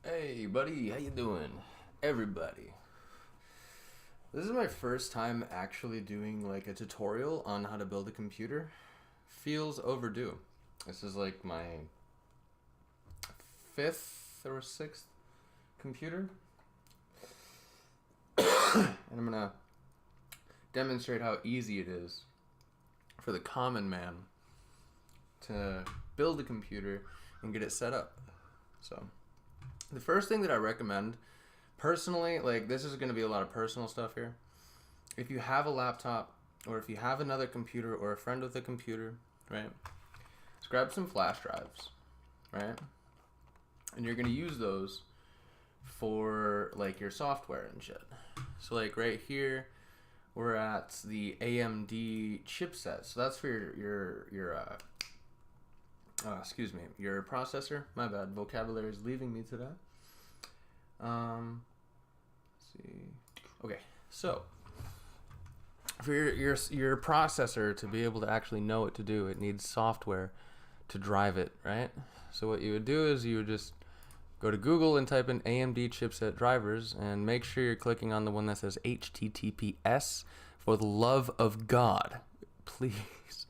Hey buddy, how you doing? Everybody. This is my first time actually doing like a tutorial on how to build a computer. Feels overdue. This is like my fifth or sixth computer. And I'm gonna demonstrate how easy it is for the common man to build a computer and get it set up. So the first thing that I recommend, personally, like this is going to be a lot of personal stuff here. If you have a laptop, or if you have another computer, or a friend with a computer, right? Just grab some flash drives, right? And you're going to use those for like your software and shit. So like right here, we're at the AMD chipset. So that's for your your processor. My bad, vocabulary is leaving me today. Let's see. Okay, so for your processor to be able to actually know what to do, it needs software to drive it, right? So what you would do is you would just go to Google and type in AMD chipset drivers and make sure you're clicking on the one that says HTTPS. For the love of God, please.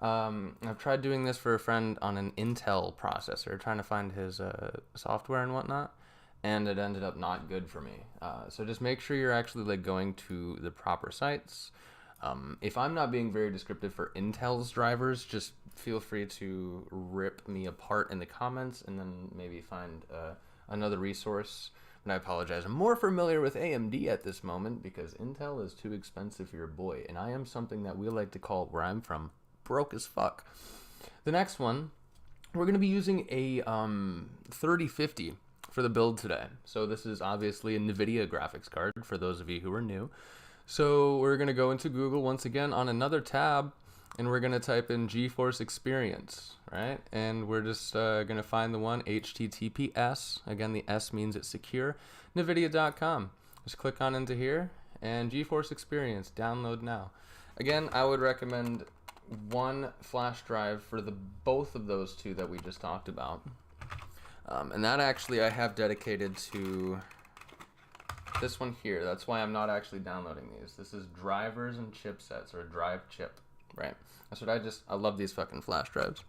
I've tried doing this for a friend on an Intel processor, trying to find his software and whatnot, and it ended up not good for me. So just make sure you're actually like going to the proper sites. If I'm not being very descriptive for Intel's drivers, just feel free to rip me apart in the comments and then maybe find another resource. And I apologize. I'm more familiar with AMD at this moment because Intel is too expensive for your boy. And I am something that we like to call, where I'm from, broke as fuck. The next one, we're going to be using a 3050 for the build today. So this is obviously a NVIDIA graphics card for those of you who are new. So we're going to go into Google once again on another tab, and we're going to type in GeForce Experience, right? And we're just going to find the one, HTTPS. Again, the S means it's secure. NVIDIA.com. Just click on into here, and GeForce Experience, download now. Again, I would recommend one flash drive for the both of those two that we just talked about. And that actually I have dedicated to this one here. That's why I'm not actually downloading these. This is drivers and chipsets, or drive chip, right? That's what I love these fucking flash drives,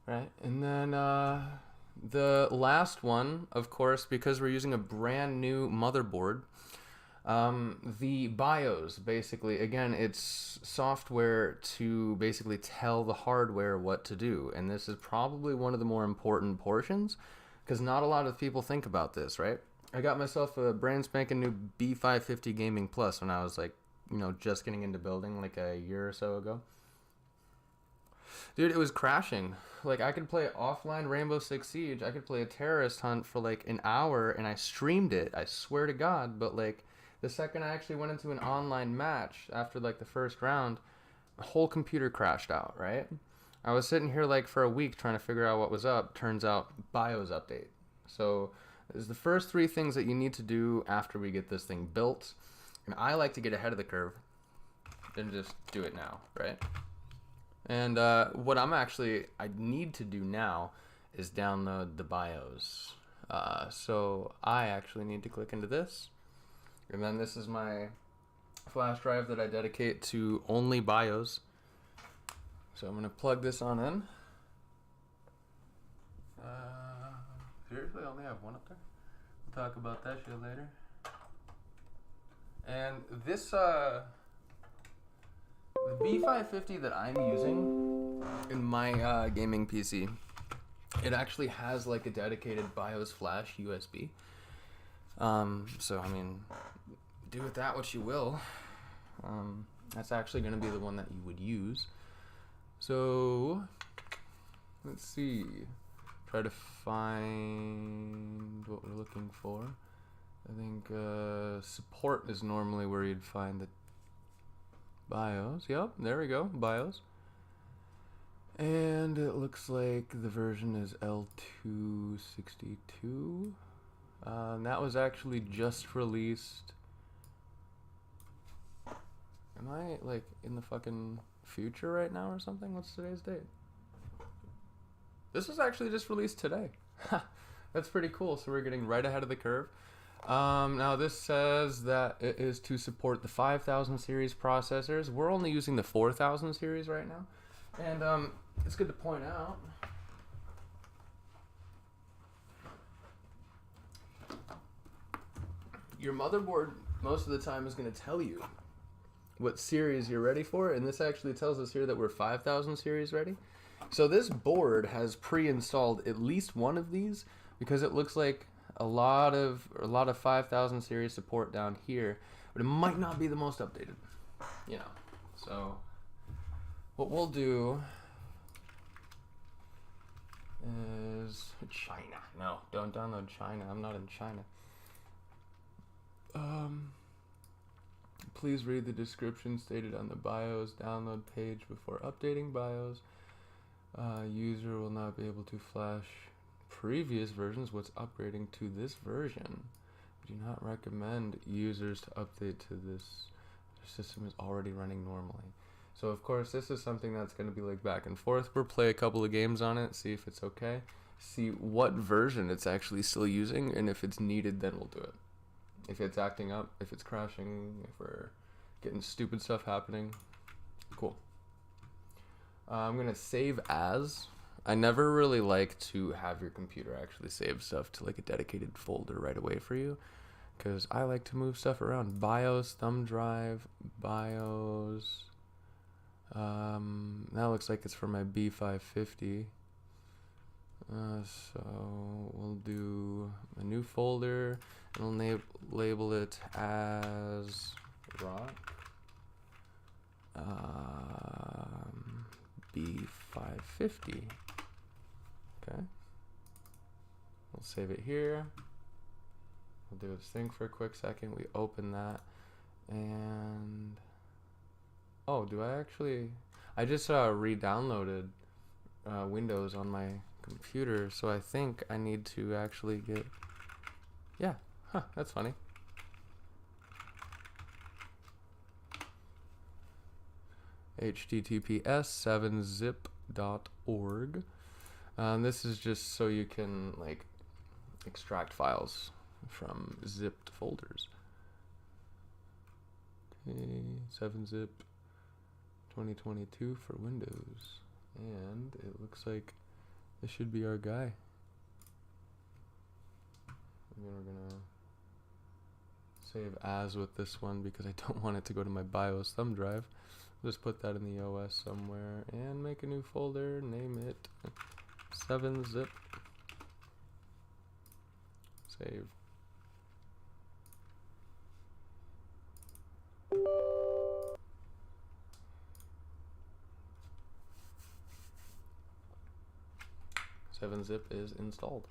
right? And then the last one, of course, because we're using a brand new motherboard, the BIOS, basically, again, it's software to basically tell the hardware what to do. And this is probably one of the more important portions, because not a lot of people think about this, right? I got myself a brand spanking new B550 Gaming Plus when I was like, just getting into building like a year or so ago. Dude, it was crashing. Like, I could play offline Rainbow Six Siege. I could play a terrorist hunt for like an hour, and I streamed it. I swear to God. But like, the second I actually went into an online match after like the first round, the whole computer crashed out, right? I was sitting here like for a week trying to figure out what was up. Turns out BIOS update. So this is the first three things that you need to do after we get this thing built. And I like to get ahead of the curve and just do it now, right? And what I need to do now is download the BIOS. So I actually need to click into this. And then this is my flash drive that I dedicate to only BIOS. So I'm going to plug this on in. Seriously, I only have one up there? We'll talk about that shit later. And this, the B550 that I'm using in my gaming PC, it actually has like a dedicated BIOS flash USB. So, I mean, do with that what you will. That's actually going to be the one that you would use. So, let's see. Try to find what we're looking for. I think support is normally where you'd find the BIOS. Yep, there we go, BIOS. And it looks like the version is L262. That was actually just released. Am I like in the fucking future right now or something? What's today's date? This was actually just released today. that's pretty cool. So we're getting right ahead of the curve. Now this says that it is to support the 5000 series processors. We're only using the 4000 series right now. And it's good to point out your motherboard most of the time is going to tell you what series you're ready for, and this actually tells us here that we're 5000 series ready. So this board has pre-installed at least one of these because it looks like a lot of 5000 series support down here, but it might not be the most updated, you know. So what we'll do is China. No, don't download China. I'm not in China. Please read the description stated on the BIOS download page before updating BIOS. User will not be able to flash previous versions. What's upgrading to this version? We do not recommend users to update to this. The system is already running normally. So of course this is something that's going to be like back and forth. We'll play a couple of games on it, see if it's okay, see what version it's actually still using, and if it's needed, then we'll do it. If it's acting up, if it's crashing, if we're getting stupid stuff happening, cool. I'm gonna save as. I never really like to have your computer actually save stuff to like a dedicated folder right away for you, because I like to move stuff around. BIOS, thumb drive, BIOS. That looks like it's for my B550. So we'll do a new folder, and we'll label it as rock B550. Okay, we'll save it here. We'll do this thing for a quick second. We open that, and oh, do I actually? I just re-downloaded Windows on my computer, so I think I need to actually get, yeah, that's funny. https://7zip.org. This is just so you can like extract files from zipped folders. Okay, 7zip 2022 for Windows, and it looks like this should be our guy. And then we're gonna save as with this one because I don't want it to go to my BIOS thumb drive. Just put that in the OS somewhere and make a new folder, name it 7zip. Save. Zip is installed.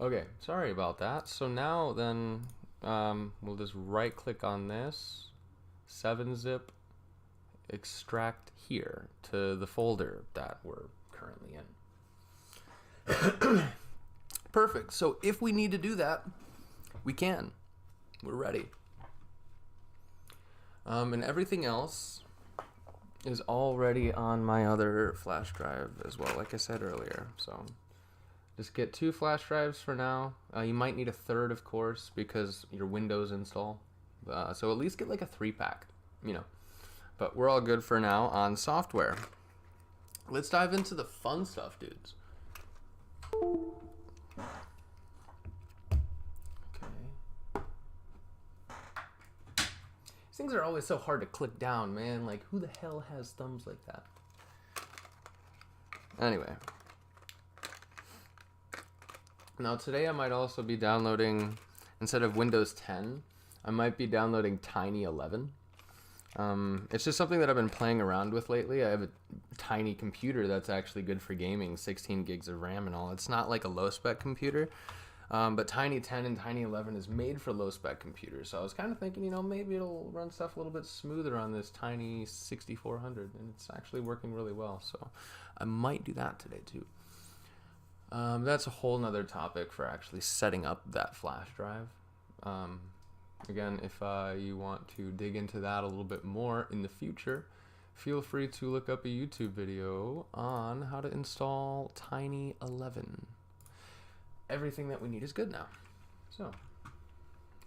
Okay, sorry about that. So now then we'll just right click on this, 7zip, extract here to the folder that we're currently in. Perfect. So if we need to do that, we can. We're ready. And everything else is already on my other flash drive as well, like I said earlier. So just get 2 flash drives for now. You might need a third, of course, because your Windows install. So at least get like a 3-pack, you know. But we're all good for now on software. Let's dive into the fun stuff, dudes. Things are always so hard to click down, man. Like, who the hell has thumbs like that? Anyway. Now, today I might also be downloading, instead of Windows 10, I might be downloading Tiny 11. It's just something that I've been playing around with lately. I have a tiny computer that's actually good for gaming, 16 gigs of RAM and all. It's not like a low-spec computer. But Tiny 10 and Tiny 11 is made for low-spec computers. So I was kind of thinking, you know, maybe it'll run stuff a little bit smoother on this Tiny 6400. And it's actually working really well. So I might do that today, too. That's a whole nother topic for actually setting up that flash drive. Again, if you want to dig into that a little bit more in the future, feel free to look up a YouTube video on how to install Tiny 11. everything that we need is good now. So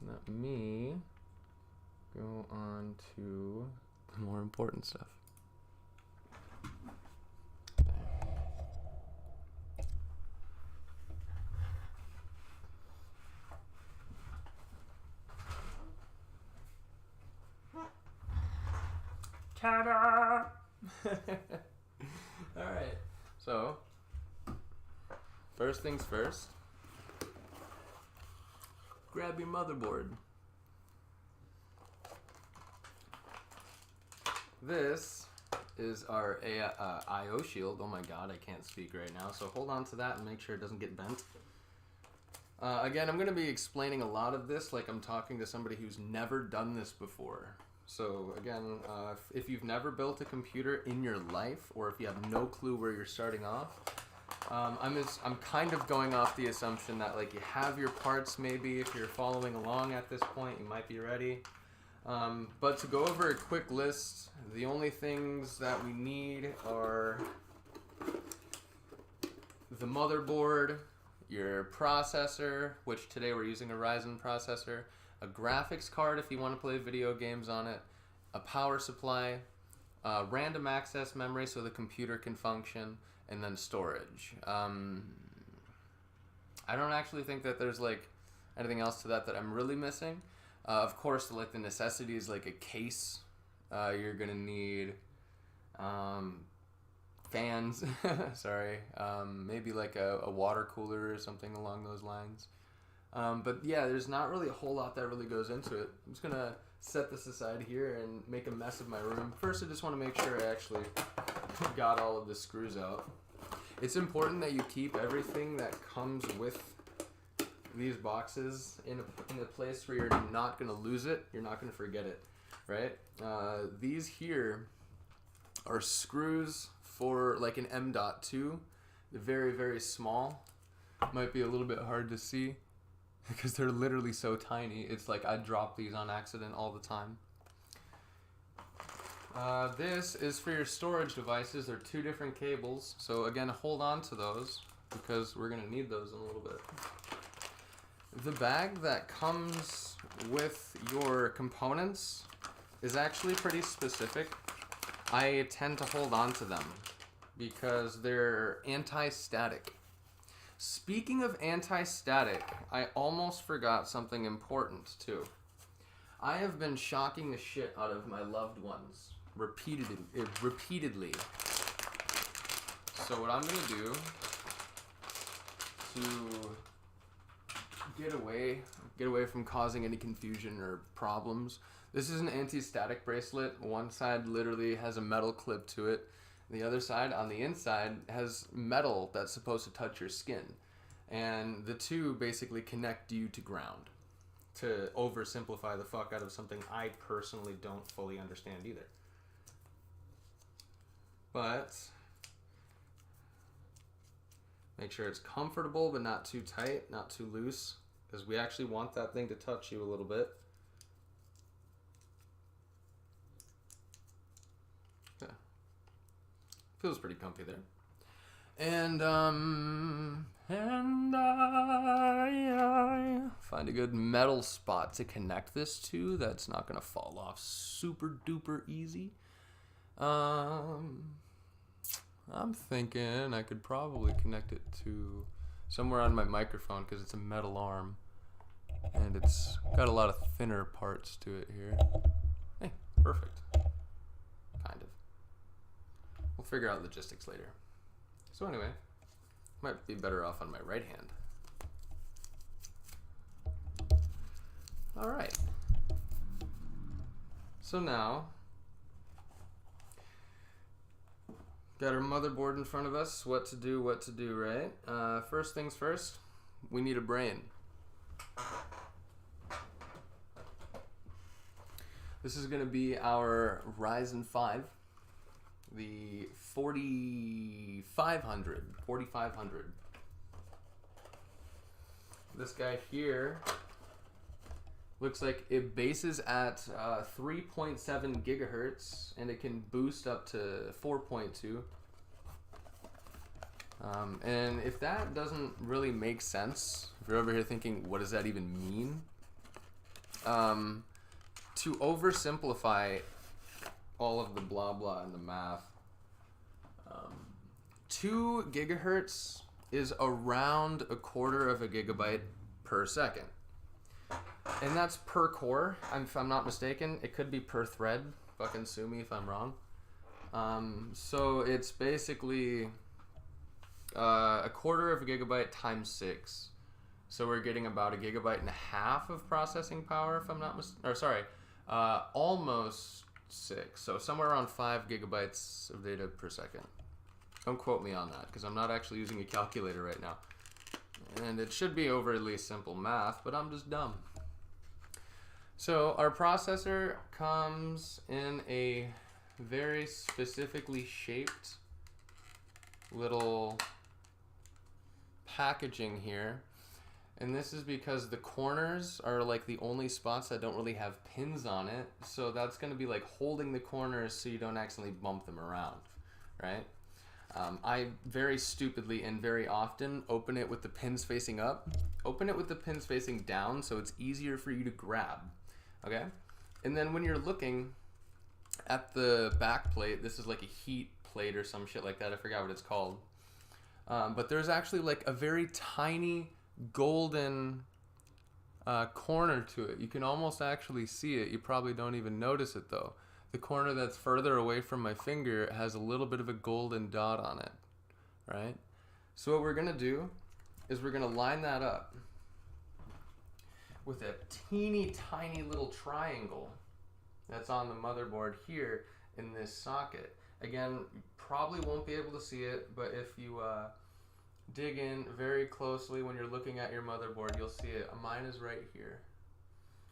let me go on to the more important stuff. Ta-da! All right. So, first things first. Grab your motherboard. This is our I/O shield. Oh my god, I can't speak right now. So hold on to that and make sure it doesn't get bent. Again, I'm going to be explaining a lot of this like I'm talking to somebody who's never done this before. So again, if you've never built a computer in your life, or if you have no clue where you're starting off, I'm kind of going off the assumption that like you have your parts. Maybe if you're following along at this point, you might be ready. But to go over a quick list, the only things that we need are the motherboard, your processor, which today we're using a Ryzen processor, a graphics card if you want to play video games on it, a power supply, random access memory so the computer can function, and then storage. I don't actually think that there's like anything else to that I'm really missing. Of course, like the necessities, like a case. You're gonna need fans. Sorry, maybe like a water cooler or something along those lines. But yeah, there's not really a whole lot that really goes into it. I'm just gonna set this aside here and make a mess of my room. First, I just want to make sure I actually got all of the screws out. It's important that you keep everything that comes with these boxes in a place where you're not gonna lose it. You're not gonna forget it, right? These here are screws for like an M.2. They're very, very small. Might be a little bit hard to see because they're literally so tiny. It's like I drop these on accident all the time. This is for your storage devices. They're 2 different cables. So again, hold on to those because we're gonna need those in a little bit. The bag that comes with your components is actually pretty specific. I tend to hold on to them because they're anti-static. Speaking of anti-static, I almost forgot something important too. I have been shocking the shit out of my loved ones repeatedly. So what I'm gonna do to get away from causing any confusion or problems. This is an anti-static bracelet. One side literally has a metal clip to it. The other side, on the inside, has metal that's supposed to touch your skin. And the two basically connect you to ground. To oversimplify the fuck out of something I personally don't fully understand either. But make sure it's comfortable but not too tight, not too loose, because we actually want that thing to touch you a little bit. Yeah. Feels pretty comfy there. And I find a good metal spot to connect this to that's not gonna fall off super duper easy. I'm thinking I could probably connect it to somewhere on my microphone because it's a metal arm and it's got a lot of thinner parts to it here. Hey, perfect. Kind of. We'll figure out logistics later. So anyway, might be better off on my right hand. All right. So now, got our motherboard in front of us. What to do, right? First things first, we need a brain. This is going to be our Ryzen 5, the 4500. This guy here looks like it bases at 3.7 gigahertz and it can boost up to 4.2. And if that doesn't really make sense, if you're over here thinking, what does that even mean? To oversimplify all of the blah blah in the math, 2 gigahertz is around a quarter of a gigabyte per second. And that's per core, if I'm not mistaken. It could be per thread. Fucking sue me if I'm wrong. So it's basically a quarter of a gigabyte times 6. So we're getting about 1.5 gigabytes of processing power, if I'm not almost 6. So somewhere around 5 gigabytes of data per second. Don't quote me on that, because I'm not actually using a calculator right now. And it should be overly simple math, but I'm just dumb. So our processor comes in a very specifically shaped little packaging here. And this is because the corners are like the only spots that don't really have pins on it. So that's going to be like holding the corners so you don't accidentally bump them around, right? I very stupidly and very often open it with the pins facing up. Open it with the pins facing down so it's easier for you to grab, okay? And then when you're looking at the back plate, this is like a heat plate or some shit like that. I forgot what it's called. But there's actually like a very tiny golden corner to it. You can almost actually see it. You probably don't even notice it though. The corner that's further away from my finger has a little bit of a golden dot on it, right? So what we're gonna do is we're gonna line that up with a teeny tiny little triangle that's on the motherboard here in this socket. Again, you probably won't be able to see it, but if you dig in very closely when you're looking at your motherboard, you'll see it. Mine is right here.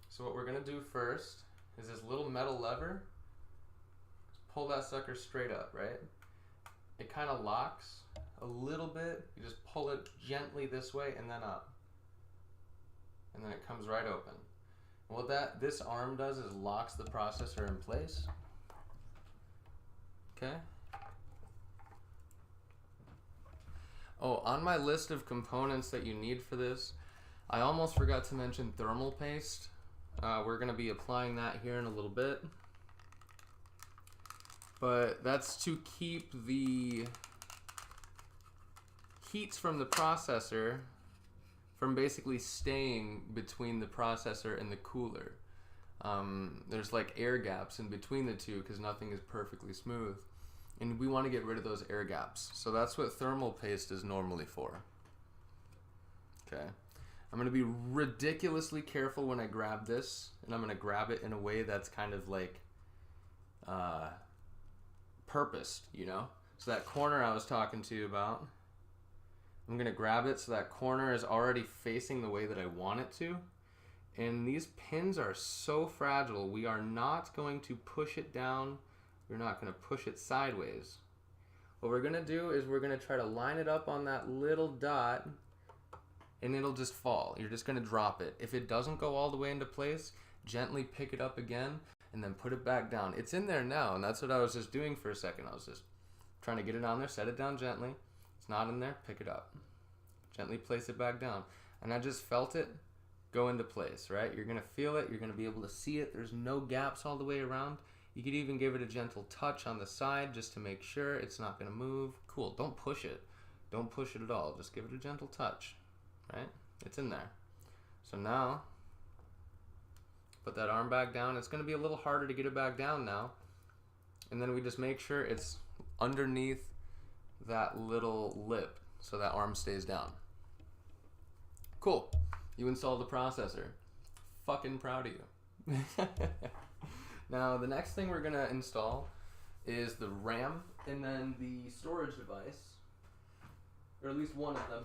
So what we're gonna do first is this little metal lever. Pull that sucker straight up, right? It kind of locks a little bit. You just pull it gently this way and then up. And then it comes right open. And what this arm does is locks the processor in place. Okay? Oh, on my list of components that you need for this, I almost forgot to mention thermal paste. We're going to be applying that here in a little bit. But that's to keep the heats from the processor from basically staying between the processor and the cooler. There's like air gaps in between the two because nothing is perfectly smooth. And we want to get rid of those air gaps. So that's what thermal paste is normally for. Okay. I'm going to be ridiculously careful when I grab this. And I'm going to grab it in a way that's kind of like purposed, you know? So that corner I was talking to you about, I'm going to grab it so that corner is already facing the way that I want it to. And these pins are so fragile, we are not going to push it down. We're not going to push it sideways. What we're going to do is we're going to try to line it up on that little dot and it'll just fall. You're just going to drop it. If it doesn't go all the way into place, gently pick it up again and then put it back down. It's in there now, and that's what I was just doing for a second. I was just trying to get it on there, set it down gently. It's not in there, pick it up. Gently place it back down. And I just felt it go into place, right? You're going to feel it. You're going to be able to see it. There's no gaps all the way around. You could even give it a gentle touch on the side just to make sure it's not going to move. Cool. Don't push it. Don't push it at all. Just give it a gentle touch, right? It's in there. So now, put that arm back down. It's going to be a little harder to get it back down now. And then we just make sure it's underneath that little lip so that arm stays down. Cool. You installed the processor. Fucking proud of you. Now, the next thing we're going to install is the RAM and then the storage device, or at least one of them.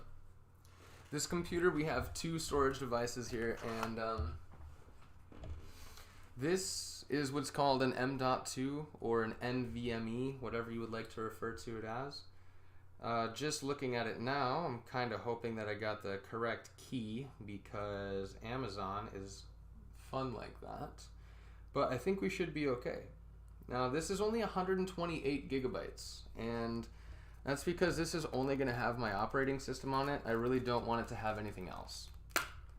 This computer, we have 2 storage devices here, and this is what's called an M.2 or an NVMe, whatever you would like to refer to it as. Just looking at it now, I'm kind of hoping that I got the correct key because Amazon is fun like that. But I think we should be okay. Now, this is only 128 gigabytes, and That's because this is only going to have my operating system on it. I really don't want it to have anything else.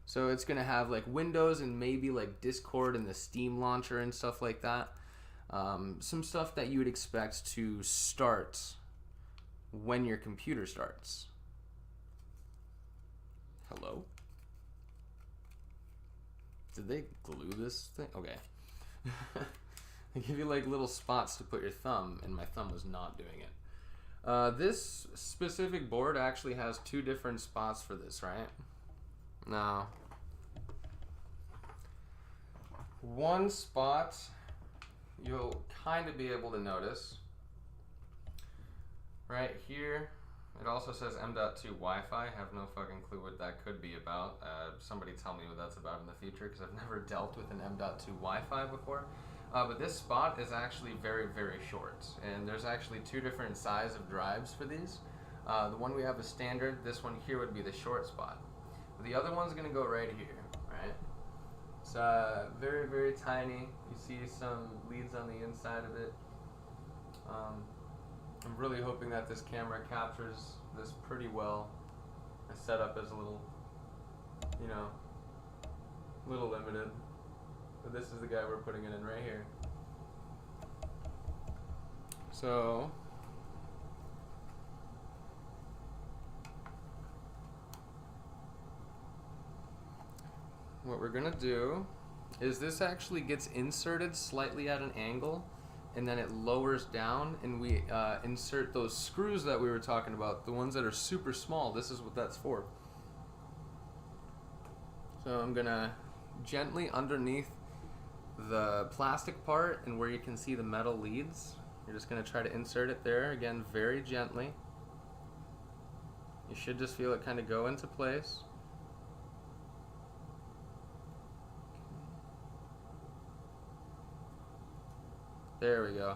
So it's going to have like Windows and maybe like Discord and the Steam launcher and stuff like that. Some stuff that you would expect to start when your computer starts. Hello? Did they glue this thing? Okay. They give you like little spots to put your thumb, and my thumb was not doing it. This specific board actually has 2 different spots for this, right? Now, one spot you'll kind of be able to notice right here. It also says M.2 Wi-Fi. I have no fucking clue what that could be about. Somebody tell me what that's about in the future, because I've never dealt with an M.2 Wi-Fi before. But this spot is actually very, very short, and there's actually 2 different size of drives for these. The one we have is standard. This one here would be the short spot. But the other one's gonna go right here, right? It's very, very tiny. You see some leads on the inside of it. I'm really hoping that this camera captures this pretty well. My setup is a little, you know, a little limited. But this is the guy we're putting it in right here. So, what we're gonna do is this actually gets inserted slightly at an angle, and then it lowers down, and we insert those screws that we were talking about, the ones that are super small. This is what that's for. So I'm gonna gently underneath the plastic part and where you can see the metal leads, you're just gonna try to insert it there, again, very gently. You should just feel it kind of go into place. There we go.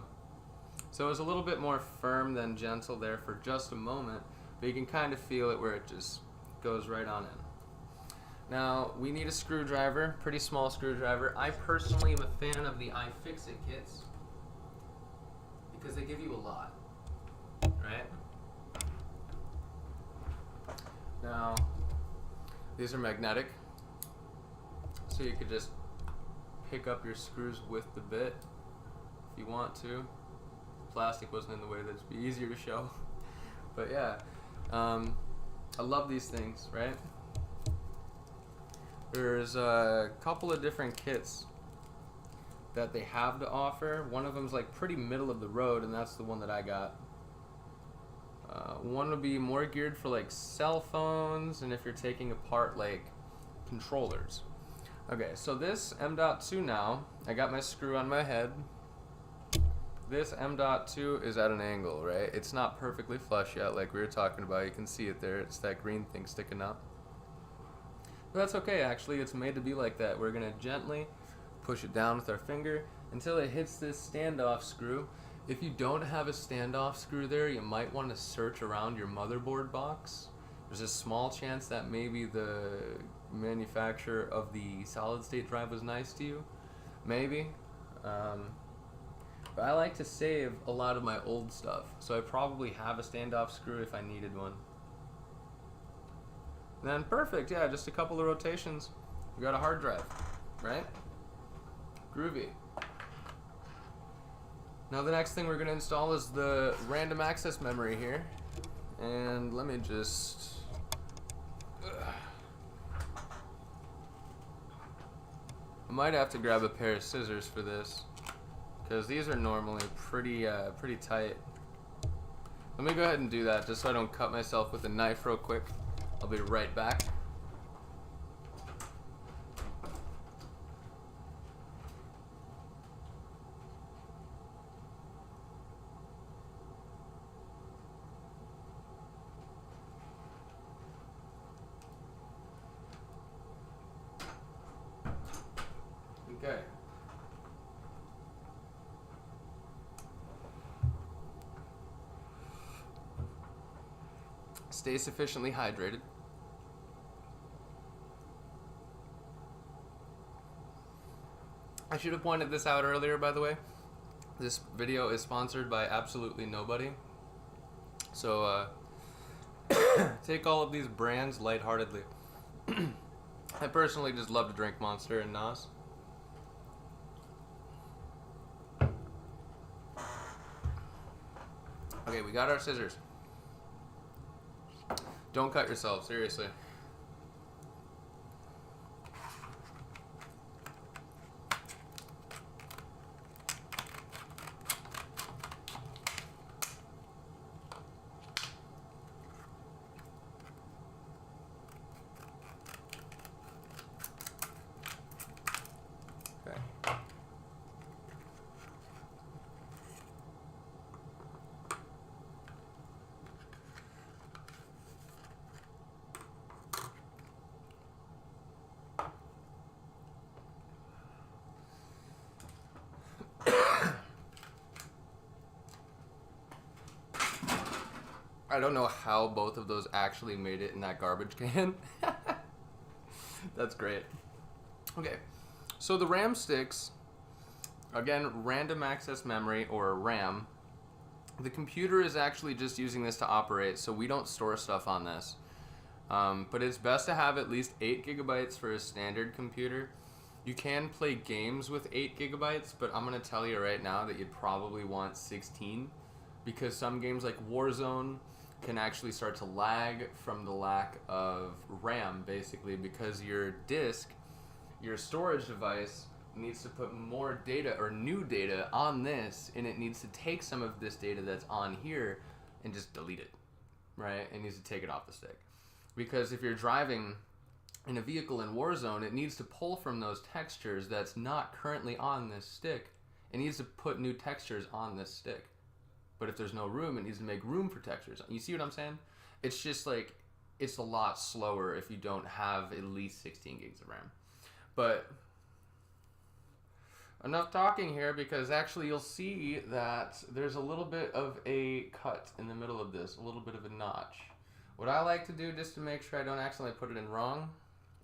So it's a little bit more firm than gentle there for just a moment, but you can kind of feel it where it just goes right on in. Now, we need a screwdriver, pretty small screwdriver. I personally am a fan of the iFixit kits because they give you a lot, right? Now, these are magnetic, so you could just pick up your screws with the bit if you want to. Plastic wasn't in the way, that'd be easier to show. But yeah, I love these things, right? There's a couple of different kits that they have to offer. One of them's like pretty middle of the road, and that's the one that I got. One would be more geared for like cell phones, and if you're taking apart like controllers. Okay, so this M.2 now, I got my screw on my head. This M.2 is at an angle, right? It's not perfectly flush yet, like we were talking about. You can see it there. It's that green thing sticking up. But that's okay, actually. It's made to be like that. We're going to gently push it down with our finger until it hits this standoff screw. If you don't have a standoff screw there, you might want to search around your motherboard box. There's a small chance that maybe the manufacturer of the solid-state drive was nice to you. Maybe. But I like to save a lot of my old stuff, so I probably have a standoff screw if I needed one. And then perfect, yeah, just a couple of rotations. We got a hard drive, right? Groovy. Now the next thing we're going to install is the random access memory here. And let me just... I might have to grab a pair of scissors for this, because these are normally pretty tight. Let me go ahead and do that just so I don't cut myself with a knife real quick. I'll be right back. Okay. Stay sufficiently hydrated. I should have pointed this out earlier, by the way. This video is sponsored by absolutely nobody. So take all of these brands lightheartedly. I personally just love to drink Monster and Nos. Okay, we got our scissors. Don't cut yourself, seriously. Okay. I don't know how both of those actually made it in that garbage can. That's great. Okay, so the RAM sticks, again, random access memory, or RAM. The computer is actually just using this to operate, so we don't store stuff on this. But it's best to have at least 8 gigabytes for a standard computer. You can play games with 8 gigabytes, but I'm going to tell you right now that you'd probably want 16, because some games like Warzone can actually start to lag from the lack of RAM, basically, because your disk, your storage device, needs to put more data or new data on this, and it needs to take some of this data that's on here and just delete it, right? It needs to take it off the stick. Because if you're driving in a vehicle in Warzone, it needs to pull from those textures that's not currently on this stick. It needs to put new textures on this stick. But if there's no room, it needs to make room for textures. You see what I'm saying? It's just like, it's a lot slower if you don't have at least 16 gigs of RAM. But enough talking here, because actually you'll see that there's a little bit of a cut in the middle of this, a little bit of a notch. What I like to do, just to make sure I don't accidentally put it in wrong,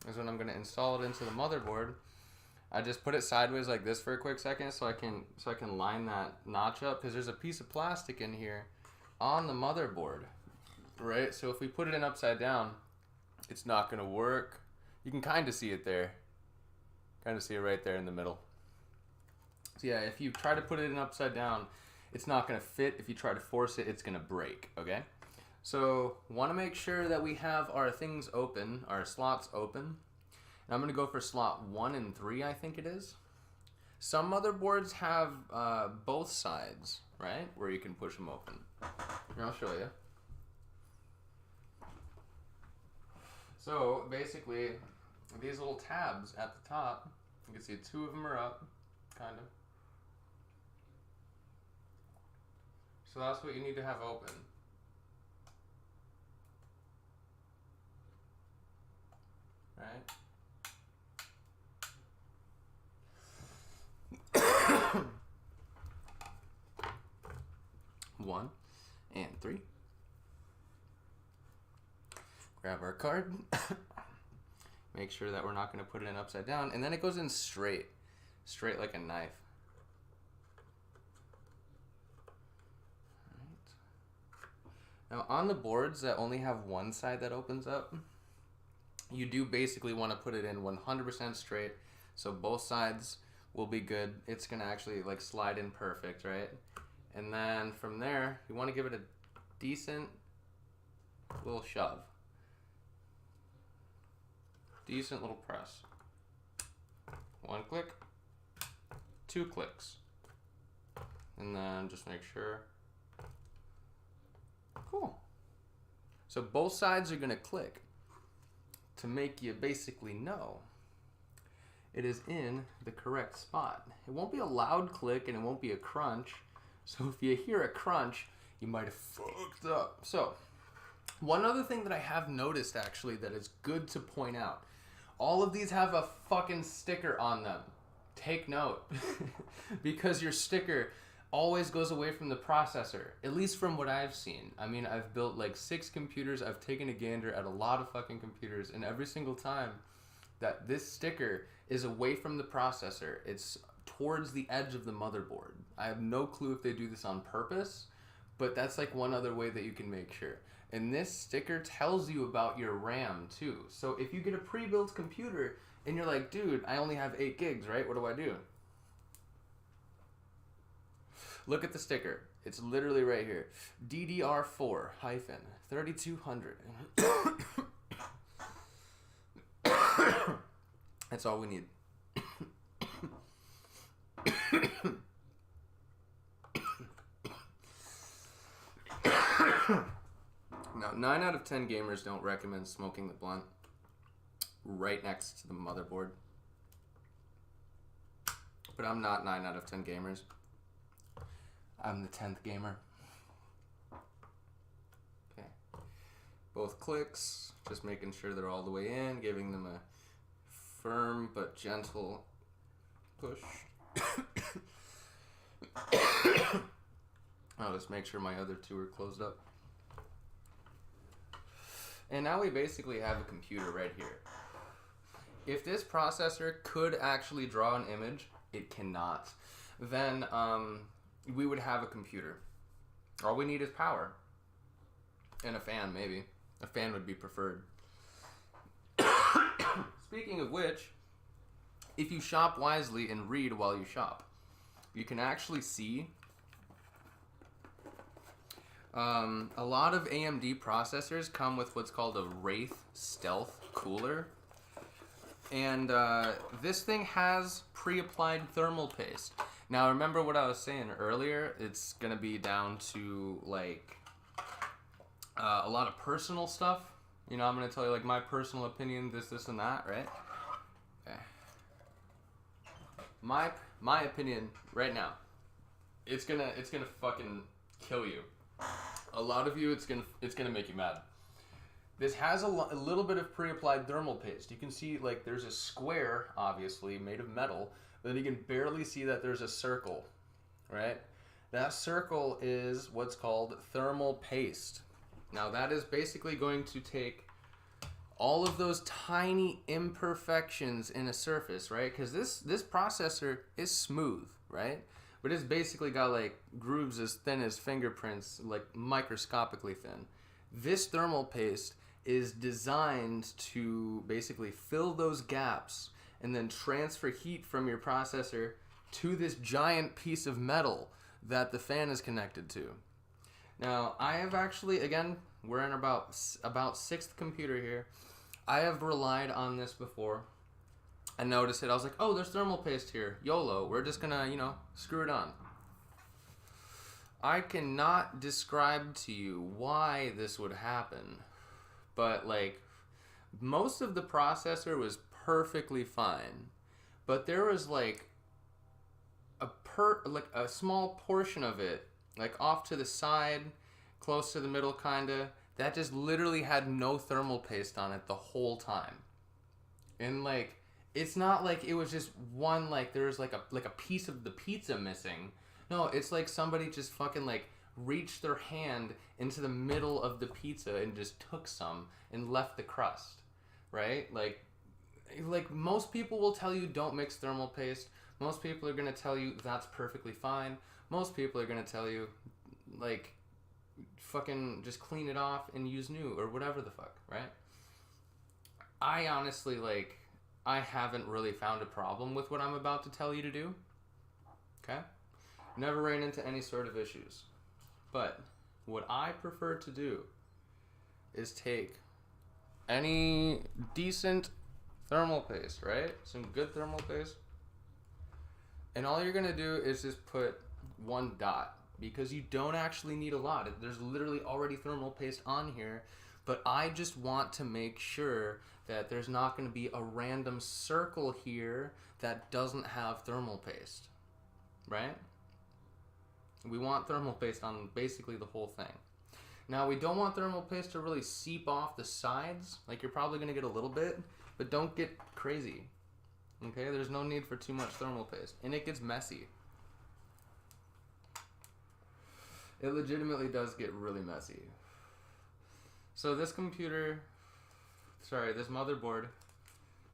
is when I'm going to install it into the motherboard, I just put it sideways like this for a quick second so I can line that notch up, because there's a piece of plastic in here on the motherboard, right? So if we put it in upside down, it's not going to work. You can kind of see it there. Kind of see it right there in the middle. So yeah, if you try to put it in upside down, it's not going to fit. If you try to force it, it's going to break, okay? So want to make sure that we have our things open, our slots open. And I'm going to go for slot 1 and 3, I think it is. Some motherboards have both sides, right? Where you can push them open. Here, I'll show you. So basically, these little tabs at the top, you can see 2 of them are up, kind of. So that's what you need to have open. Right? 1 and 3. Grab our card. Make sure that we're not going to put it in upside down, and then it goes in straight like a knife. Now on the boards that only have one side that opens up, you do basically want to put it in 100% straight, so both sides will be good. It's going to actually like slide in perfect, right? And then from there, you want to give it a decent little shove. Decent little press. 1 click, 2 clicks. And then just make sure. Cool. So both sides are going to click to make you basically know it is in the correct spot. It won't be a loud click and it won't be a crunch. So if you hear a crunch, you might have fucked up. So one other thing that I have noticed actually that is good to point out. All of these have a fucking sticker on them. Take note. Because your sticker always goes away from the processor, at least from what I've seen. I mean, I've built like 6 computers. I've taken a gander at a lot of fucking computers, and every single time that this sticker is away from the processor, it's towards the edge of the motherboard. I have no clue if they do this on purpose, But that's like one other way that you can make sure. And this sticker tells you about your RAM too. So if you get a pre-built computer and you're like, dude, I only have 8 gigs, right? What do I do? Look at the sticker. It's literally right here. DDR4-3200. That's all we need. Now, 9 out of 10 gamers don't recommend smoking the blunt right next to the motherboard. But I'm not 9 out of 10 gamers. I'm the 10th gamer. Okay. Both clicks, just making sure they're all the way in, giving them a firm but gentle push. I'll just make sure my other 2 are closed up. And now we basically have a computer right here. If this processor could actually draw an image, it cannot. Then we would have a computer. All we need is power. And a fan, maybe. A fan would be preferred. Speaking of which, if you shop wisely and read while you shop, you can actually see a lot of AMD processors come with what's called a Wraith Stealth cooler. And this thing has pre-applied thermal paste. Now remember what I was saying earlier, it's going to be down to like a lot of personal stuff. You know, I'm going to tell you like my personal opinion, this and that, right? Okay. My opinion right now, it's gonna fucking kill you. A lot of you, it's gonna make you mad. This has a little bit of pre-applied thermal paste. You can see like there's a square, obviously made of metal, but then you can barely see that there's a circle, right? That circle is what's called thermal paste. Now that is basically going to take all of those tiny imperfections in a surface, right? Because this processor is smooth, right? But it's basically got like grooves as thin as fingerprints, like microscopically thin. This thermal paste is designed to basically fill those gaps and then transfer heat from your processor to this giant piece of metal that the fan is connected to. Now, I have actually, again, we're in about 6th computer here. I have relied on this before. I noticed it. I was like, oh, there's thermal paste here. YOLO. We're just gonna, you know, screw it on. I cannot describe to you why this would happen. But, like, most of the processor was perfectly fine. But there was, like, a small portion of it, like, off to the side, close to the middle, kinda, that just literally had no thermal paste on it the whole time. And, like, it's not like it was just one, like, there was like a piece of the pizza missing. No, it's like somebody just fucking like reached their hand into the middle of the pizza and just took some and left the crust, right? Like most people will tell you don't mix thermal paste. Most people are gonna tell you that's perfectly fine. Most people are gonna tell you like fucking just clean it off and use new or whatever the fuck, right? I honestly I haven't really found a problem with what I'm about to tell you to do. Okay? Never ran into any sort of issues. But what I prefer to do is take any decent thermal paste, right? Some good thermal paste. And all you're going to do is just put 1 dot because you don't actually need a lot. There's literally already thermal paste on here. But I just want to make sure that there's not going to be a random circle here that doesn't have thermal paste, right? We want thermal paste on basically the whole thing. Now, we don't want thermal paste to really seep off the sides. Like, you're probably going to get a little bit, but don't get crazy, okay? There's no need for too much thermal paste, and it gets messy. It legitimately does get really messy. So this this motherboard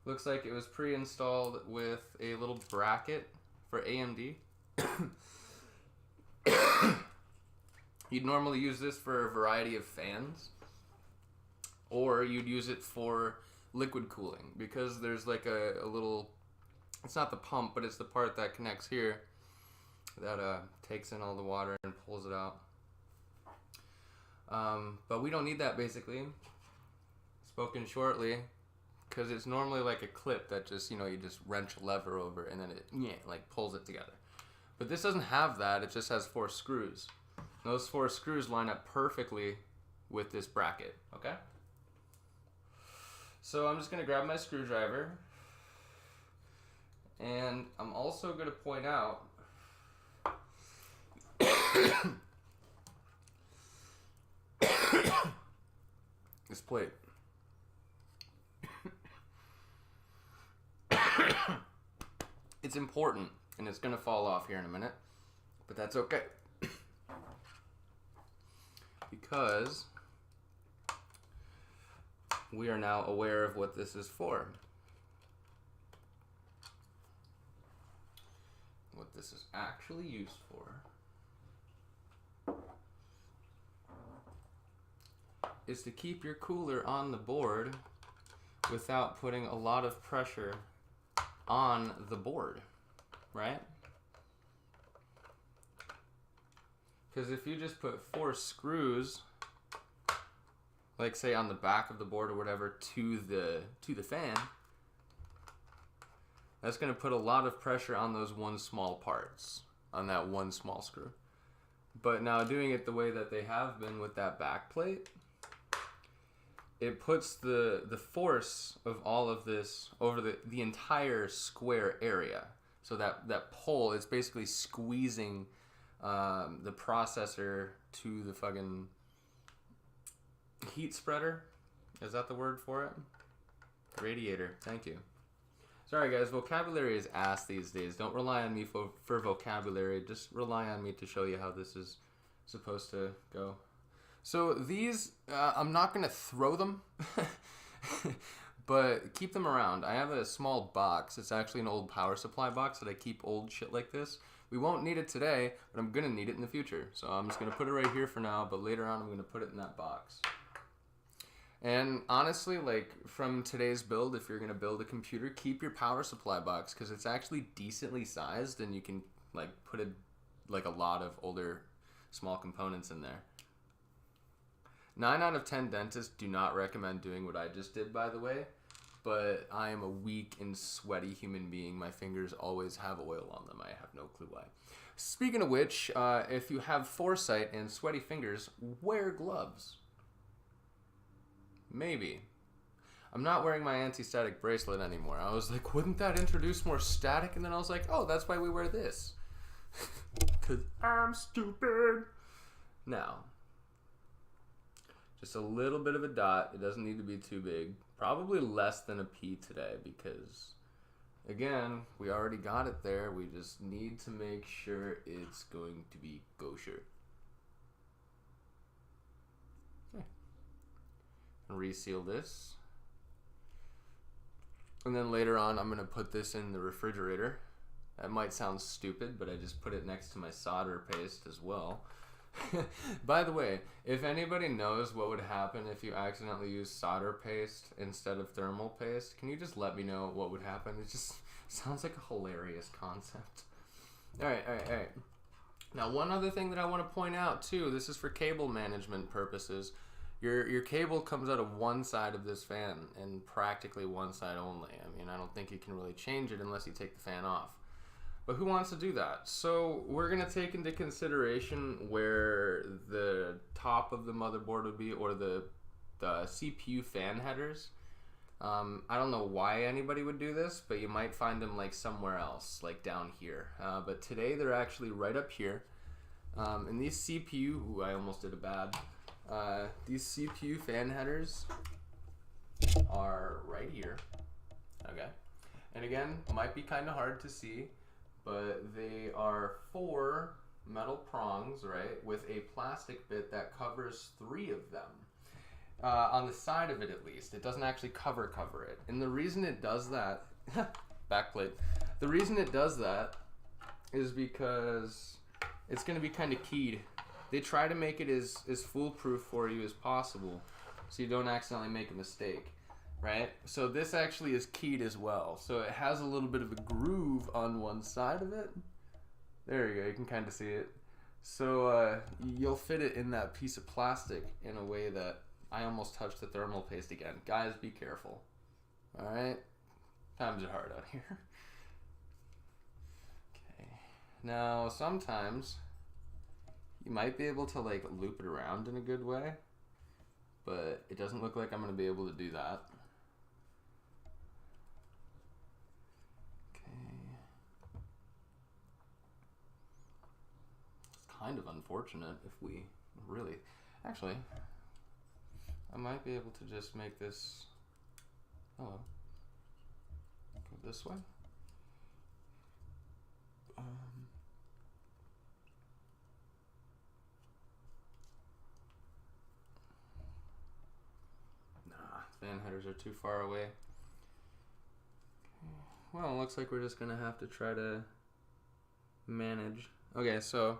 looks like it was pre-installed with a little bracket for AMD. You'd normally use this for a variety of fans, or you'd use it for liquid cooling, because there's like a little, it's not the pump, but it's the part that connects here that takes in all the water and pulls it out. But we don't need that, basically. Spoken shortly, because it's normally like a clip that just, you know, you just wrench a lever over and then it like pulls it together. But this doesn't have that. It just has 4 screws. Those 4 screws line up perfectly with this bracket, okay? So I'm just going to grab my screwdriver, and I'm also going to point out this plate. It's important, and it's going to fall off here in a minute, but that's okay. Because we are now aware of what this is for. What this is actually used for is to keep your cooler on the board without putting a lot of pressure on the board, right? Because if you just put 4 screws, like say on the back of the board or whatever, to the fan, that's going to put a lot of pressure on those one small parts, on that one small screw. But now doing it the way that they have been with that back plate, it puts the force of all of this over the entire square area. So that pole is basically squeezing the processor to the fucking heat spreader. Is that the word for it? Radiator. Thank you. Sorry guys, vocabulary is ass these days. Don't rely on me for vocabulary. Just rely on me to show you how this is supposed to go. So these, I'm not going to throw them, but keep them around. I have a small box. It's actually an old power supply box that I keep old shit like this. We won't need it today, but I'm going to need it in the future. So I'm just going to put it right here for now, but later on I'm going to put it in that box. And honestly, like from today's build, if you're going to build a computer, keep your power supply box, because it's actually decently sized and you can like put a lot of older small components in there. 9 out of 10 dentists do not recommend doing what I just did, by the way, but I am a weak and sweaty human being. My fingers always have oil on them. I have no clue why. Speaking of which, if you have foresight and sweaty fingers, wear gloves. Maybe. I'm not wearing my anti-static bracelet anymore. I was like, wouldn't that introduce more static? And then I was like, oh, that's why we wear this. Because I'm stupid. Now, just a little bit of a dot. It doesn't need to be too big. Probably less than a P today because, again, we already got it there. We just need to make sure it's going to be kosher. Okay. Reseal this. And then later on, I'm going to put this in the refrigerator. That might sound stupid, but I just put it next to my solder paste as well. By the way, if anybody knows what would happen if you accidentally use solder paste instead of thermal paste, can you just let me know what would happen? It just sounds like a hilarious concept. Alright. Now, one other thing that I want to point out, too, this is for cable management purposes. Your cable comes out of one side of this fan, and practically one side only. I mean, I don't think you can really change it unless you take the fan off. But who wants to do that? So we're going to take into consideration where the top of the motherboard would be, or the CPU fan headers. I don't know why anybody would do this, but you might find them like somewhere else, like down here. But today they're actually right up here. And these CPU, I almost did a bad. These CPU fan headers are right here. Okay. And again, might be kind of hard to see, but they are 4 metal prongs, right, with a plastic bit that covers 3 of them. On the side of it, at least. It doesn't actually cover it. And the reason it does that, backplate, the reason it does that is because it's going to be kind of keyed they try to make it as foolproof for you as possible, so you don't accidentally make a mistake, right? So this actually is keyed as well. So it has a little bit of a groove on one side of it. There you go, you can kind of see it. So you'll fit it in that piece of plastic in a way that I almost touched the thermal paste again. Guys, be careful. All right, times are hard out here. Okay, now sometimes you might be able to like loop it around in a good way, but it doesn't look like I'm going to be able to do that. Kind of unfortunate if we really, actually, I might be able to just make this, go this way. Nah, fan headers are too far away. Well, it looks like we're just gonna have to try to manage. Okay, so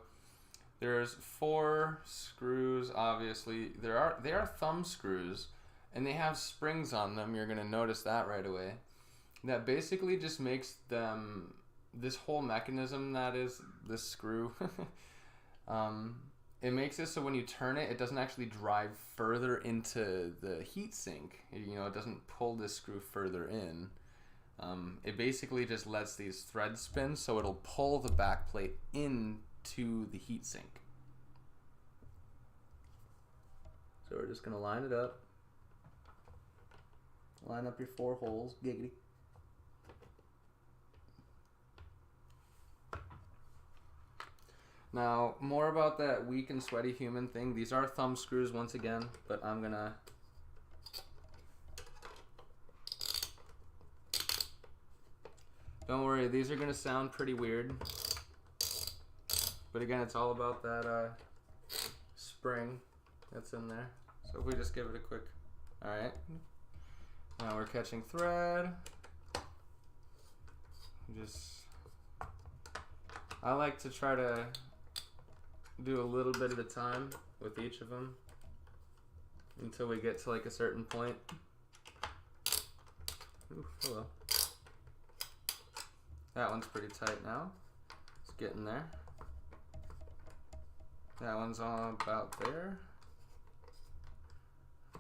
there's 4 screws, obviously. They are thumb screws, and they have springs on them. You're gonna notice that right away. That basically just makes them, this whole mechanism that is this screw, it makes it so when you turn it, it doesn't actually drive further into the heat sink. You know, it doesn't pull this screw further in. It basically just lets these threads spin, so it'll pull the back plate into the heat sink. So we're just gonna line it up. Line up your 4 holes, giggity. Now, more about that weak and sweaty human thing. These are thumb screws once again, but I'm gonna don't worry, these are gonna sound pretty weird. But again, it's all about that spring that's in there. So if we just give it a quick, all right. Now we're catching thread. I like to try to do a little bit at a time with each of them until we get to like a certain point. Ooh, hello. That one's pretty tight now. It's getting there. That one's all about there.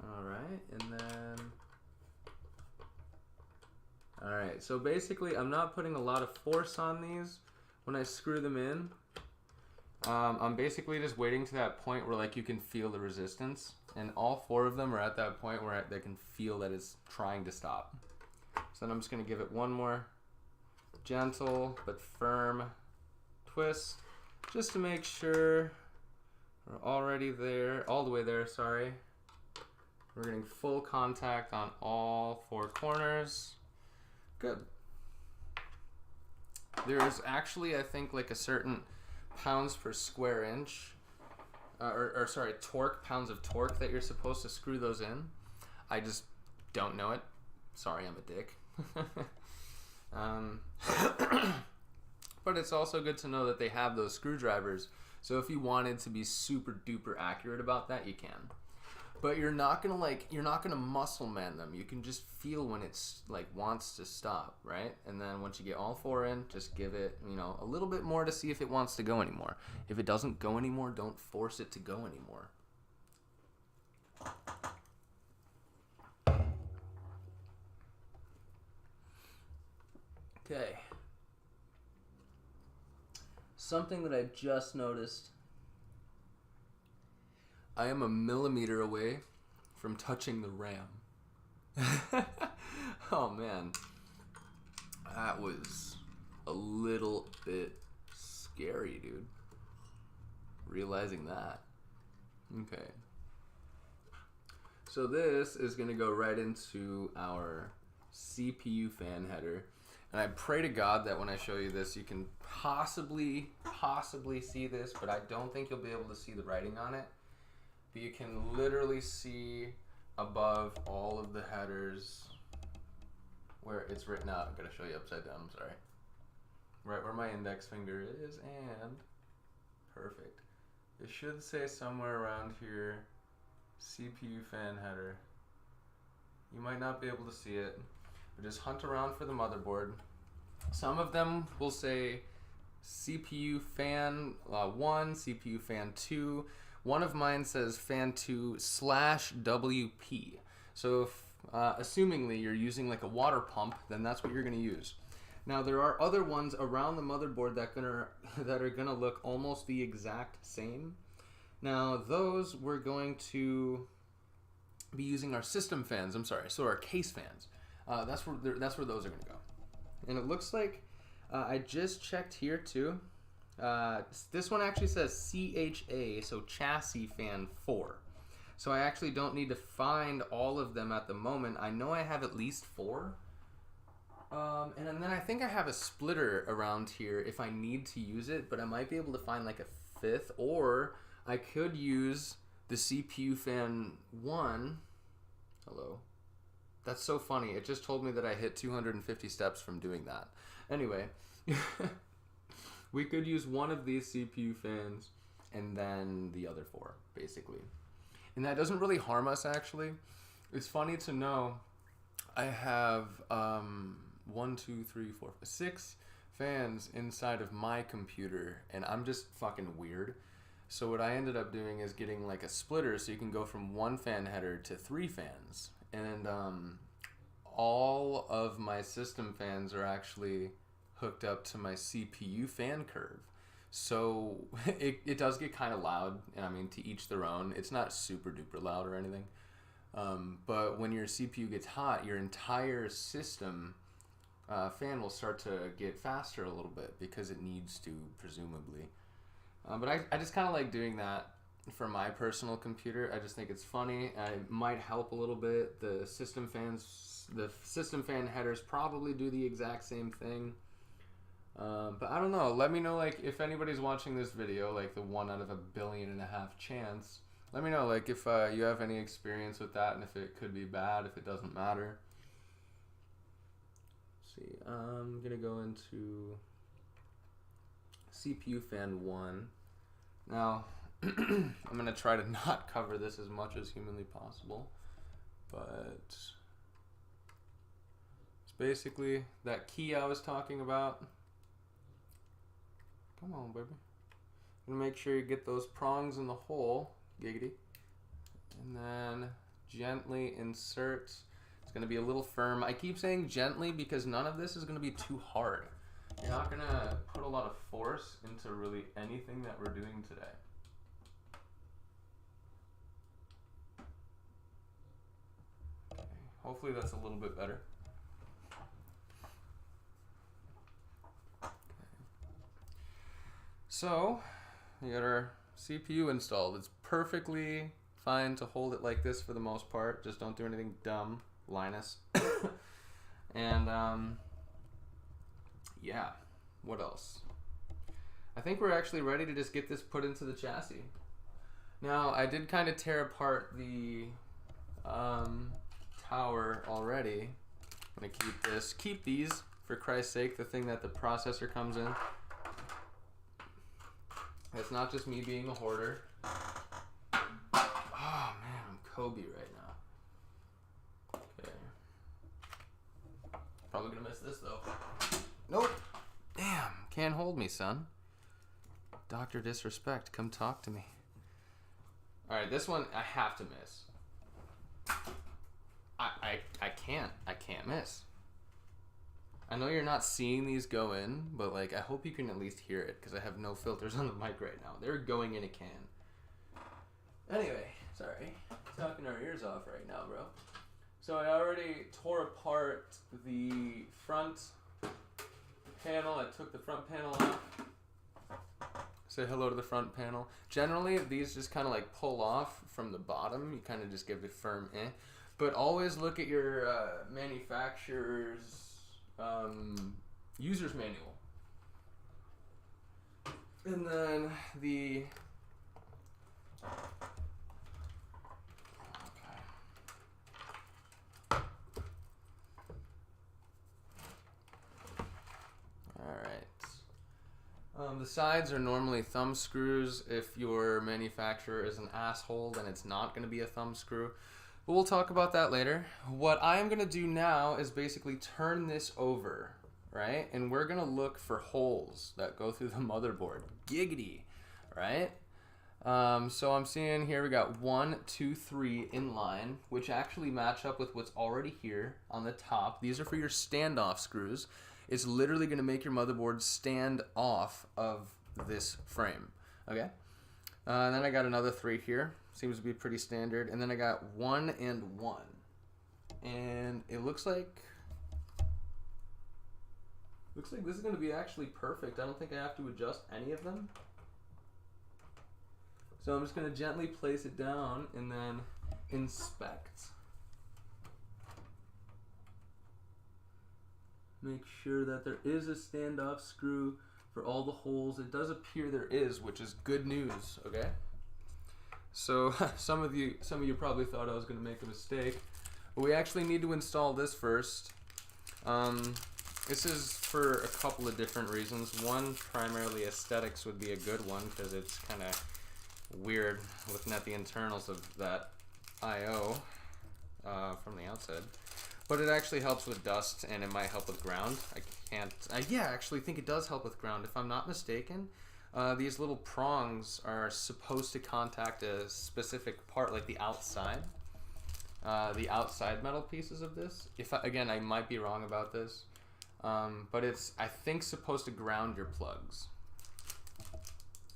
Alright, and then... Alright, so basically I'm not putting a lot of force on these when I screw them in. I'm basically just waiting to that point where like you can feel the resistance. And all 4 of them are at that point where they can feel that it's trying to stop. So then I'm just going to give it one more gentle but firm twist just to make sure we're already there, all the way there, sorry. We're getting full contact on all 4 corners. Good. There's actually, I think, like a certain pounds per square inch, or sorry, torque, pounds of torque that you're supposed to screw those in. I just don't know it. Sorry, I'm a dick. But it's also good to know that they have those screwdrivers. So if you wanted to be super duper accurate about that, you can. But you're not gonna muscle man them. You can just feel when it's like wants to stop, right? And then once you get all 4 in, just give it, you know, a little bit more to see if it wants to go anymore. If it doesn't go anymore, don't force it to go anymore. Okay. Something that I just noticed. I am a millimeter away from touching the RAM. Oh man. That was a little bit scary, dude. Realizing that. Okay. So this is going to go right into our CPU fan header. And I pray to God that when I show you this, you can possibly see this, but I don't think you'll be able to see the writing on it. But you can literally see above all of the headers where it's written out. I'm going to show you upside down, I'm sorry. Right where my index finger is, and perfect. It should say somewhere around here, CPU fan header. You might not be able to see it, but just hunt around for the motherboard. Some of them will say CPU fan 1, CPU fan 2. One of mine says fan 2 / WP. So if assumingly you're using like a water pump, then that's what you're going to use. Now there are other ones around the motherboard that are gonna look almost the exact same. Now those we're going to be using our system fans. So our case fans. That's where those are gonna go. And it looks like I just checked here too. This one actually says CHA, so chassis fan 4. So I actually don't need to find all of them at the moment. I know I have at least 4. And then I think I have a splitter around here if I need to use it, but I might be able to find like a 5th, or I could use the CPU fan 1. Hello. That's so funny. It just told me that I hit 250 steps from doing that. Anyway, we could use one of these CPU fans and then the other 4, basically. And that doesn't really harm us, actually. It's funny to know I have 6 fans inside of my computer, and I'm just fucking weird. So what I ended up doing is getting like a splitter, so you can go from 1 fan header to 3 fans. And all of my system fans are actually hooked up to my CPU fan curve. So it does get kind of loud, and I mean, to each their own. It's not super duper loud or anything. But when your CPU gets hot, your entire system fan will start to get faster a little bit because it needs to, presumably. But I just kind of like doing that for my personal computer. I just think it's funny. It might help a little bit. The system fan headers probably do the exact same thing. But I don't know. Let me know, like, if anybody's watching this video, like the 1 out of 1.5 billion chance. Let me know, like, if you have any experience with that, and if it could be bad, if it doesn't matter. Let's see, I'm gonna go into CPU fan 1. Now, I'm gonna try to not cover this as much as humanly possible, but it's basically that key I was talking about. Come on, baby. And make sure you get those prongs in the hole, giggity. And then gently insert. It's going to be a little firm. I keep saying gently because none of this is going to be too hard. You're not going to put a lot of force into really anything that we're doing today. Okay. Hopefully that's a little bit better. So, we got our CPU installed. It's perfectly fine to hold it like this for the most part. Just don't do anything dumb, Linus. And, yeah. What else? I think we're actually ready to just get this put into the chassis. Now, I did kind of tear apart the tower already. I'm going to keep these, for Christ's sake, the thing that the processor comes in. It's not just me being a hoarder. Oh man, I'm Kobe right now. Okay. Probably gonna miss this though. Nope. Damn, can't hold me, son. Dr. Disrespect, come talk to me. Alright, this one I have to miss. I can't miss. I know you're not seeing these go in, but like I hope you can at least hear it because I have no filters on the mic right now. They're going in a can. Anyway, sorry. Talking our ears off right now, bro. So I already tore apart the front panel. I took the front panel off. Say hello to the front panel. Generally, these just kind of like pull off from the bottom. You kind of just give it firm eh. But always look at your manufacturer's user's manual. And then the Alright. The sides are normally thumb screws. If your manufacturer is an asshole, then it's not going to be a thumb screw. But we'll talk about that later. What I am going to do now is basically turn this over, right? And we're going to look for holes that go through the motherboard. Giggity, right? So I'm seeing here we got 1, 2, 3 in line, which actually match up with what's already here on the top. These are for your standoff screws. It's literally going to make your motherboard stand off of this frame. Okay? And then I got another 3 here. Seems to be pretty standard. And then I got 1 and 1. And it looks like this is going to be actually perfect. I don't think I have to adjust any of them. So I'm just going to gently place it down and then inspect. Make sure that there is a standoff screw for all the holes. It does appear there is, which is good news, okay? So some of you probably thought I was going to make a mistake. But we actually need to install this first. This is for a couple of different reasons. One, primarily aesthetics would be a good one because it's kind of weird looking at the internals of that I/O from the outside. But it actually helps with dust, and it might help with ground. I actually think it does help with ground. If I'm not mistaken, these little prongs are supposed to contact a specific part, like the outside metal pieces of this. Again, I might be wrong about this, but it's, I think, supposed to ground your plugs.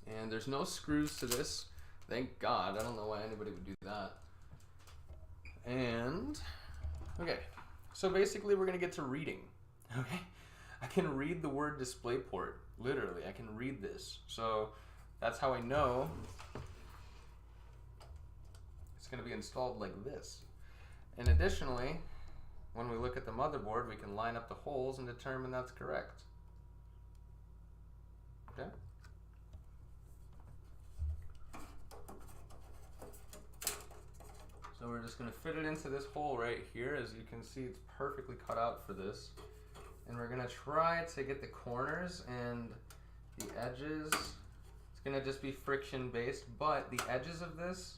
And there's no screws to this. Thank God. I don't know why anybody would do that. And, okay. So basically we're going to get to reading. Okay? I can read the word DisplayPort. Literally, I can read this. So that's how I know it's going to be installed like this. And additionally, when we look at the motherboard, we can line up the holes and determine that's correct. Okay? So we're just going to fit it into this hole right here. As you can see, it's perfectly cut out for this. And we're going to try to get the corners and the edges. It's going to just be friction based, but the edges of this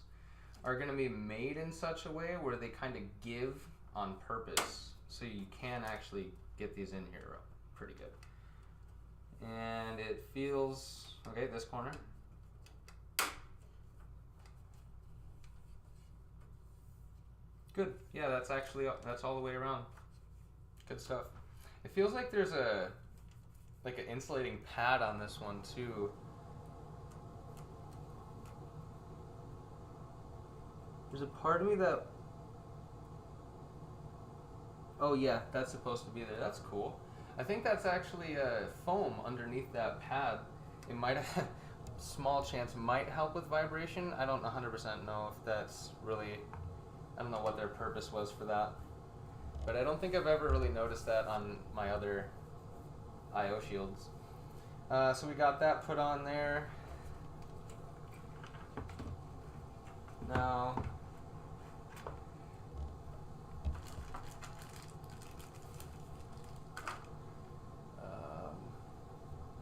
are going to be made in such a way where they kind of give on purpose. So you can actually get these in here pretty good. And it feels, okay, this corner. Good. Yeah, that's all the way around. Good stuff. It feels like there's an insulating pad on this one too. There's a part of me that, oh yeah, that's supposed to be there. That's cool. I think that's actually a foam underneath that pad. It might have, small chance, might help with vibration. I don't 100% know if that's really, I don't know what their purpose was for that. But I don't think I've ever really noticed that on my other I/O shields. So we got that put on there. Now,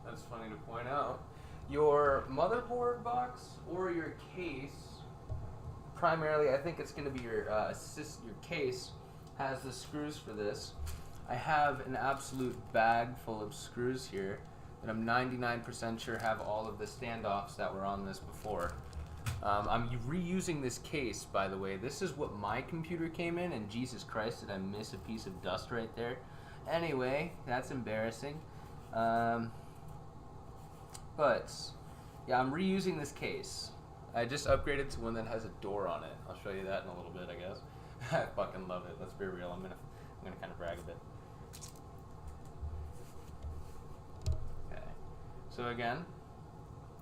that's funny to point out. Your motherboard box or your case, primarily I think it's going to be your case, has the screws for this. I have an absolute bag full of screws here that I'm 99% sure have all of the standoffs that were on this before. I'm reusing this case, by the way. This is what my computer came in, and Jesus Christ, did I miss a piece of dust right there. Anyway, that's embarrassing. But, yeah, I'm reusing this case. I just upgraded to one that has a door on it. I'll show you that in a little bit, I guess. I fucking love it. Let's be real. I'm gonna kind of brag a bit. Okay. So again,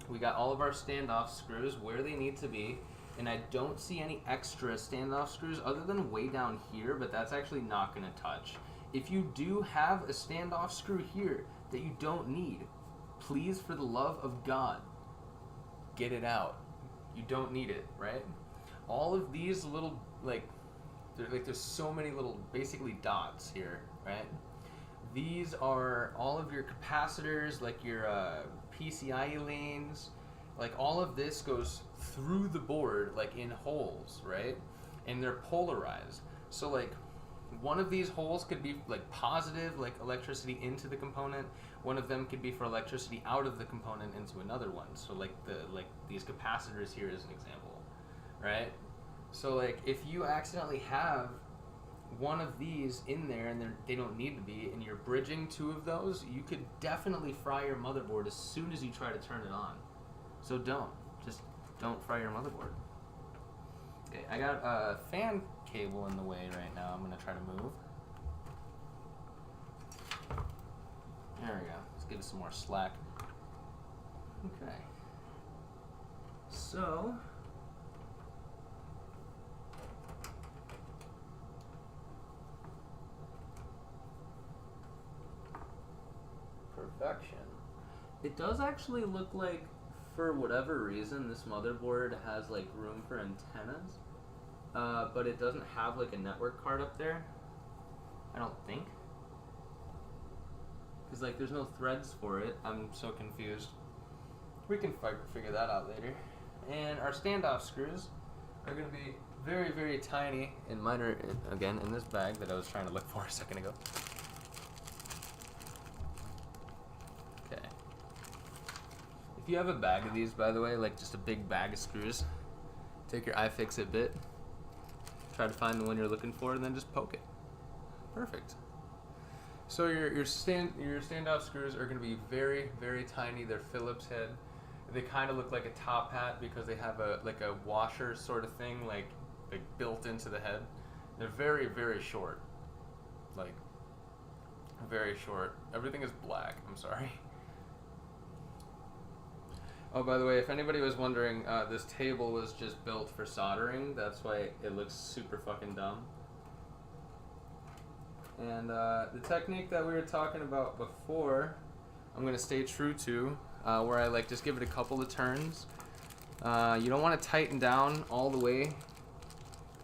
we got all of our standoff screws where they need to be, and I don't see any extra standoff screws other than way down here, but that's actually not gonna touch. If you do have a standoff screw here that you don't need, please, for the love of God, get it out. You don't need it, right? All of these little, there's so many little, basically dots here, right? These are all of your capacitors, like your PCIe lanes, like all of this goes through the board like in holes, right? And they're polarized. So like one of these holes could be like positive, like electricity into the component. One of them could be for electricity out of the component into another one. So like these capacitors here is an example, right? So like if you accidentally have one of these in there and they don't need to be, and you're bridging two of those, you could definitely fry your motherboard as soon as you try to turn it on. So don't fry your motherboard. Okay, I got a fan cable in the way right now. I'm gonna try to move. There we go. Let's give it some more slack. Okay. So perfection. It does actually look like, for whatever reason, this motherboard has like room for antennas, but it doesn't have like a network card up there. I don't think, because like there's no threads for it. I'm so confused. We can figure that out later. And our standoff screws are going to be very, very tiny, and mine are again in this bag that I was trying to look for a second ago. If you have a bag of these, by the way, like just a big bag of screws, take your iFixit bit, try to find the one you're looking for, and then just poke it. Perfect. So your standoff screws are going to be very, very tiny. They're Phillips head. They kind of look like a top hat because they have a washer sort of thing like built into the head. They're very, very short. Like very short. Everything is black. I'm sorry. Oh, by the way, if anybody was wondering, this table was just built for soldering. That's why it looks super fucking dumb. And the technique that we were talking about before, I'm going to stay true to, where I just give it a couple of turns. You don't want to tighten down all the way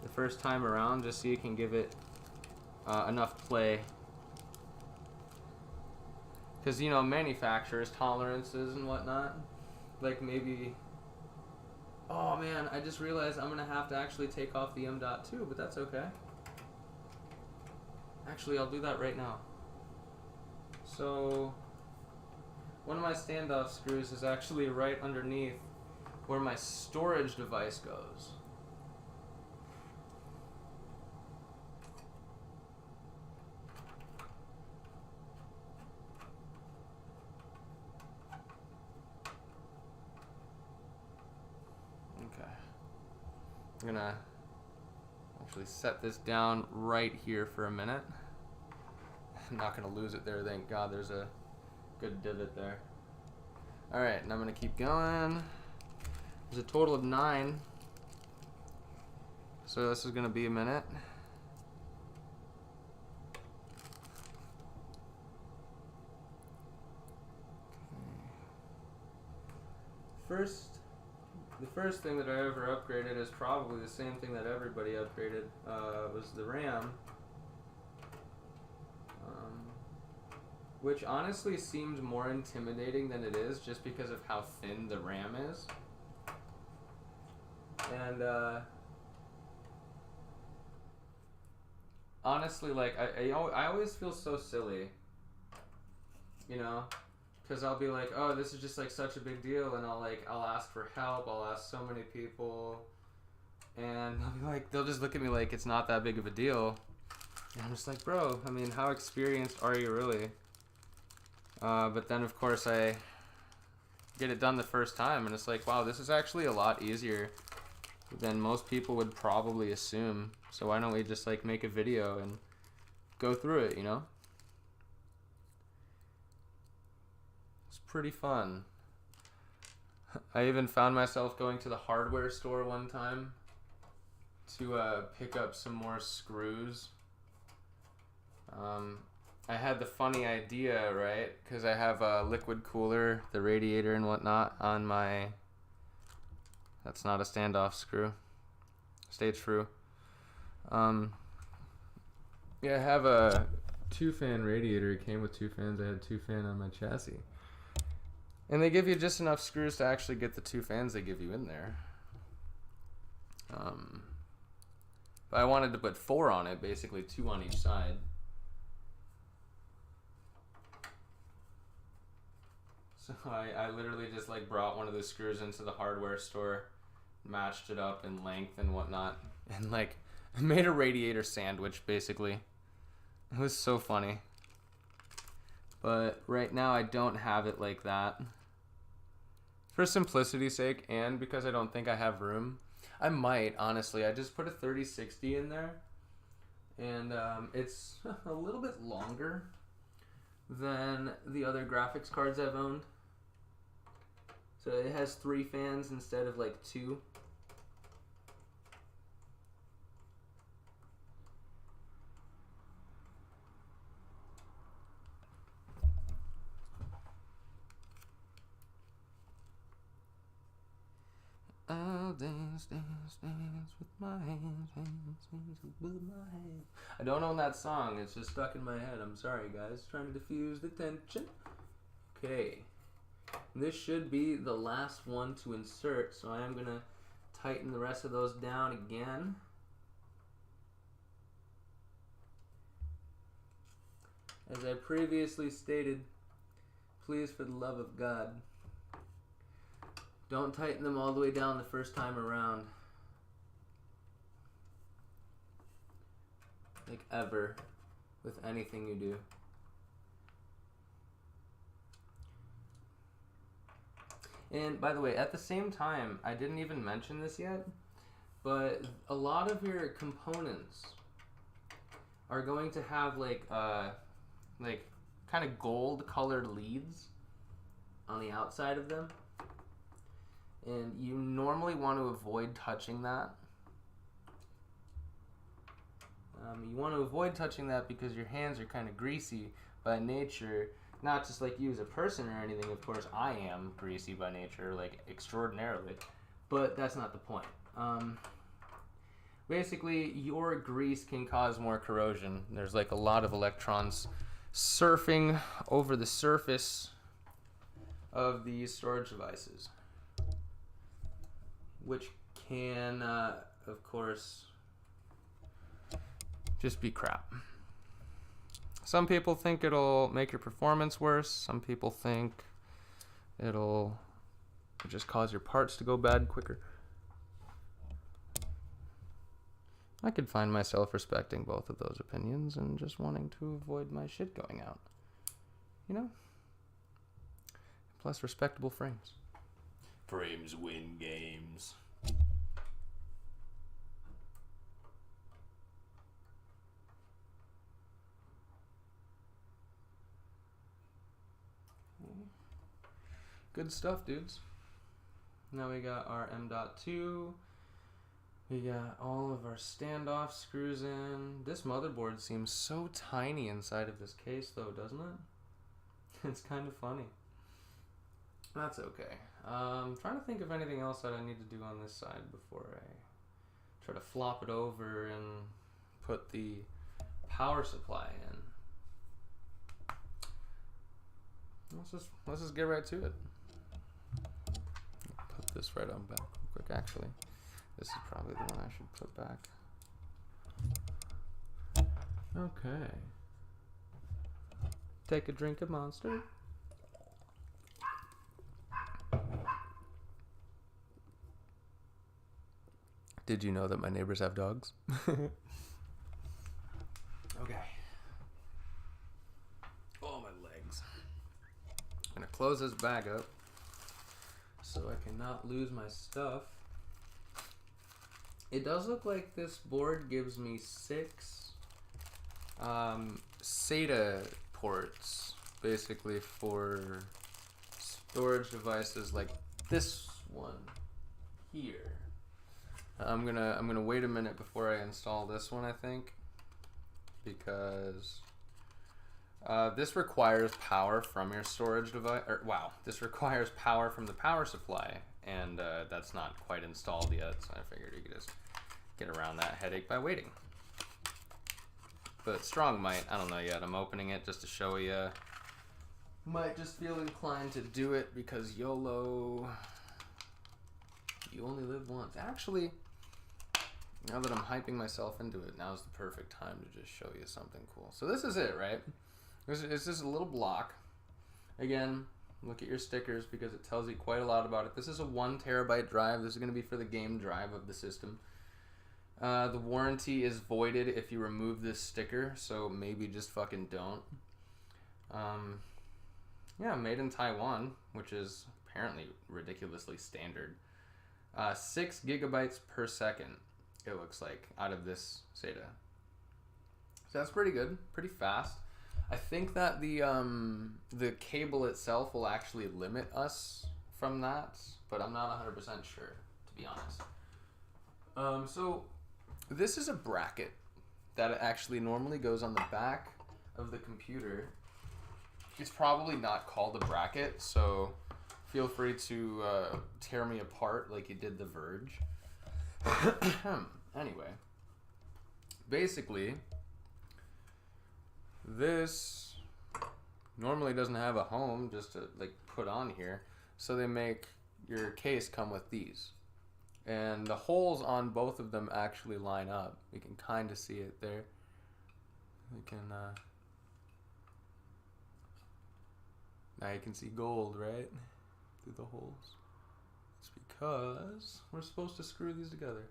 the first time around, just so you can give it enough play. Because, manufacturers' tolerances and whatnot. Like maybe, oh man, I just realized I'm gonna have to actually take off the M.2, but that's okay. Actually, I'll do that right now. So, one of my standoff screws is actually right underneath where my storage device goes. I'm gonna actually set this down right here for a minute. I'm not gonna lose it there, thank God. There's a good divot there. Alright, and I'm gonna keep going. There's a total of 9. So this is gonna be a minute. Okay. The first thing that I ever upgraded is probably the same thing that everybody upgraded, was the RAM. Which honestly seemed more intimidating than it is, just because of how thin the RAM is. And honestly, I always feel so silly, because I'll be like, oh, this is just such a big deal, and I'll ask for help. I'll ask so many people, and they'll be like, they'll just look at me like it's not that big of a deal. And I'm just like, bro, I mean, how experienced are you really? But then of course I get it done the first time, and it's like, wow, this is actually a lot easier than most people would probably assume. So why don't we just make a video and go through it, Pretty fun. I even found myself going to the hardware store one time to pick up some more screws. I had the funny idea, right? Because I have a liquid cooler, the radiator and whatnot on my... That's not a standoff screw. Stay true. Yeah, I have a 2-fan radiator. It came with 2 fans. I had 2 fan on my chassis. And they give you just enough screws to actually get the 2 fans they give you in there. But I wanted to put 4 on it, basically 2 on each side. So I literally just like brought one of the screws into the hardware store, matched it up in length and whatnot, and like made a radiator sandwich basically. It was so funny. But right now I don't have it like that. For simplicity's sake, and because I don't think I have room, I might, honestly. I just put a 3060 in there, and it's a little bit longer than the other graphics cards I've owned. So it has 3 fans instead of like 2. I'll dance, dance, dance with my hands, with my hands. I don't own that song. It's just stuck in my head. I'm sorry, guys. Trying to diffuse the tension. Okay. This should be the last one to insert, so I am going to tighten the rest of those down again. As I previously stated, please, for the love of God, don't tighten them all the way down the first time around. Like ever, with anything you do. And by the way, at the same time, I didn't even mention this yet, but a lot of your components are going to have like kind of gold colored leads on the outside of them. And you normally want to avoid touching that. You want to avoid touching that because your hands are kind of greasy by nature. Not just like you as a person or anything. Of course, I am greasy by nature, like extraordinarily. But that's not the point. Basically, your grease can cause more corrosion. There's like a lot of electrons surfing over the surface of these storage devices, which can, of course, just be crap. Some people think it'll make your performance worse. Some people think it'll just cause your parts to go bad quicker. I could find myself respecting both of those opinions and just wanting to avoid my shit going out. You know? Plus respectable frames. Frames win games. Good stuff, dudes. Now we got our M.2. We got all of our standoff screws in. This motherboard seems so tiny inside of this case, though, doesn't it? It's kind of funny. That's okay. I'm trying to think of anything else that I need to do on this side before I try to flop it over and put the power supply in. Let's just get right to it. Put this right on back real quick. Actually, this is probably the one I should put back. Okay. Take a drink of Monster. Did you know that my neighbors have dogs? Okay. Oh, my legs. I'm gonna close this bag up so I cannot lose my stuff. It does look like this board gives me 6 SATA ports, basically for storage devices like this one here. I'm gonna wait a minute before I install this one, I think, because this requires power from your storage device. This requires power from the power supply, and that's not quite installed yet. So I figured you could just get around that headache by waiting. But Strong might, I don't know yet. I'm opening it just to show you might just feel inclined to do it because YOLO, you only live once. Actually, now that I'm hyping myself into it, now's the perfect time to just show you something cool. So this is it, right? This is a little block. Again, look at your stickers because it tells you quite a lot about it. This is a 1 terabyte drive. This is going to be for the game drive of the system. The warranty is voided if you remove this sticker, so maybe just fucking don't. Yeah, made in Taiwan, which is apparently ridiculously standard. 6 gigabytes per second, it looks like, out of this SATA. So that's pretty good, pretty fast. I think that the cable itself will actually limit us from that, but I'm not 100% sure, to be honest. So this is a bracket that actually normally goes on the back of the computer. It's probably not called a bracket, so feel free to tear me apart like you did The Verge. Anyway, basically, this normally doesn't have a home just to like put on here, so they make your case come with these. And the holes on both of them actually line up. You can kind of see it there. You can, now you can see gold, right? Through the holes. It's because we're supposed to screw these together.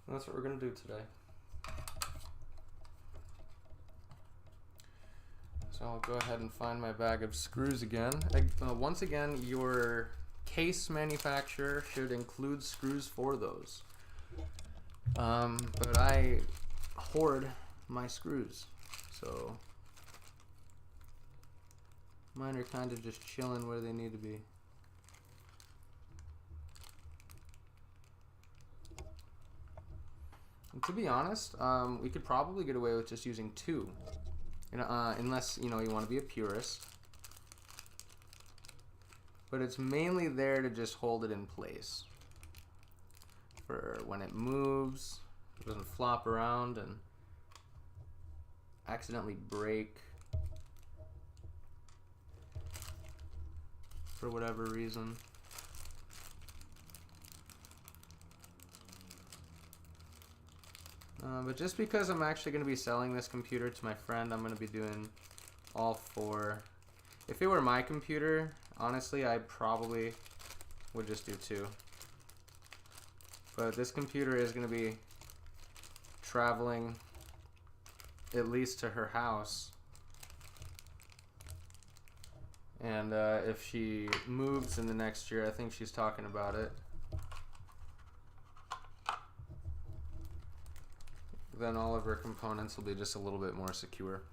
And that's what we're going to do today. So I'll go ahead and find my bag of screws again. Once again, your case manufacturer should include screws for those. But I hoard my screws, so mine are kind of just chilling where they need to be. And to be honest, we could probably get away with just using 2, unless you want to be a purist. But it's mainly there to just hold it in place for when it moves, it doesn't flop around and accidentally break for whatever reason. But just because I'm actually going to be selling this computer to my friend, I'm going to be doing all 4. If it were my computer, honestly, I probably would just do 2. But this computer is going to be traveling at least to her house. And if she moves in the next year, I think she's talking about it, then all of her components will be just a little bit more secure.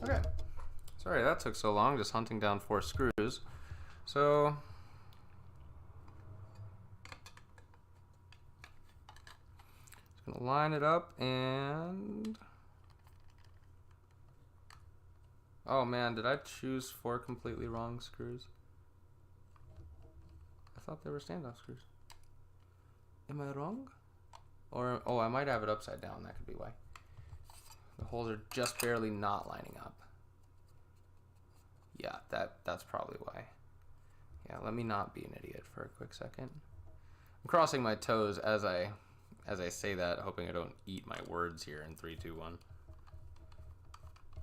Okay, sorry that took so long, just hunting down 4 screws. So just gonna line it up and oh man, did I choose 4 completely wrong screws? I thought they were standoff screws. Am I wrong? Or, oh, I might have it upside down. That could be why. The holes are just barely not lining up. Yeah, that's probably why. Yeah, let me not be an idiot for a quick second. I'm crossing my toes as I say that, hoping I don't eat my words here in 3, 2, 1.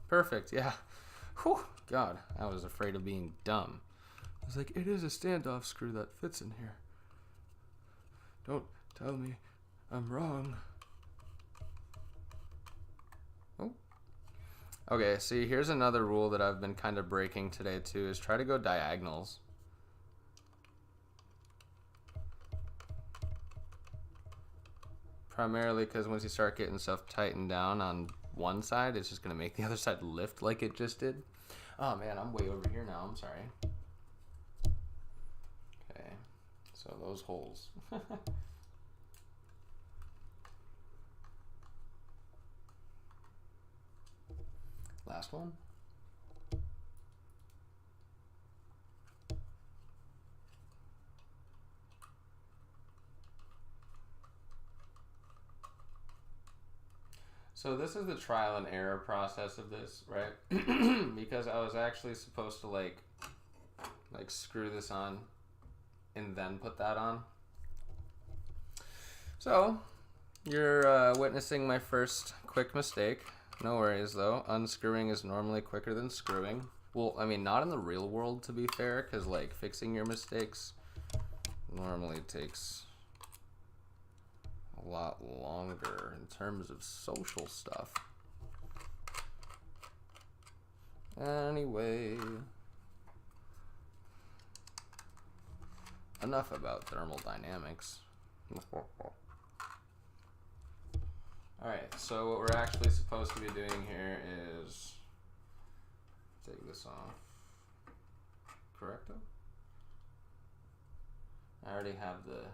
Perfect, yeah. Whew, God, I was afraid of being dumb. I was like, it is a standoff screw that fits in here. Don't tell me I'm wrong. Oh. Okay, see, here's another rule that I've been kind of breaking today too, is try to go diagonals. Primarily because once you start getting stuff tightened down on one side, it's just going to make the other side lift like it just did. Oh man, I'm way over here now, I'm sorry. Okay, so those holes. Last one. So this is the trial and error process of this, right? Because I was actually supposed to like screw this on and then put that on. So you're witnessing my first quick mistake. No worries though. Unscrewing is normally quicker than screwing. Well, I mean, not in the real world, to be fair, because like fixing your mistakes normally takes a lot longer in terms of social stuff. Anyway, enough about thermal dynamics. Alright, so what we're actually supposed to be doing here is take this off. Correcto? I already have the...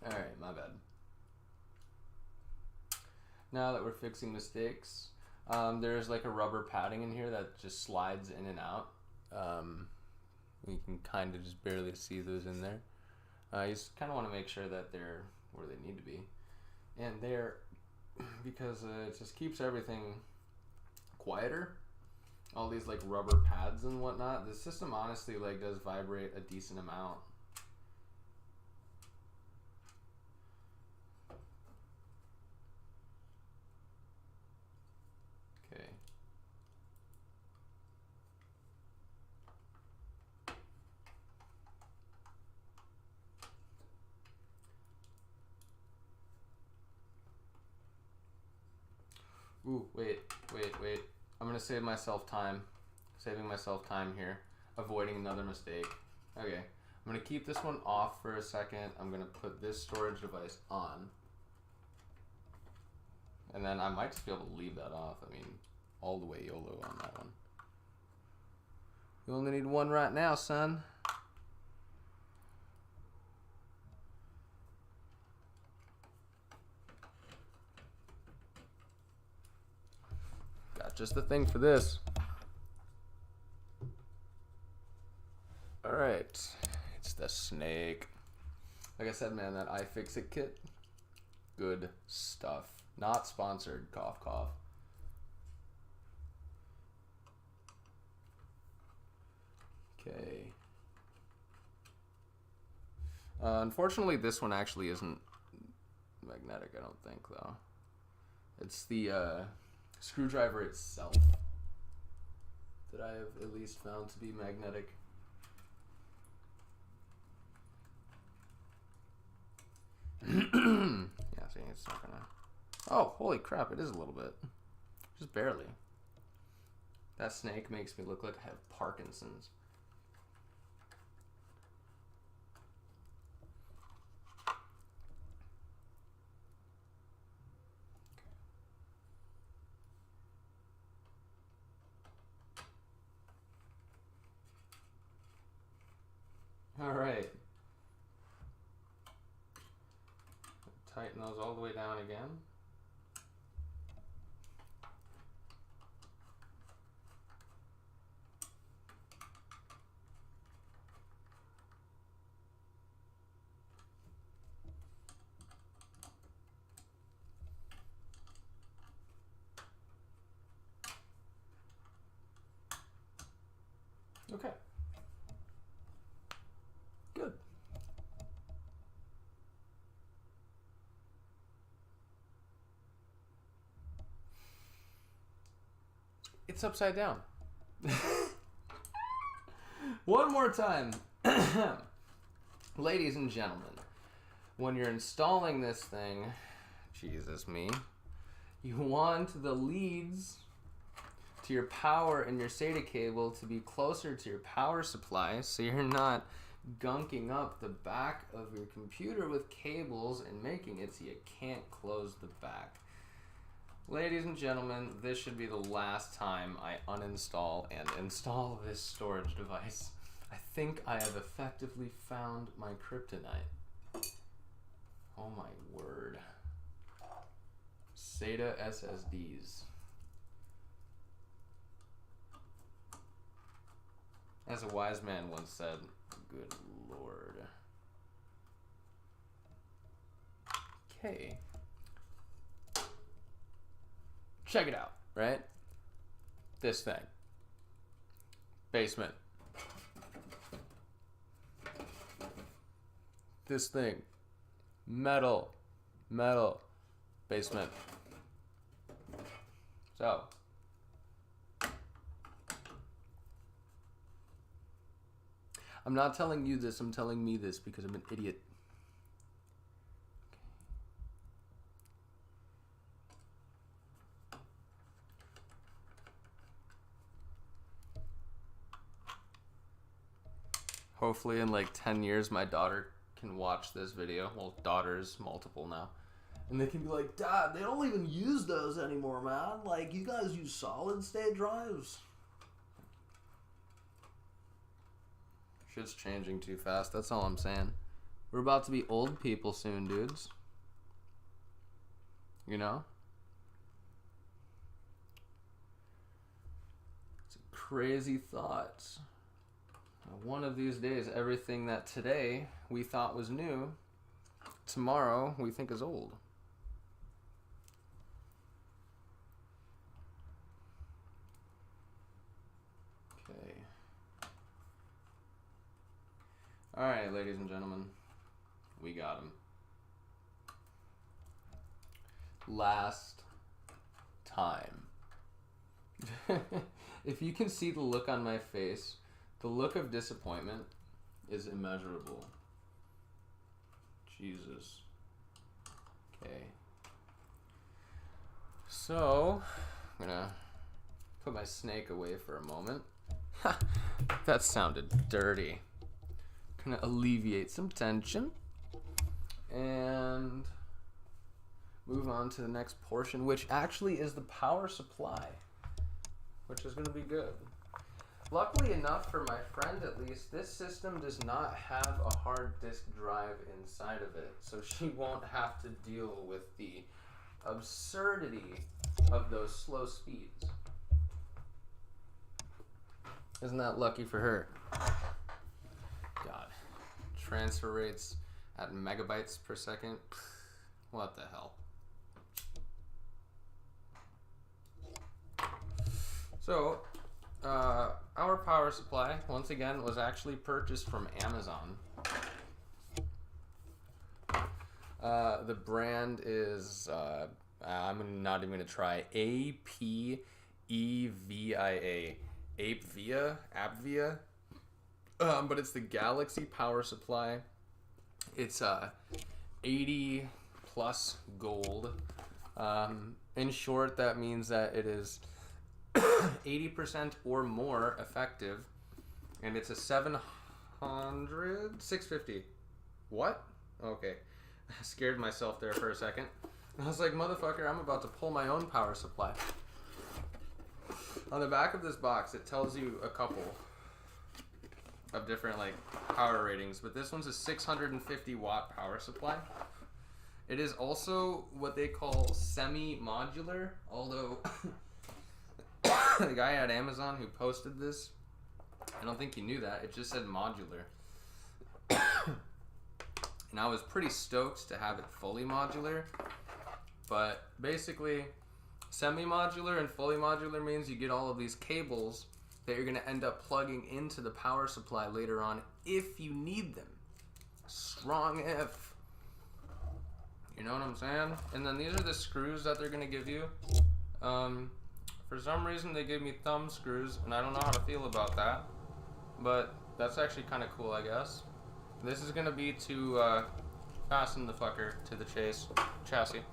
Alright, my bad. Now that we're fixing mistakes, there's like a rubber padding in here that just slides in and out. You can kind of just barely see those in there. You just kind of want to make sure that they're where they need to be. And they're, because it just keeps everything quieter. All these like rubber pads and whatnot. The system honestly like does vibrate a decent amount. Okay. Ooh, wait. I'm gonna save myself time. Saving myself time here. Avoiding another mistake. Okay. I'm gonna keep this one off for a second. I'm gonna put this storage device on. And then I might just be able to leave that off. I mean, all the way YOLO on that one. You only need one right now, son. Got just the thing for this. Alright. It's the snake. Like I said, man, that iFixit kit, good stuff. Not sponsored, cough, cough. Okay. Unfortunately, this one actually isn't magnetic, I don't think, though. It's the screwdriver itself that I have at least found to be magnetic. Yeah, see, it's not gonna... Oh, holy crap, it is a little bit. Just barely. That snake makes me look like I have Parkinson's. All right. Tighten those all the way down again. Okay. Good. It's upside down. One more time. Ladies and gentlemen, when you're installing this thing, Jesus me, you want the leads to your power and your SATA cable to be closer to your power supply so you're not gunking up the back of your computer with cables and making it so you can't close the back. Ladies and gentlemen, this should be the last time I uninstall and install this storage device. I think I have effectively found my kryptonite. Oh my word. SATA SSDs. As a wise man once said, good lord. Okay. Check it out, right? This thing. Basement. This thing. Metal. Metal. Basement. So. I'm not telling you this, I'm telling me this because I'm an idiot. Hopefully in like 10 years my daughter can watch this video. Well, daughters, multiple now. And they can be like, Dad, they don't even use those anymore, man. Like, you guys use solid state drives. Shit's changing too fast, that's all I'm saying. We're about to be old people soon, dudes. You know? It's a crazy thought. One of these days, everything that today we thought was new, tomorrow we think is old. Okay. Alright, ladies and gentlemen, we got him. Last time. If you can see the look on my face, the look of disappointment is immeasurable. Jesus. Okay. So, I'm gonna put my snake away for a moment. That sounded dirty. Gonna alleviate some tension. And move on to the next portion, which actually is the power supply, which is gonna be good. Luckily enough for my friend at least, this system does not have a hard disk drive inside of it, so she won't have to deal with the absurdity of those slow speeds. Isn't that lucky for her? God. Transfer rates at megabytes per second? What the hell? So, our power supply, once again, was actually purchased from Amazon. The brand is, I'm not even going to try, APEVIA. Apvia. But it's the Galaxy power supply. It's 80 plus gold. In short, that means that it is 80% or more effective, and it's a 650. What? Okay. I scared myself there for a second. I was like, motherfucker, I'm about to pull my own power supply. On the back of this box, it tells you a couple of different like power ratings, but this one's a 650 watt power supply. It is also what they call semi-modular, although the guy at Amazon who posted this, I don't think he knew that. It just said modular. And I was pretty stoked to have it fully modular. But basically, semi-modular and fully modular means you get all of these cables that you're going to end up plugging into the power supply later on if you need them. Strong if. You know what I'm saying? And then these are the screws that they're going to give you. For some reason, they gave me thumb screws, and I don't know how to feel about that. But that's actually kind of cool, I guess. This is going to be to fasten the fucker to the chassis.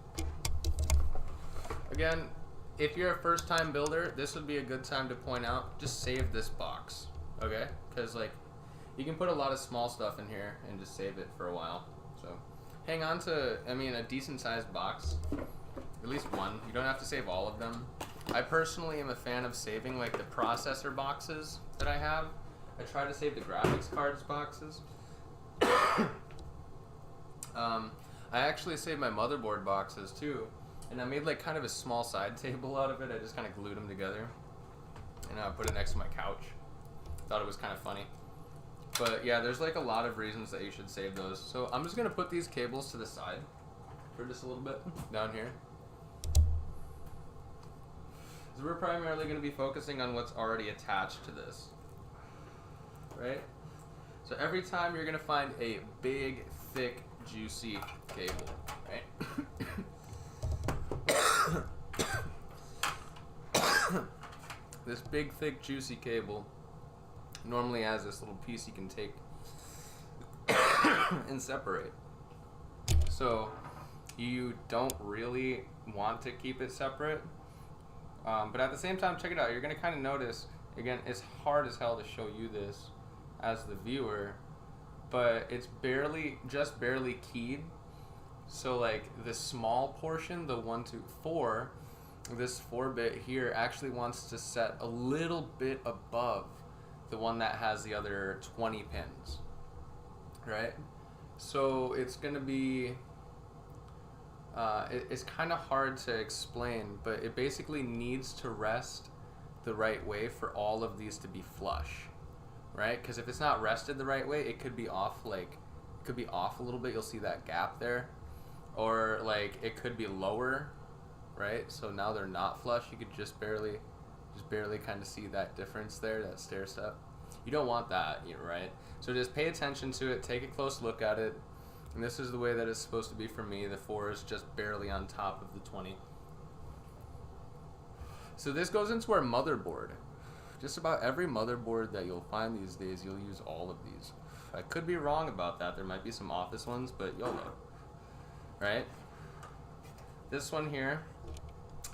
Again, if you're a first-time builder, this would be a good time to point out, just save this box, okay? Because, like, you can put a lot of small stuff in here and just save it for a while. So, hang on to, I mean, a decent-sized box At least one. You don't have to save all of them. I personally am a fan of saving like the processor boxes that I have. I try to save the graphics cards boxes. I actually saved my motherboard boxes too, and I made like kind of a small side table out of it. I just kind of glued them together, and I put it next to my couch. Thought it was kind of funny. But yeah, there's like a lot of reasons that you should save those. So I'm just gonna put these cables to the side for just a little bit down here. So we're primarily gonna be focusing on what's already attached to this, right? So every time you're gonna find a big, thick, juicy cable, right? This big, thick, juicy cable normally has this little piece you can take and separate. So you don't really want to keep it separate, but at the same time, check it out. You're gonna kind of notice, again, it's hard as hell to show you this as the viewer, but it's just barely keyed. So like the small portion, the 1, 2, 4, this 4-bit here actually wants to set a little bit above the one that has the other 20 pins, right? So it's gonna be, it's kind of hard to explain, but it basically needs to rest the right way for all of these to be flush, right? Because if it's not rested the right way, it could be off, like, it could be off a little bit. You'll see that gap there. Or like it could be lower, right? So now they're not flush. You could just barely kind of see that difference there, that stair step. You don't want that, right? So just pay attention to it, take a close look at it, and this is the way that it's supposed to be for me. The 4 is just barely on top of the 20. So this goes into our motherboard. Just about every motherboard that you'll find these days, you'll use all of these. I could be wrong about that. There might be some office ones, but YOLO. Right? This one here,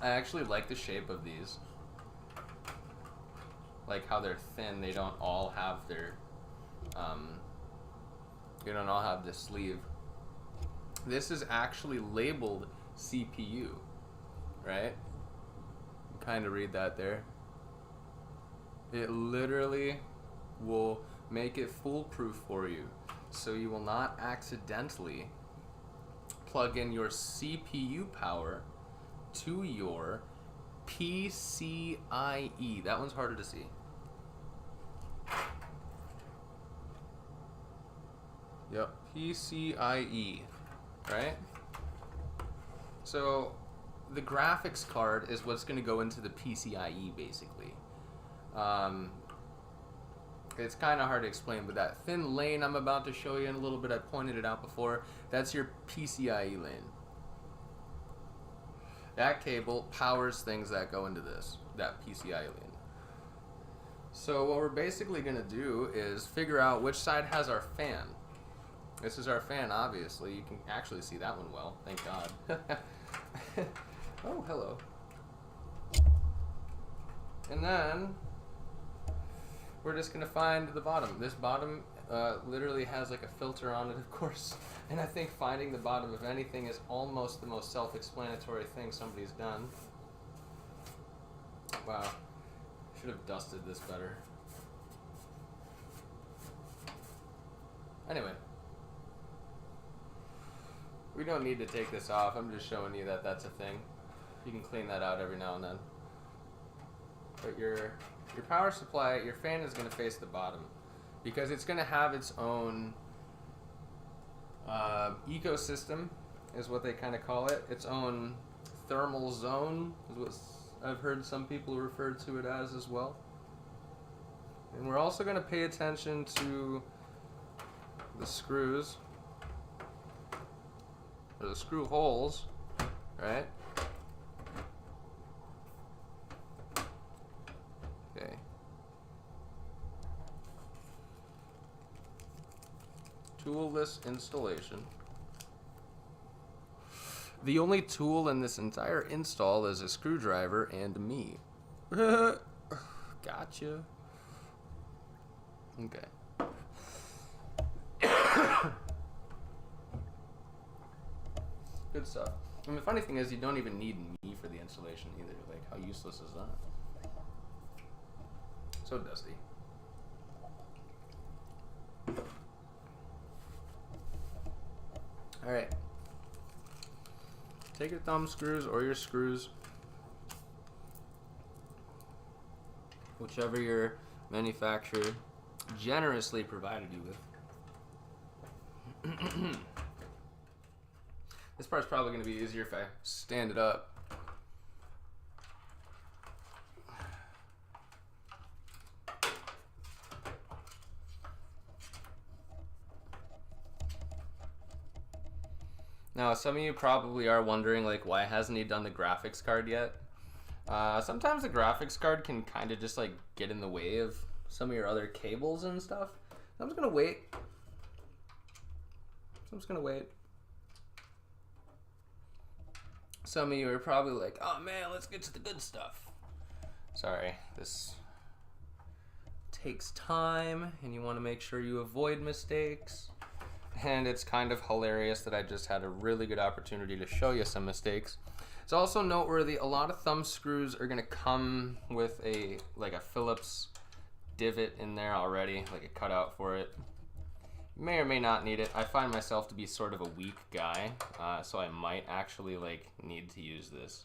I actually like the shape of these. Like how they're thin, they don't all have their, they don't all have the sleeve. This is actually labeled CPU, right? Kind of read that there. It literally will make it foolproof for you, so you will not accidentally plug in your CPU power to your PCIe. That one's harder to see. Yep, PCIe, right? So the graphics card is what's going to go into the PCIe, basically. It's kind of hard to explain, but that thin lane I'm about to show you in a little bit, I pointed it out before, that's your PCIe lane. That cable powers things that go into this, that PCIe lane. So what we're basically going to do is figure out which side has our fan. This is our fan, obviously. You can actually see that one well, thank God. Oh, hello. And then we're just going to find the bottom. This bottom literally has like a filter on it, of course. And I think finding the bottom of anything is almost the most self-explanatory thing somebody's done. Wow. Should have dusted this better. Anyway. We don't need to take this off. I'm just showing you that that's a thing. You can clean that out every now and then. But your power supply, your fan is going to face the bottom because it's going to have its own ecosystem, is what they kind of call it. Its own thermal zone is what I've heard some people refer to it as well. And we're also going to pay attention to the screws, or the screw holes, right? Okay. Toolless installation. The only tool in this entire install is a screwdriver and me. Gotcha. Okay. Good stuff. And the funny thing is, you don't even need me for the installation either. Like, how useless is that? So dusty. Alright. Take your thumb screws or your screws, whichever your manufacturer generously provided you with. This part's probably going to be easier if I stand it up. Now, some of you probably are wondering, like, why hasn't he done the graphics card yet? Sometimes the graphics card can kind of just, like, get in the way of some of your other cables and stuff. I'm just going to wait. Some of you are probably like, oh man, let's get to the good stuff. Sorry, this takes time and you want to make sure you avoid mistakes. And it's kind of hilarious that I just had a really good opportunity to show you some mistakes. It's also noteworthy, a lot of thumb screws are going to come with a Phillips divot in there already, like a cutout for it. May or may not need it. I find myself to be sort of a weak guy, so I might actually need to use this.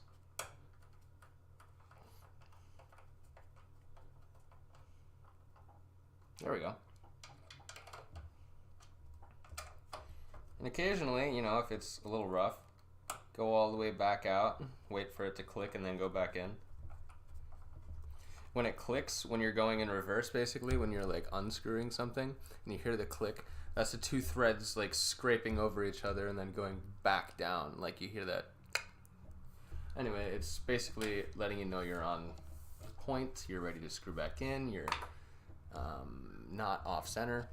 There we go. And occasionally, you know, if it's a little rough, go all the way back out, wait for it to click, and then go back in. When it clicks, when you're going in reverse, basically, when you're like unscrewing something, and you hear the click, that's the two threads like scraping over each other and then going back down, like you hear that. Anyway, it's basically letting you know you're on point, you're ready to screw back in, you're not off center.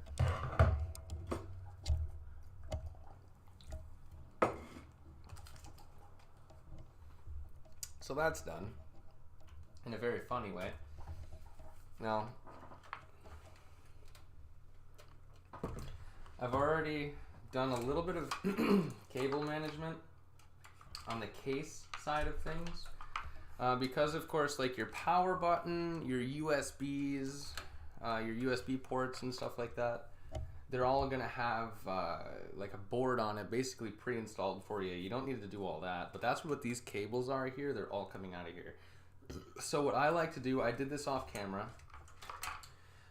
So that's done in a very funny way. Now, I've already done a little bit of cable management on the case side of things. Because of course, like your power button, your USBs, your USB ports and stuff like that, they're all gonna have like a board on it basically pre-installed for you. You don't need to do all that, but that's what these cables are here. They're all coming out of here. So what I like to do, I did this off camera.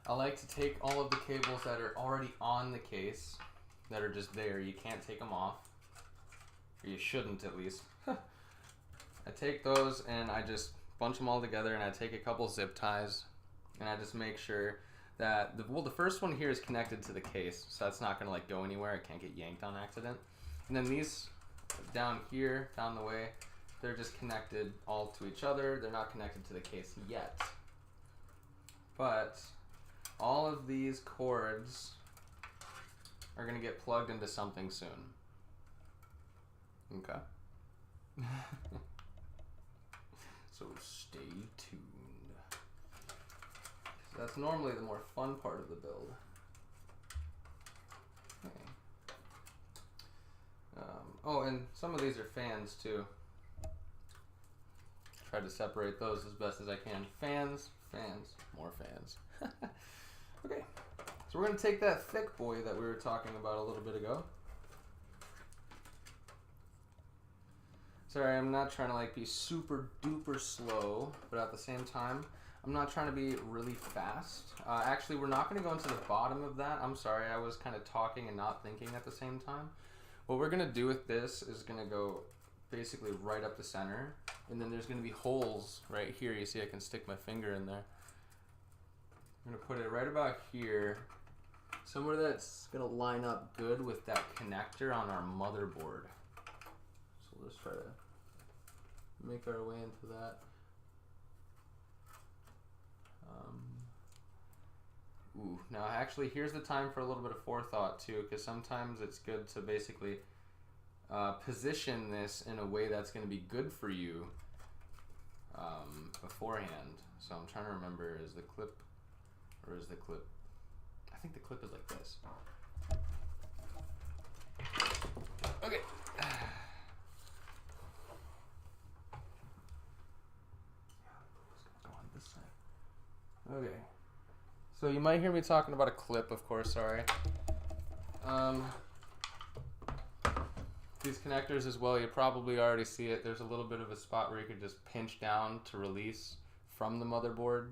I like to take all of the cables that are already on the case, that are just there. You can't take them off, or you shouldn't at least. I take those and I just bunch them all together, and I take a couple zip ties, and I just make sure that the first one here is connected to the case, so that's not gonna like go anywhere. It can't get yanked on accident. And then these down here, down the way, they're just connected all to each other. They're not connected to the case yet, but all of these cords are gonna get plugged into something soon. Okay. So stay tuned. That's normally the more fun part of the build. Okay. Oh, and some of these are fans too. Try to separate those as best as I can. Fans, more fans. Okay, so we're gonna take that thick boy that we were talking about a little bit ago. Sorry, I'm not trying to like be super duper slow, but at the same time, I'm not trying to be really fast. Actually, we're not going to go into the bottom of that. I'm sorry, I was kind of talking and not thinking at the same time. What we're going to do with this is going to go basically right up the center, and then there's going to be holes right here. You see I can stick my finger in there. I'm going to put it right about here, somewhere that's going to line up good with that connector on our motherboard. So let's try to make our way into that. Now actually here's the time for a little bit of forethought too, because sometimes it's good to basically position this in a way that's going to be good for you beforehand. So I'm trying to remember, is the clip, or is the clip, I think the clip is like this. Okay. So you might hear me talking about a clip, of course, sorry. These connectors as well, you probably already see it. There's a little bit of a spot where you could just pinch down to release from the motherboard.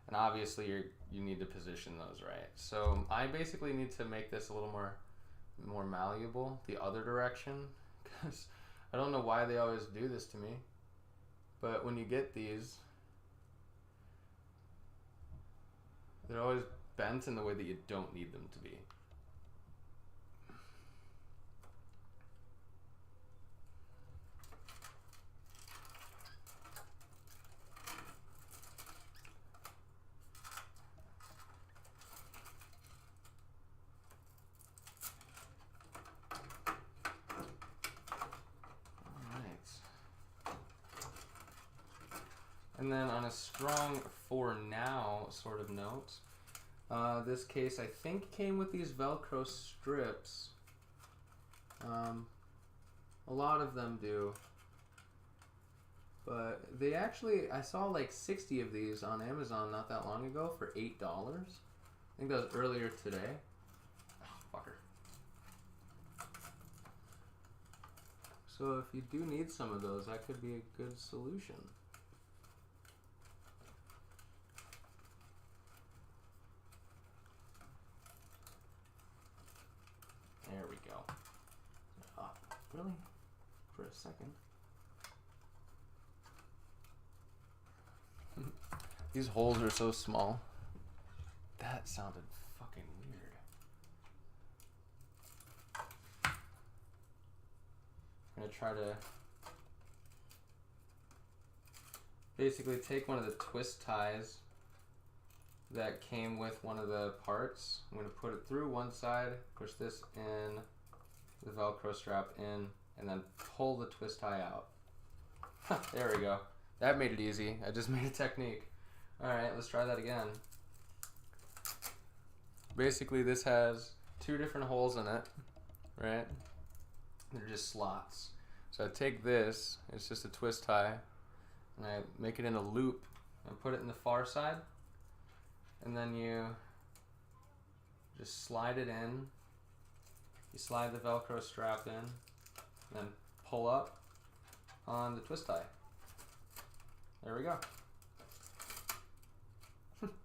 And obviously you need to position those right. So I basically need to make this a little more malleable the other direction, because I don't know why they always do this to me. But when you get these, they're always bent in the way that you don't need them to be. And then on a strong for now sort of note, this case I think came with these Velcro strips. A lot of them do. But they actually, I saw like 60 of these on Amazon not that long ago for $8. I think that was earlier today. Oh, fucker. So if you do need some of those, that could be a good solution. There we go. Oh, really? For a second. These holes are so small. That sounded fucking weird. I'm gonna try to basically take one of the twist ties that came with one of the parts. I'm going to put it through one side, push this in, the Velcro strap in, and then pull the twist tie out. There we go. That made it easy. I just made a technique. Alright, let's try that again. Basically this has two different holes in it, right? They're just slots. So I take this, it's just a twist tie, and I make it in a loop and put it in the far side. And then you just slide it in. You slide the Velcro strap in, and then pull up on the twist tie. There we go.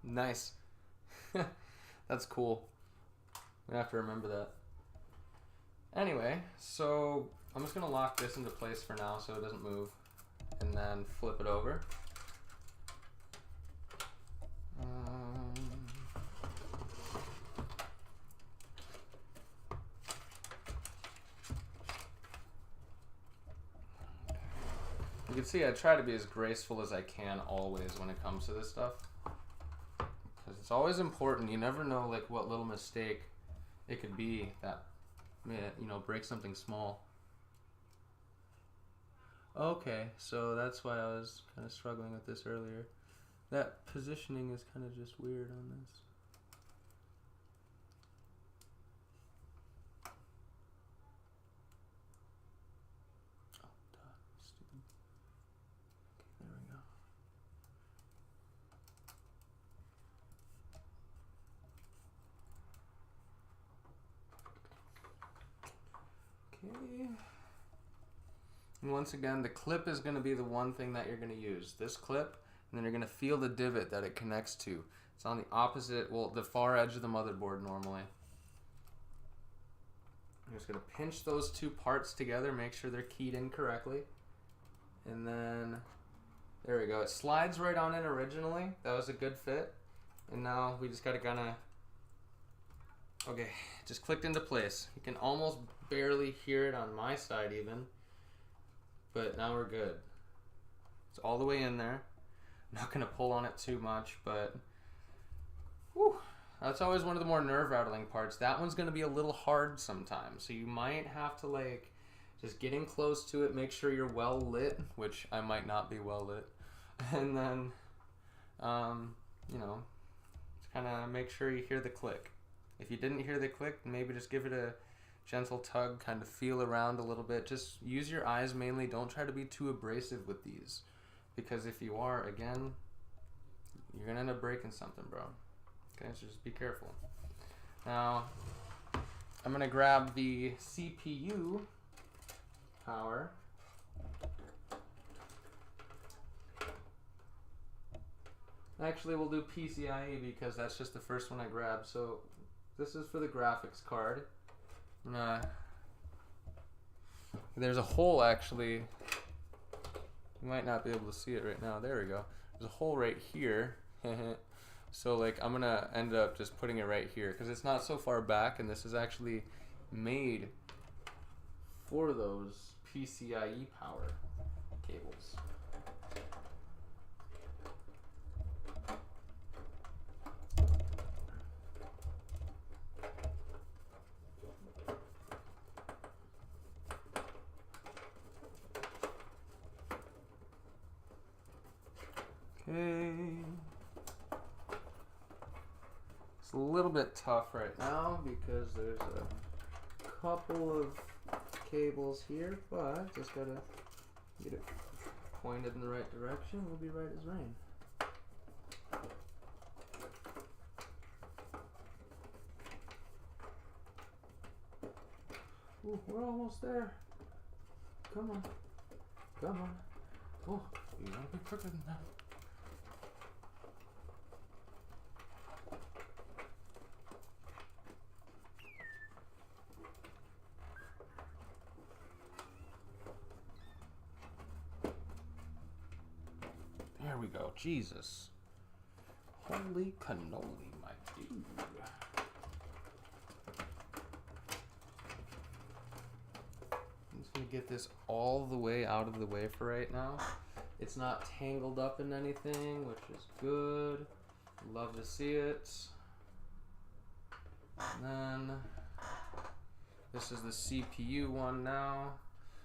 Nice. That's cool. I have to remember that. Anyway, so I'm just gonna lock this into place for now so it doesn't move, and then flip it over. You can see I try to be as graceful as I can always when it comes to this stuff, because it's always important. You never know like what little mistake it could be that, you know, break something small. Okay, so that's why I was kind of struggling with this earlier. That positioning is kind of just weird on this. Oh, duh, stupid. Okay, there we go. Okay. And once again, the clip is going to be the one thing that you're going to use. This clip, and then you're going to feel the divot that it connects to. It's on the opposite, well, the far edge of the motherboard normally. I'm just going to pinch those two parts together, make sure they're keyed in correctly. And then, there we go. It slides right on in originally. That was a good fit. And now we just got to kind of, okay, just clicked into place. You can almost barely hear it on my side even. But now we're good. It's all the way in there. I'm not going to pull on it too much, but whew, that's always one of the more nerve-rattling parts. That one's going to be a little hard sometimes. So you might have to like just get in close to it, make sure you're well lit, which I might not be well lit. And then, you know, just kind of make sure you hear the click. If you didn't hear the click, maybe just give it a gentle tug, kind of feel around a little bit. Just use your eyes mainly. Don't try to be too abrasive with these, because if you are, again, you're gonna end up breaking something, bro. Okay, so just be careful. Now, I'm going to grab the CPU power. Actually, we'll do PCIe because that's just the first one I grabbed. So this is for the graphics card. There's a hole actually. You might not be able to see it right now. There we go. There's a hole right here. So like I'm gonna end up just putting it right here because it's not so far back, and this is actually made for those PCIe power cables. Okay. It's a little bit tough right now because there's a couple of cables here, but just gotta get it pointed in the right direction. We'll be right as rain. Ooh, we're almost there. Come on. Come on. Oh, you gotta be quicker than that. There we go. Jesus. Holy cannoli, my dude. I'm just going to get this all the way out of the way for right now. It's not tangled up in anything, which is good. Love to see it. And then this is the CPU one now.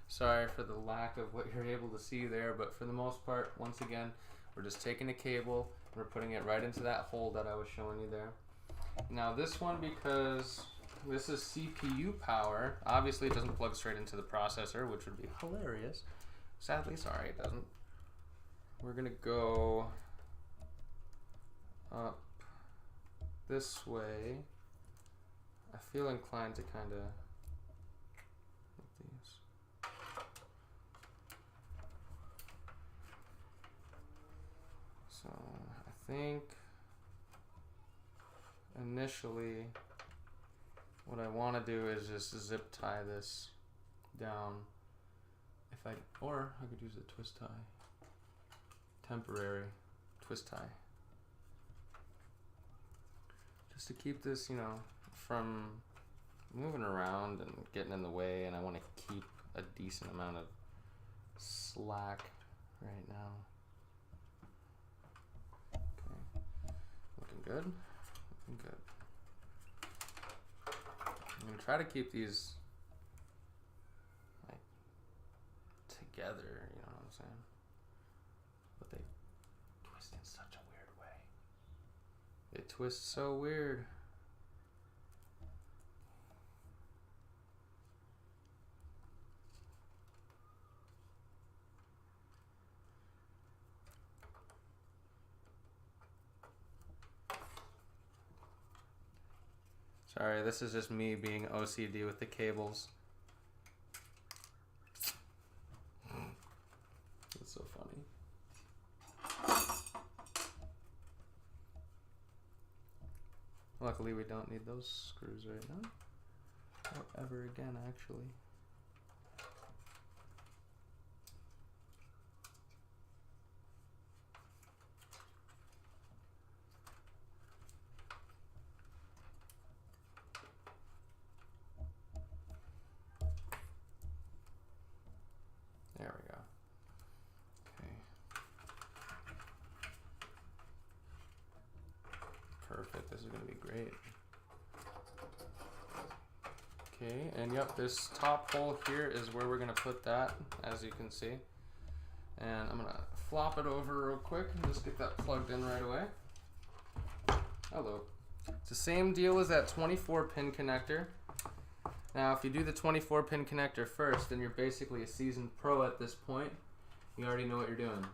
Sorry for the lack of what you're able to see there, but for the most part, once again, we're just taking a cable and we're putting it right into that hole that I was showing you there. Now this one, because this is CPU power, obviously it doesn't plug straight into the processor, which would be hilarious. Sadly, sorry, it doesn't. We're gonna go up this way. I feel inclined to kind of So I think initially what I want to do is just zip tie this down. Or I could use a twist tie. Temporary twist tie. Just to keep this, you know, from moving around and getting in the way, and I want to keep a decent amount of slack right now. Looking good. Looking good. I'm gonna try to keep these like together, you know what I'm saying? But they twist in such a weird way. They twist so weird. Sorry, this is just me being OCD with the cables. That's so funny. Luckily, we don't need those screws right now. Or ever again, actually. There we go. Okay. Perfect. This is going to be great. Okay, and yep, this top hole here is where we're going to put that, as you can see. And I'm going to flop it over real quick and just get that plugged in right away. Hello. It's the same deal as that 24-pin connector. Now, if you do the 24-pin connector first, then you're basically a seasoned pro at this point. You already know what you're doing.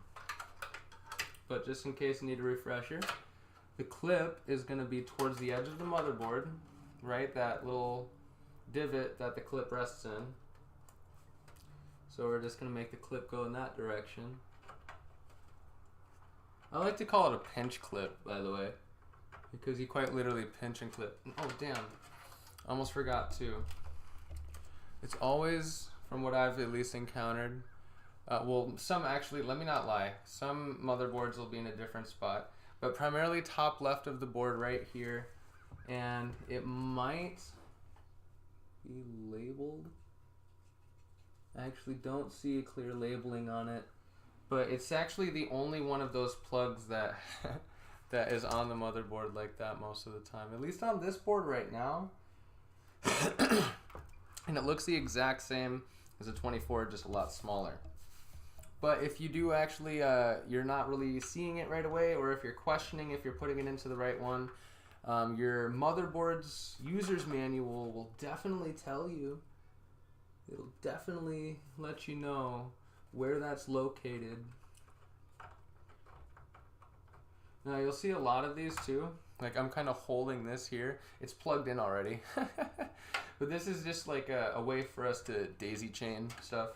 But just in case you need a refresher, The clip is going to be towards the edge of the motherboard, right? That little divot that the clip rests in. So we're just going to make the clip go in that direction. I like to call it a pinch clip, by the way, because you quite literally pinch and clip. Oh, damn. Almost forgot, too. It's always, from what I've at least encountered, well, some actually, let me not lie, some motherboards will be in a different spot, but primarily top left of the board right here, and it might be labeled. I actually don't see a clear labeling on it, but it's actually the only one of those plugs that that is on the motherboard like that most of the time, at least on this board right now. And it looks the exact same as a 24, just a lot smaller. But if you do actually, you're not really seeing it right away, or if you're questioning if you're putting it into the right one, your motherboard's user's manual will definitely tell you. It'll definitely let you know where that's located. Now you'll see a lot of these too. Like I'm kind of holding this here. It's plugged in already. But this is just like a way for us to daisy chain stuff.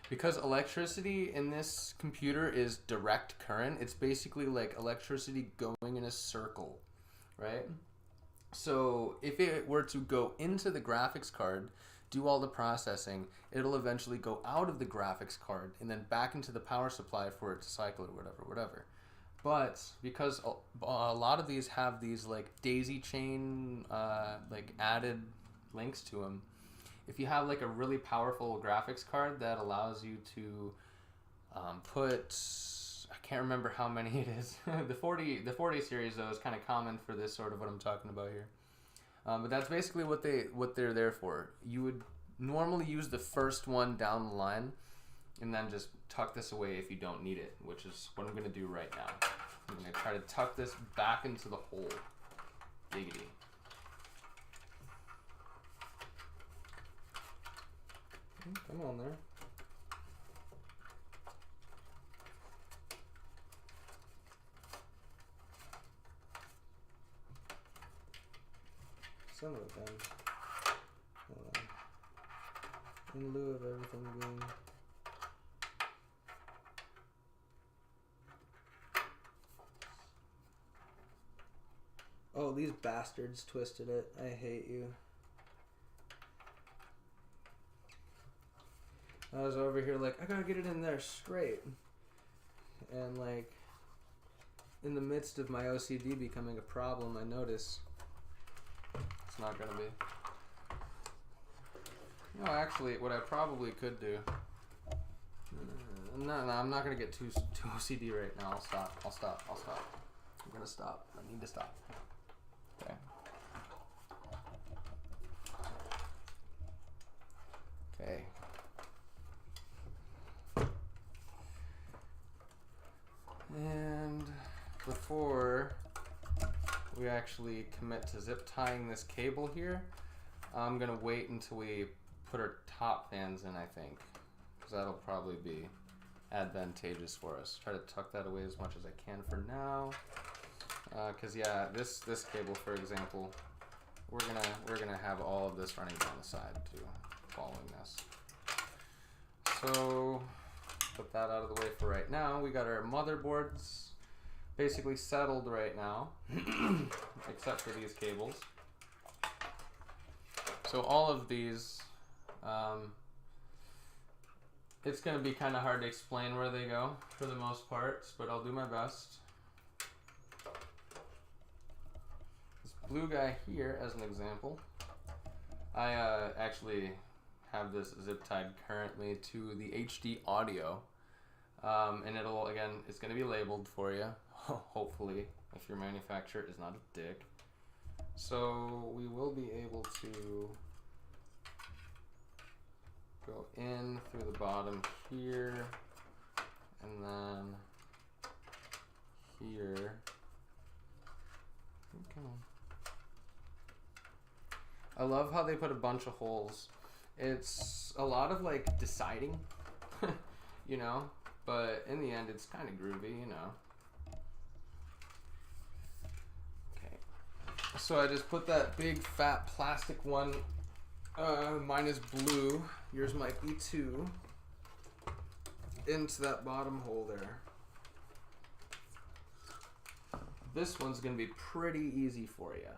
Because electricity in this computer is direct current, it's basically like electricity going in a circle, right? So if it were to go into the graphics card, do all the processing, it'll eventually go out of the graphics card and then back into the power supply for it to cycle or whatever. But because a lot of these have these like daisy chain like added links to them, if you have like a really powerful graphics card that allows you to put, I can't remember how many it is. the 40 series though is kind of common for this sort of what I'm talking about here. But that's basically what they're there for. You would normally use the first one down the line and then just tuck this away if you don't need it, which is what I'm going to do right now. I'm going to try to tuck this back into the hole. Giggity. Come on there. Some of it then. Hold on. In lieu of everything being... Oh, these bastards twisted it. I hate you. I was over here like, I gotta get it in there straight. And like, in the midst of my OCD becoming a problem, I notice it's not gonna be. No, actually, what I probably could do. No, I'm not gonna get too OCD right now. I'll stop. I'm gonna stop. I need to stop. Okay. Okay. And before we actually commit to zip tying this cable here, I'm gonna wait until we put our top fans in, I think, because that'll probably be advantageous for us. Try to tuck that away as much as I can for now, because yeah, this cable, for example, we're gonna have all of this running down the side too, following this. So put that out of the way for right now. We got our motherboards basically settled right now, except for these cables. So all of these, it's going to be kind of hard to explain where they go for the most part, but I'll do my best. This blue guy here, as an example, I actually have this zip tied currently to the HD audio, and it'll, again, it's going to be labeled for you, hopefully, if your manufacturer is not a dick. So we will be able to go in through the bottom here, and then here. Come on. I love how they put a bunch of holes. It's a lot of like deciding, you know, but in the end it's kind of groovy, you know. So I just put that big fat plastic one, mine is blue, yours might be too, into that bottom hole there. This one's going to be pretty easy for you.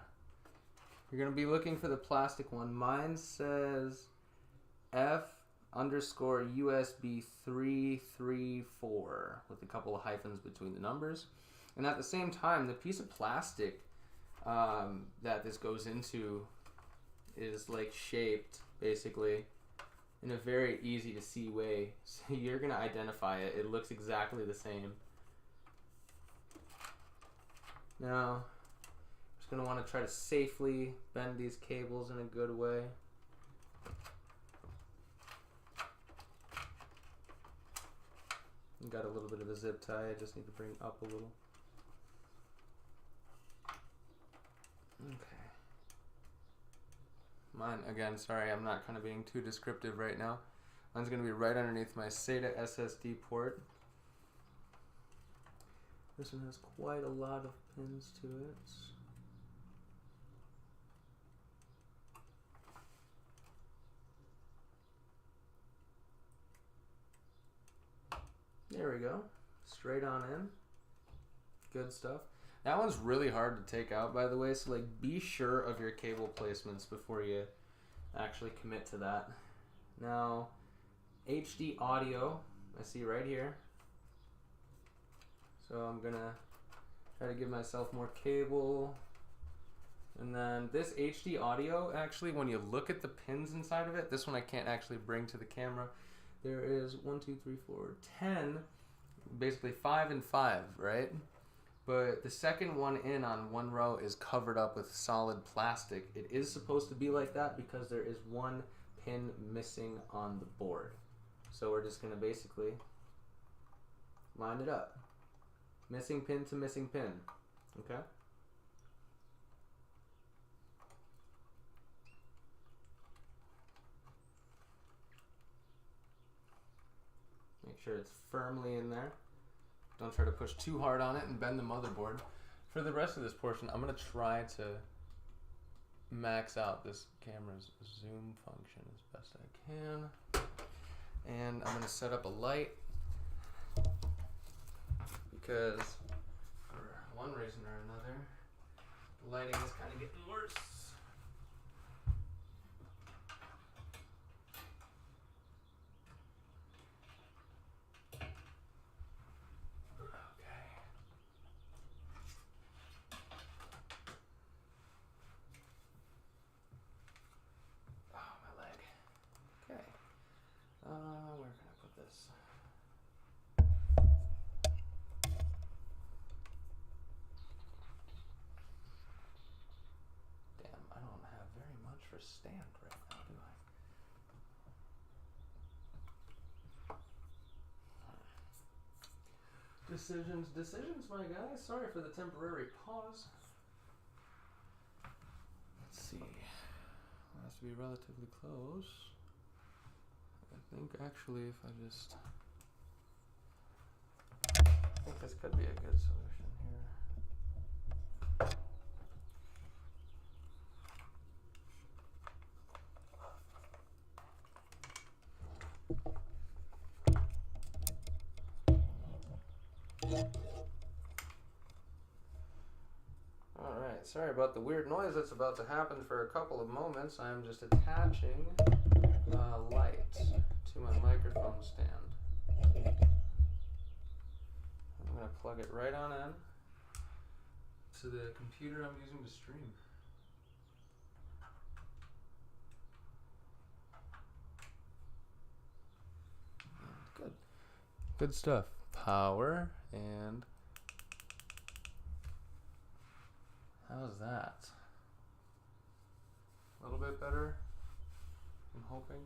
You're going to be looking for the plastic one. Mine says F_USB 334 with a couple of hyphens between the numbers. And at the same time, the piece of plastic that this goes into is like shaped basically in a very easy to see way. So you're going to identify it. It looks exactly the same. Now, I'm just going to want to try to safely bend these cables in a good way. Got a little bit of a zip tie, I just need to bring up a little. Okay. Mine, again, sorry, I'm not kind of being too descriptive right now. Mine's going to be right underneath my SATA SSD port. This one has quite a lot of pins to it. There we go. Straight on in. Good stuff. That one's really hard to take out, by the way, so like be sure of your cable placements before you actually commit to that. Now, HD audio, I see right here. So I'm gonna try to give myself more cable. And then this HD audio, actually, when you look at the pins inside of it, this one I can't actually bring to the camera. There is 1, 2, 3, 4, 10, basically 5 and 5, right? But the second one in on one row is covered up with solid plastic. It is supposed to be like that because there is one pin missing on the board. So we're just going to basically line it up. Missing pin to missing pin. Okay? Make sure it's firmly in there. Don't try to push too hard on it and bend the motherboard. For the rest of this portion, I'm going to try to max out this camera's zoom function as best I can. And I'm going to set up a light because for one reason or another, the lighting is kind of getting worse. Where can I put this? Damn, I don't have very much for stand right now, do I? Decisions, my guy. Sorry for the temporary pause. Let's see. It has to be relatively close. I think actually if I just... I think this could be a good solution here. Alright, sorry about the weird noise that's about to happen for a couple of moments. I'm just attaching light to my microphone stand. I'm going to plug it right on in to the computer I'm using to stream. Good. Good stuff. Power and how's that? A little bit better, I'm hoping.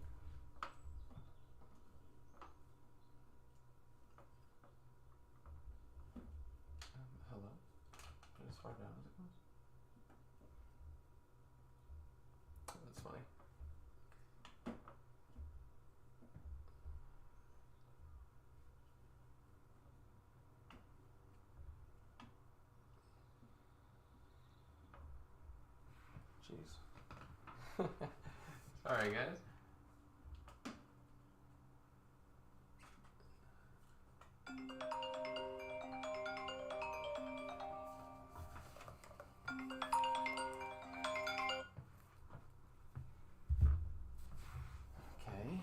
Hello. As far down as it goes. That's funny. jeez. Sorry, guys. Okay.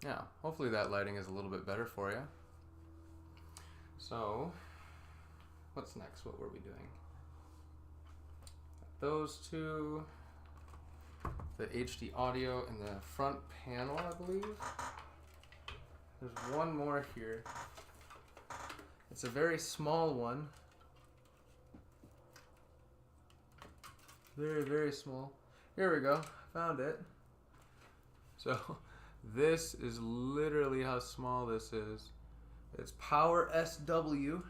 Now, hopefully that lighting is a little bit better for you. So, what's next? What were we doing? Those two, the HD audio in the front panel, I believe. There's one more here. It's a very small one. Very, very small. Here we go. Found it. So, this is literally how small this is. It's Power SW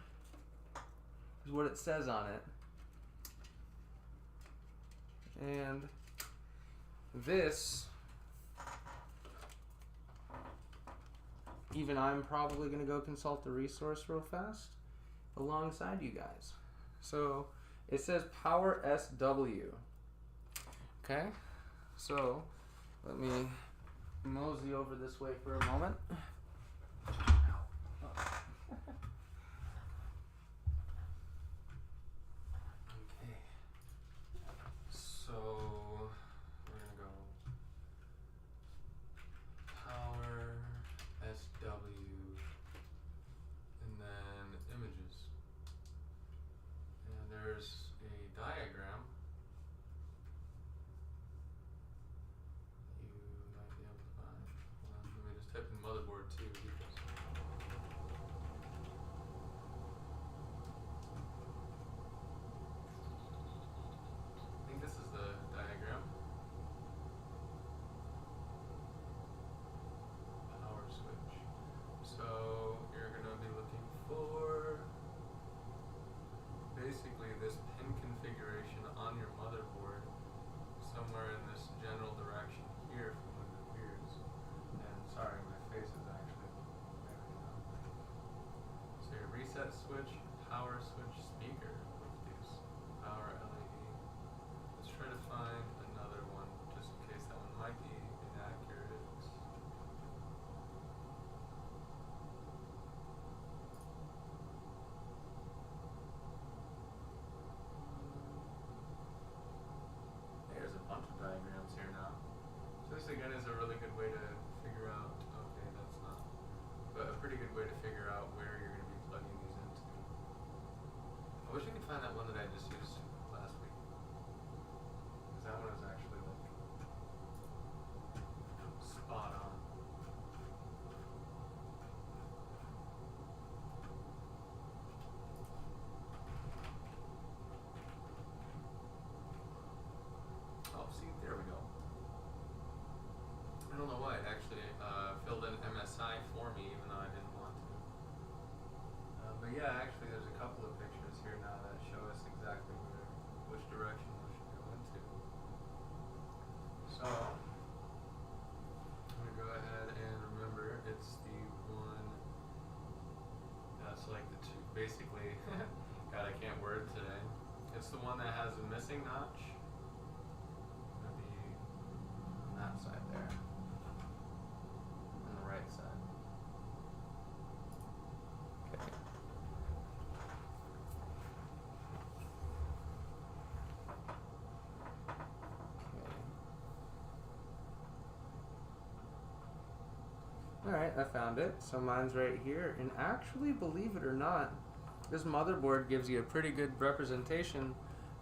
is what it says on it. And this, even I'm probably going to go consult the resource real fast alongside you guys. So it says Power SW. Okay, so let me mosey over this way for a moment. Okay, so we're gonna go Power SW and then images, and there's a diagram. You might be able to find. Hold on, let me just type in motherboard too. I think this is the diagram. Power switch. So you're going to be looking for basically this pin configuration on your motherboard somewhere in this general direction here from when it appears. And sorry, my face is actually there we go. So your reset switch, power switch, speaker with these power LED. Let's try to find another one just in case that one might be inaccurate. There's a bunch of diagrams here now. So this again is a really good way to figure out, okay, that's not, but a pretty good way to figure out where you're going to be plugging these into. I wish I could find that one that I just used last week. Because that one was actually like spot on. Oh, see, there we go. I don't know why it actually filled in MSI for me, even though I didn't want to. But yeah, actually, there's a couple of pictures here now that show us exactly which direction we should go into. So I'm gonna go ahead and remember it's the one that's like the two, basically. God, I can't word today. It's the one that has a missing notch. Gonna be on that side there, on the right side. Okay. Alright, I found it. So mine's right here. And actually, believe it or not, this motherboard gives you a pretty good representation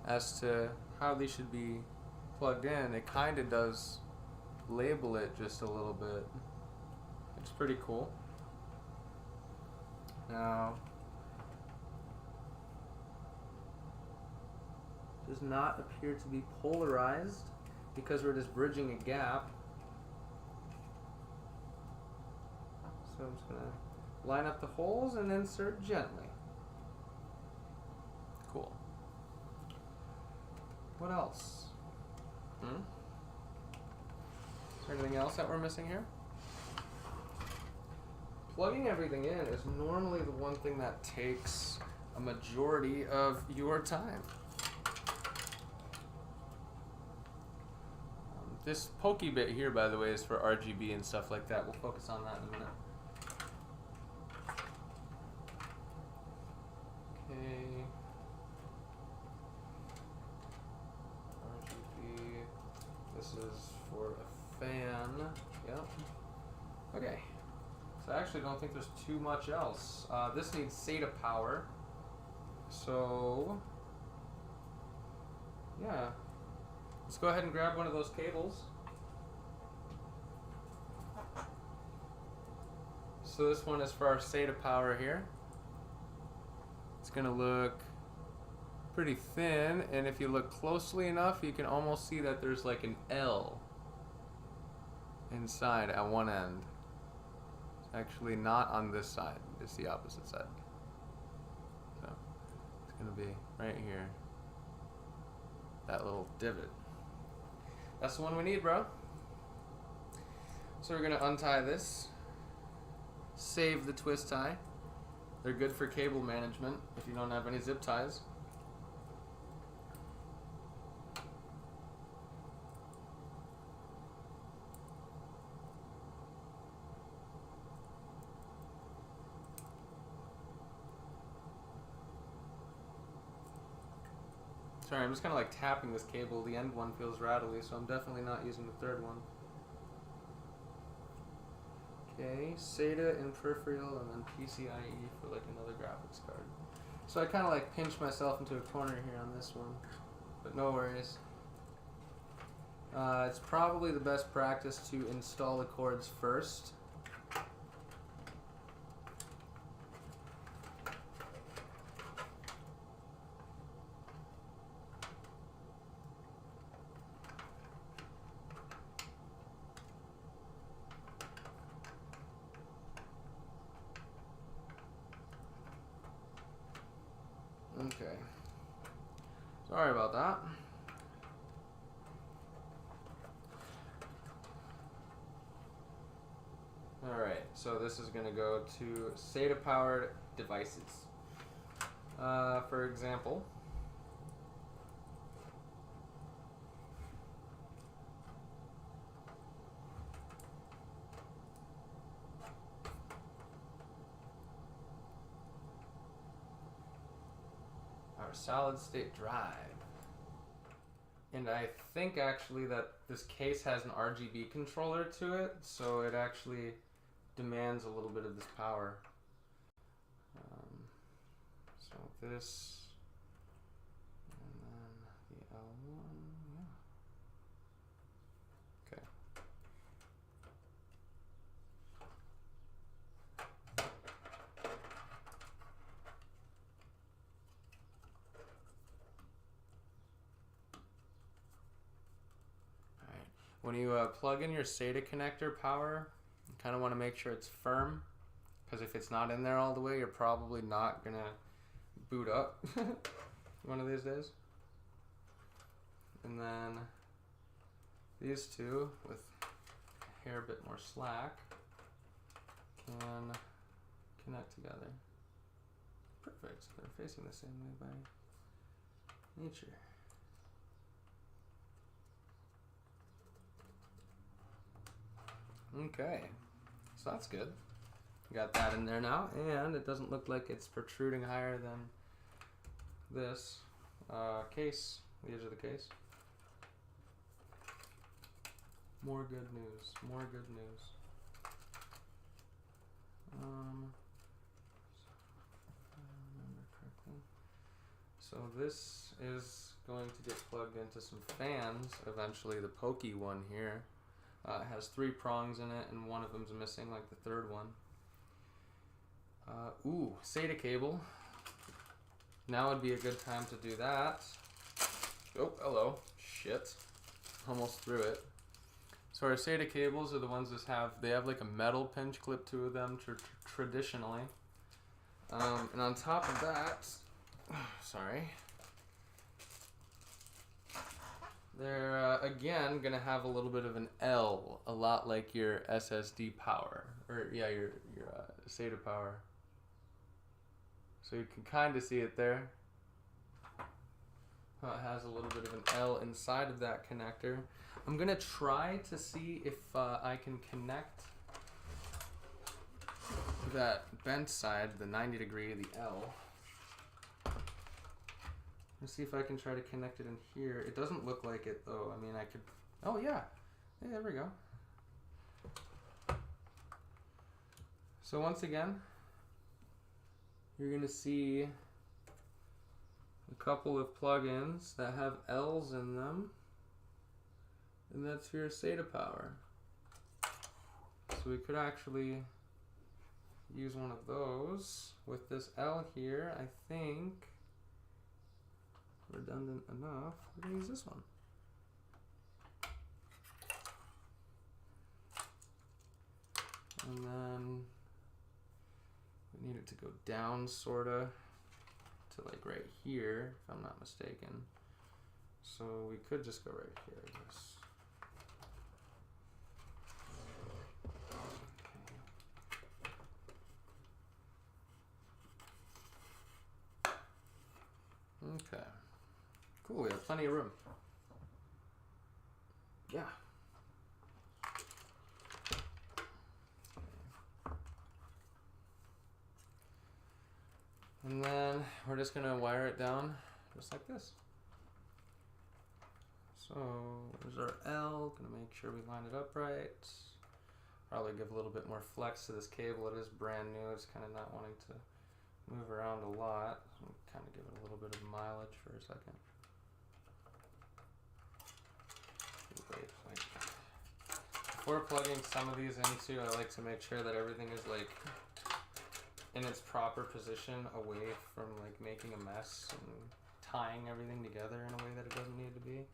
as to how these should be plugged in. It kind of does label it just a little bit. It's pretty cool. Now, does not appear to be polarized because we're just bridging a gap. So I'm just going to line up the holes and insert gently. Cool. What else? Is there anything else that we're missing here? plugging everything in is normally the one thing that takes a majority of your time. This pokey bit here, by the way, is for RGB and stuff like that. We'll focus on that in a minute. Okay. RGB. This is for a fan. Yep. Okay. So I actually don't think there's too much else. This needs SATA power. So, yeah. Let's go ahead and grab one of those cables. So this one is for our SATA power here. It's going to look pretty thin, and if you look closely enough, you can almost see that there's like an L inside at one end. It's actually not on this side, it's the opposite side. So it's going to be right here. That little divot. That's the one we need, bro. So we're gonna untie this, save the twist tie. They're good for cable management if you don't have any zip ties. Sorry, I'm just kind of like tapping this cable. The end one feels rattly, so I'm definitely not using the third one. Okay, SATA and peripheral, and then PCIe for like another graphics card. So I kind of like pinch myself into a corner here on this one, but no worries. It's probably the best practice to install the cords first. Okay. Sorry about that. Alright, so this is going to go to SATA powered devices. For example, our solid state drive. And I think actually that this case has an RGB controller to it, so it actually demands a little bit of this power. So this, and then the L1, yeah. Okay. Alright, when you plug in your SATA connector power, you kind of want to make sure it's firm, because if it's not in there all the way, you're probably not going to boot up one of these days. And then these two, with a hair bit more slack, can connect together. Perfect. They're facing the same way by nature. Okay, so that's good. Got that in there now, and it doesn't look like it's protruding higher than this case, the edge of the case. More good news, more good news. If I remember correctly. So this is going to get plugged into some fans eventually. The pokey one here has 3 prongs in it, and one of them's missing, like the third one. Ooh, SATA cable. Now would be a good time to do that. Oh, hello. Shit. Almost threw it. So our SATA cables are the ones that have like a metal pinch clip to them traditionally. And on top of that, sorry. They're again gonna have a little bit of an L, a lot like your SSD power, or yeah, your SATA power. So you can kind of see it there. It has a little bit of an L inside of that connector. I'm gonna try to see if I can connect that bent side, the 90 degree, the L. Let's see if I can try to connect it in here. It doesn't look like it though. I mean, I could. Oh yeah, hey, there we go. So once again, you're gonna see a couple of plugins that have L's in them, and that's for your SATA power. So we could actually use one of those with this L here. I think redundant enough. We're gonna use this one. And then we need it to go down sorta to like right here, if I'm not mistaken. So we could just go right here, I guess. Okay. Cool, we have plenty of room. Yeah. And then we're just gonna wire it down just like this. So there's our L, gonna make sure we line it up right. Probably give a little bit more flex to this cable. It is brand new, it's kind of not wanting to move around a lot. So kind of give it a little bit of mileage for a second. Wait. Before plugging some of these into, I like to make sure that everything is like in its proper position, away from like making a mess and tying everything together in a way that it doesn't need to be,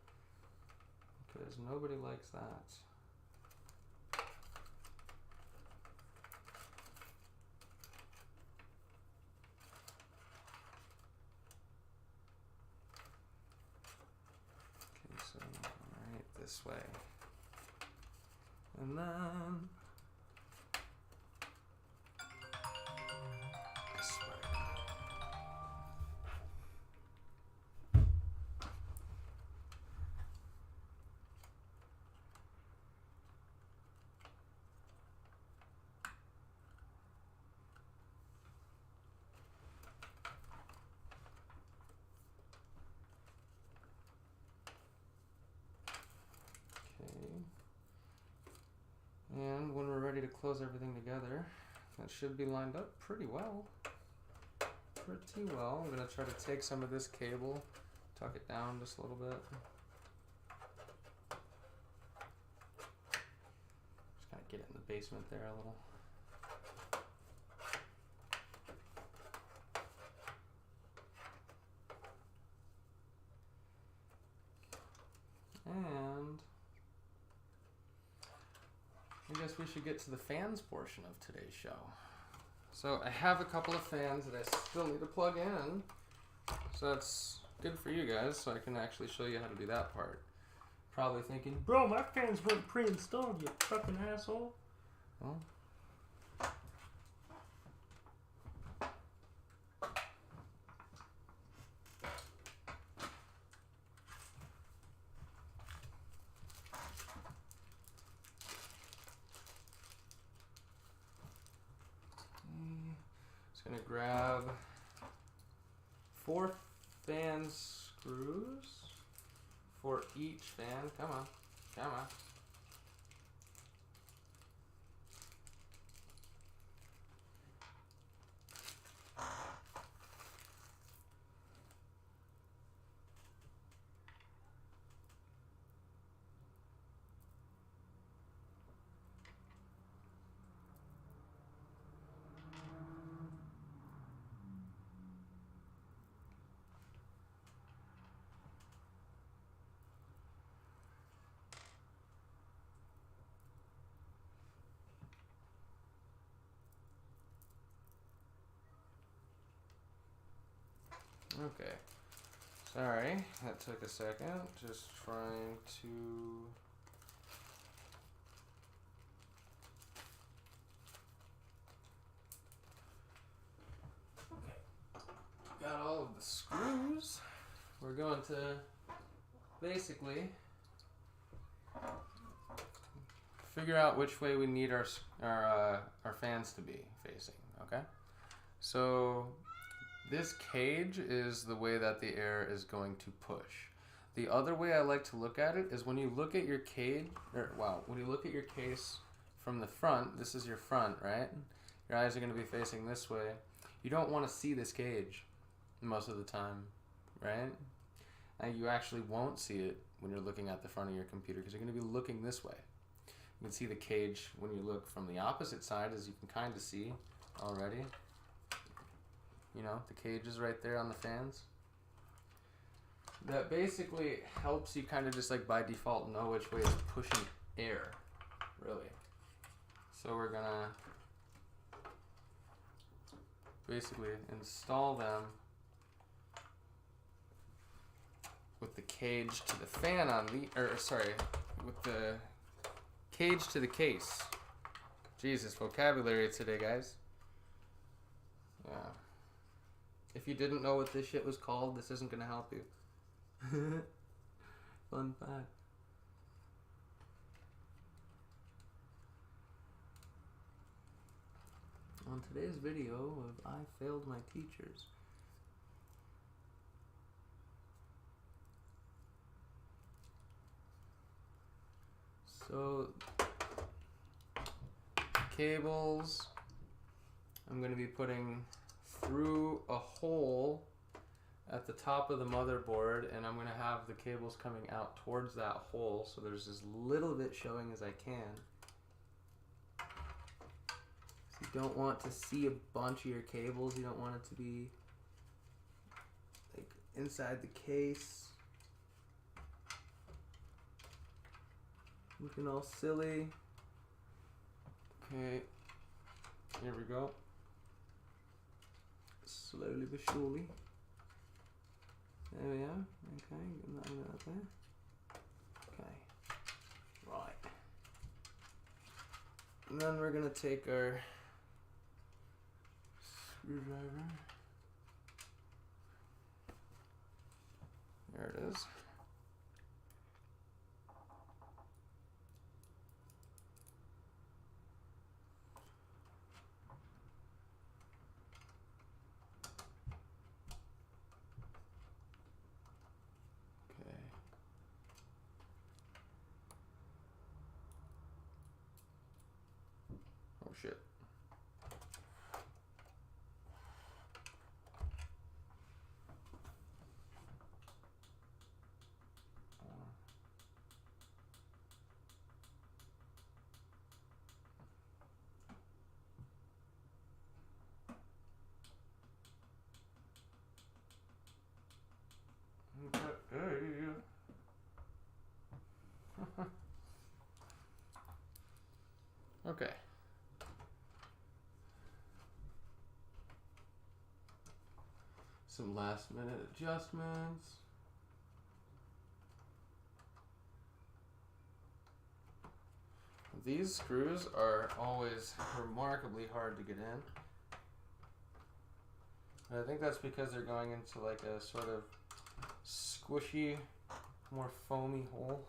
because nobody likes that. Okay, so right this way, and then this way. And when we're ready to close everything together, that should be lined up pretty well. Pretty well. I'm going to try to take some of this cable, tuck it down just a little bit. Just kind of get it in the basement there a little. And I guess we should get to the fans portion of today's show. So I have a couple of fans that I still need to plug in. So that's good for you guys, so I can actually show you how to do that part. Probably thinking, bro, my fans weren't pre-installed, you fucking asshole. Well, just gonna grab 4 fan screws for each fan. Come on, come on. Okay, Sorry, that took a second. Just trying to... Okay. Got all of the screws. We're going to basically figure out which way we need our fans to be facing, okay? So this cage is the way that the air is going to push. The other way I like to look at it is when you look at your cage, when you look at your case from the front, this is your front, right? Your eyes are going to be facing this way. You don't want to see this cage most of the time, right? And you actually won't see it when you're looking at the front of your computer because you're going to be looking this way. You can see the cage when you look from the opposite side, as you can kind of see already. You know, the cage is right there on the fans. That basically helps you kind of just like by default know which way is pushing air, really. So we're gonna basically install them with the cage to the fan on the, with the cage to the case. Jesus, vocabulary today, guys. Yeah. If you didn't know what this shit was called, this isn't gonna help you. Fun fact. On today's video of I failed my teachers. So, cables, I'm going to be putting through a hole at the top of the motherboard, and I'm going to have the cables coming out towards that hole, so there's as little bit showing as I can. So you don't want to see a bunch of your cables, you don't want it to be like inside the case. Looking all silly. Okay, here we go. Slowly but surely. There we are. Okay, get that out there. Okay, right. And then we're gonna take our screwdriver. There it is. Oh shit. Okay. Some last minute adjustments. These screws are always remarkably hard to get in. And I think that's because they're going into like a sort of squishy, more foamy hole.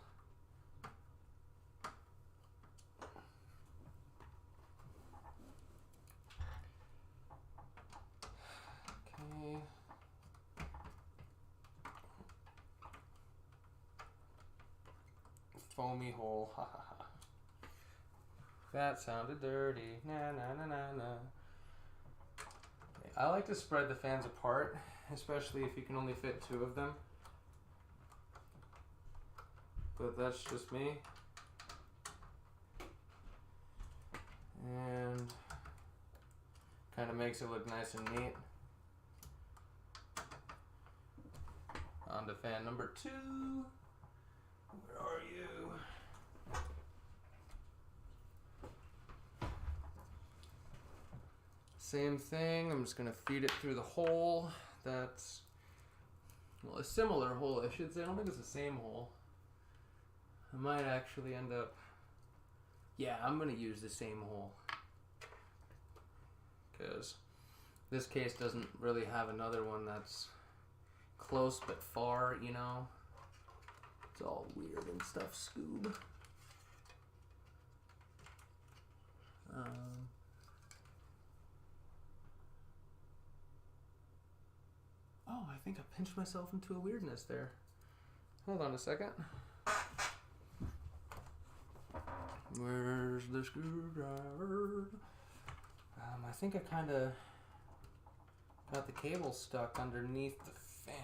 Okay. Foamy hole, ha ha ha. That sounded dirty, na na na na na. Okay. I like to spread the fans apart, especially if you can only fit 2 of them. But that's just me. And kind of makes it look nice and neat. On to fan number 2. Where are you? Same thing, I'm just gonna feed it through the hole that's well, a similar hole, I should say. I don't think it's the same hole. I might actually end up, yeah, I'm going to use the same hole. Because this case doesn't really have another one that's close but far, you know. It's all weird and stuff, Scoob. Oh, I think I pinched myself into a weirdness there. Hold on a second. Where's the screwdriver? I think I kind of got the cable stuck underneath the fan.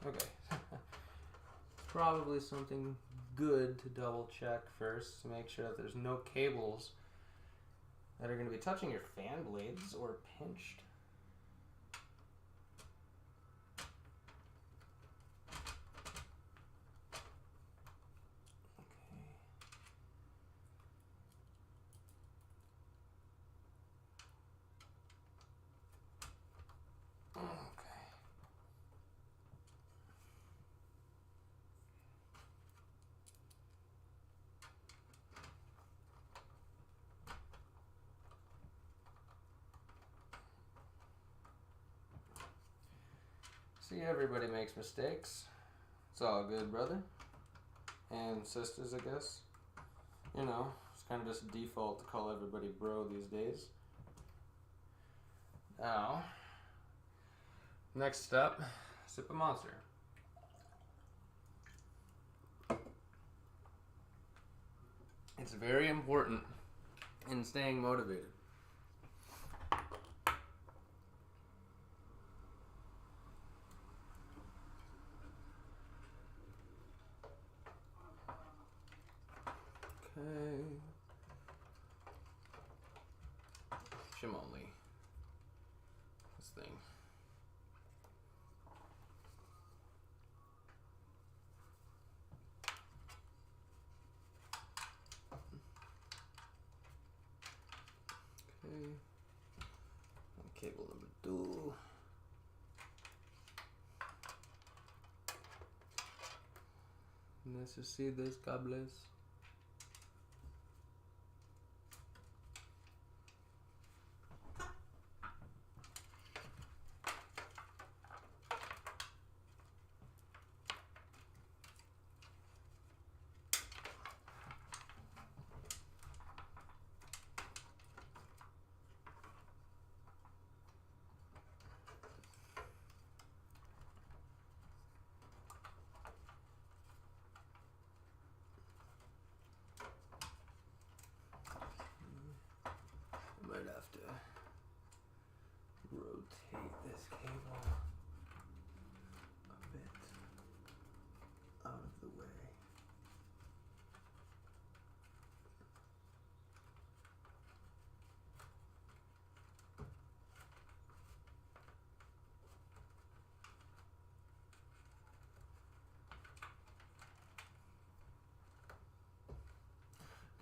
Okay. Okay. Probably something good to double check first to make sure that there's no cables that are going to be touching your fan blades or pinched. See, everybody makes mistakes. It's all good, brother. And sisters, I guess. You know, it's kind of just default to call everybody bro these days. Now, next step, sip a Monster. It's very important in staying motivated. Okay. Shim only. This thing. Okay. Cable number 2. Necesitas cables. Might have to rotate this cable a bit out of the way.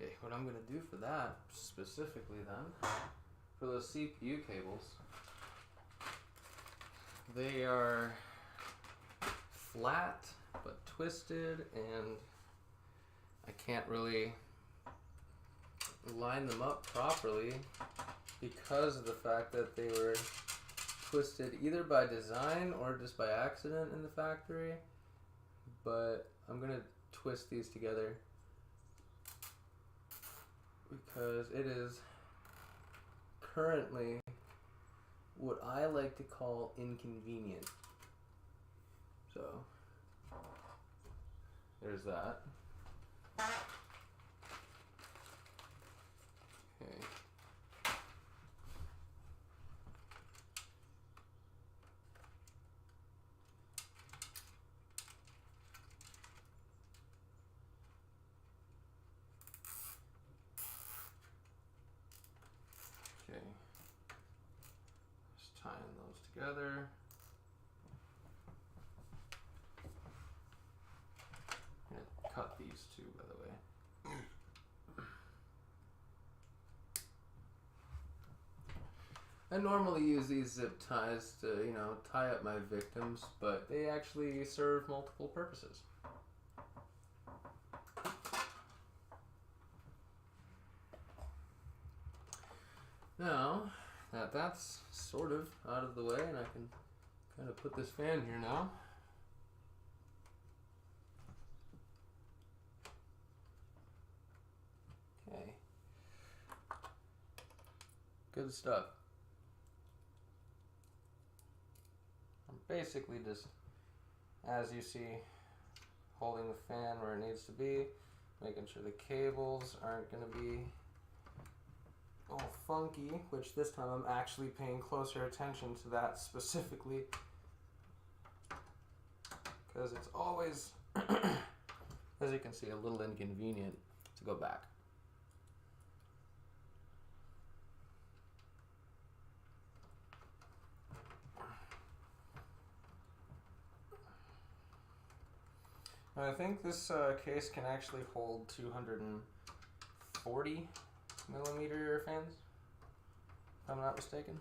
Okay, what I'm going to do for that specifically then, for those CPU cables, they are flat but twisted, and I can't really line them up properly because of the fact that they were twisted either by design or just by accident in the factory. But I'm going to twist these together because it is currently what I like to call inconvenient. So there's that. Okay. together. I'm gonna cut these two, by the way. I normally use these zip ties to, you know, tie up my victims, but they actually serve multiple purposes. Now that that's sort of out of the way, and I can kind of put this fan here now. Okay. Good stuff. I'm basically just, as you see, holding the fan where it needs to be, making sure the cables aren't going to be all funky, which this time I'm actually paying closer attention to that specifically, because it's always, as you can see, a little inconvenient to go back. I think this case can actually hold 240 millimeter fans, if I'm not mistaken.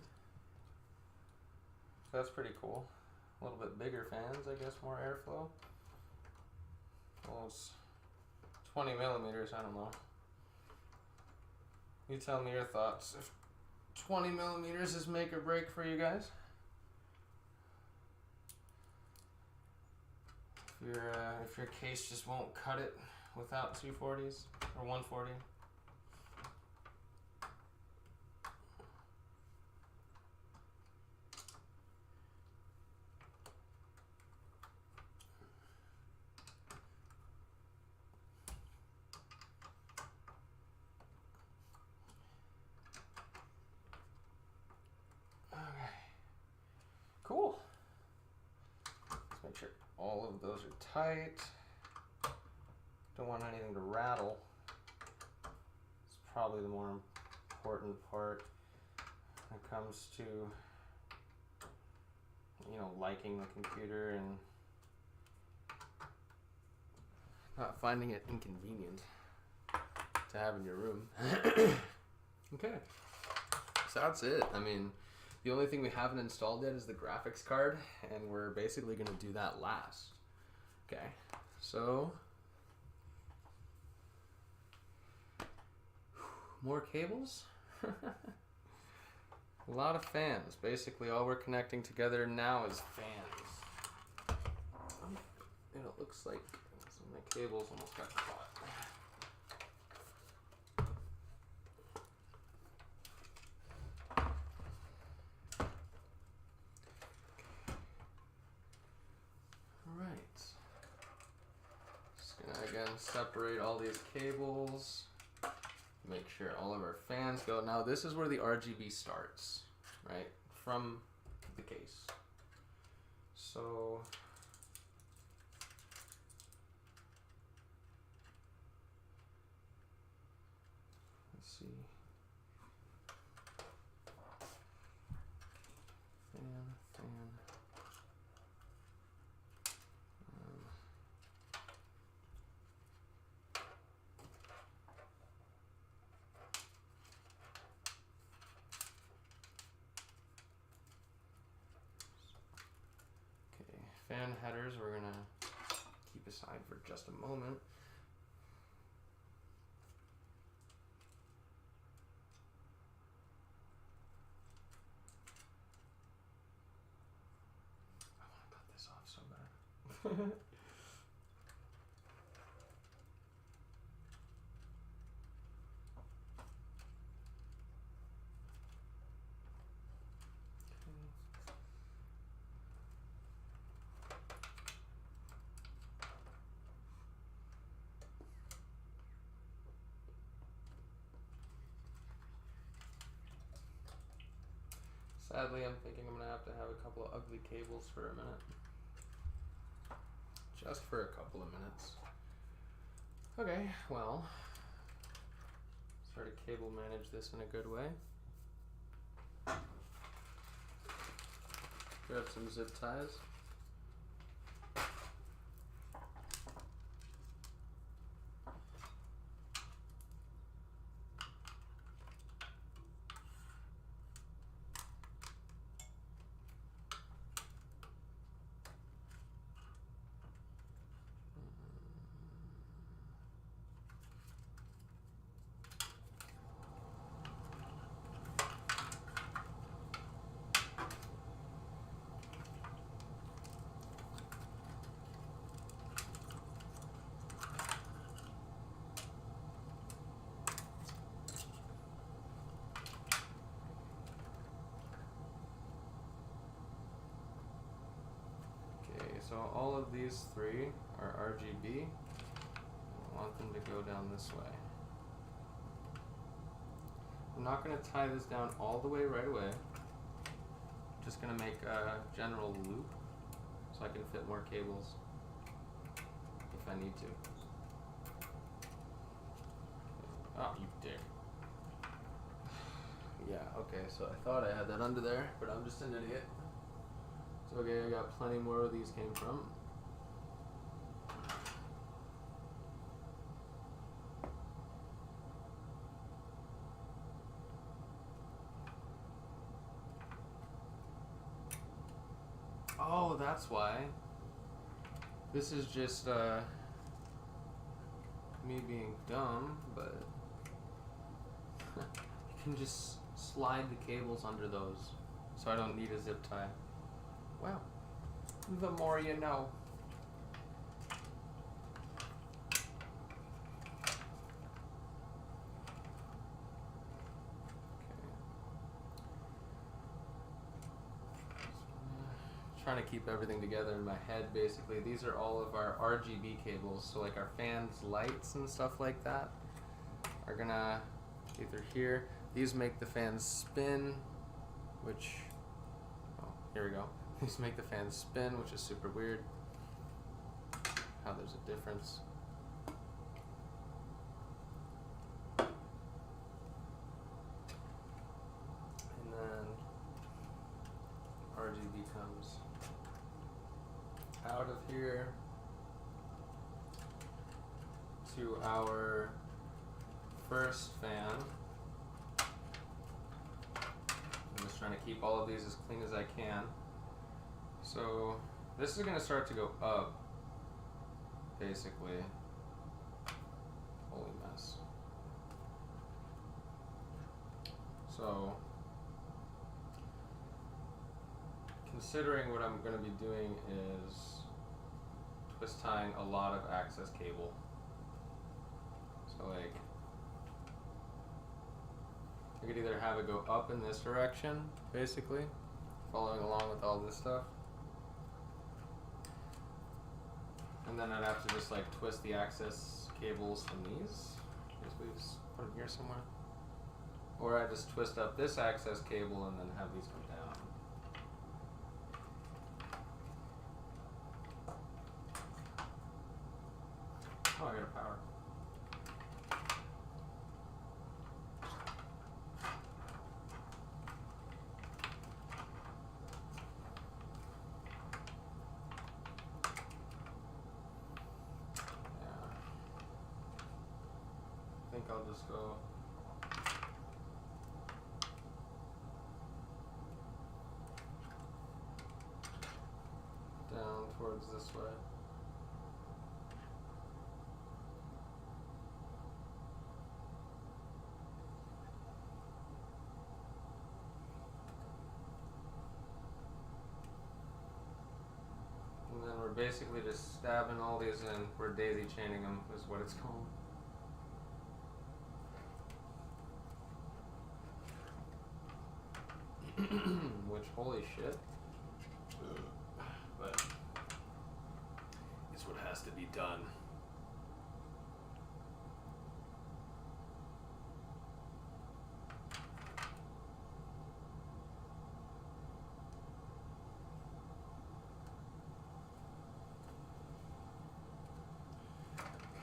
So that's pretty cool. A little bit bigger fans, I guess, more airflow. Well, it's 20 millimeters, I don't know. You tell me your thoughts. If 20 millimeters is make or break for you guys. If your case just won't cut it without 240s or 140. Okay. Cool. Let's make sure all of those are tight. Don't want anything to rattle. It's probably the more important part when it comes to, you know, liking the computer and not finding it inconvenient to have in your room. Okay, so that's it. I mean, the only thing we haven't installed yet is the graphics card, and we're basically going to do that last. Okay, so more cables. A lot of fans. Basically, all we're connecting together now is fans. And it looks like some of my cables almost got caught. Separate all these cables, make sure all of our fans go. Now this is where the RGB starts, right, from the case. So let's see, fan. Fan headers we're gonna keep aside for just a moment. I want to cut this off so bad. Sadly, I'm thinking I'm going to have a couple of ugly cables for a minute. Just for a couple of minutes. Okay, well, let's try to cable manage this in a good way. Grab some zip ties. So all of these three are RGB. I want them to go down this way. I'm not going to tie this down all the way right away. Just going to make a general loop so I can fit more cables if I need to. Oh, you dick. Yeah, okay, so I thought I had that under there, but I'm just an idiot. So okay, I got plenty more where these came from. Oh, that's why. This is just me being dumb, but you can just slide the cables under those, so I don't need a zip tie. Wow, the more you know. Trying to keep everything together in my head, basically. These are all of our RGB cables, so like our fans, lights, and stuff like that are gonna either here. These make the fans spin, which, oh, here we go. These make the fans spin, which is super weird. How there's a difference. And then RGB comes out of here to our first fan. I'm just trying to keep all of these as clean as I can. So this is going to start to go up, basically. Holy mess. So considering what I'm going to be doing is twist tying a lot of access cable. So like, I could either have it go up in this direction, basically, following along with all this stuff. And then I'd have to just like twist the access cables from these. Basically just put them here somewhere. Or I just twist up this access cable and then have these come down. Oh, I got a power. Yeah. I think I'll just go down towards this way. And then we're basically just stabbing all these in. We're daisy chaining them is what it's called. Which, holy shit. But it's what has to be done.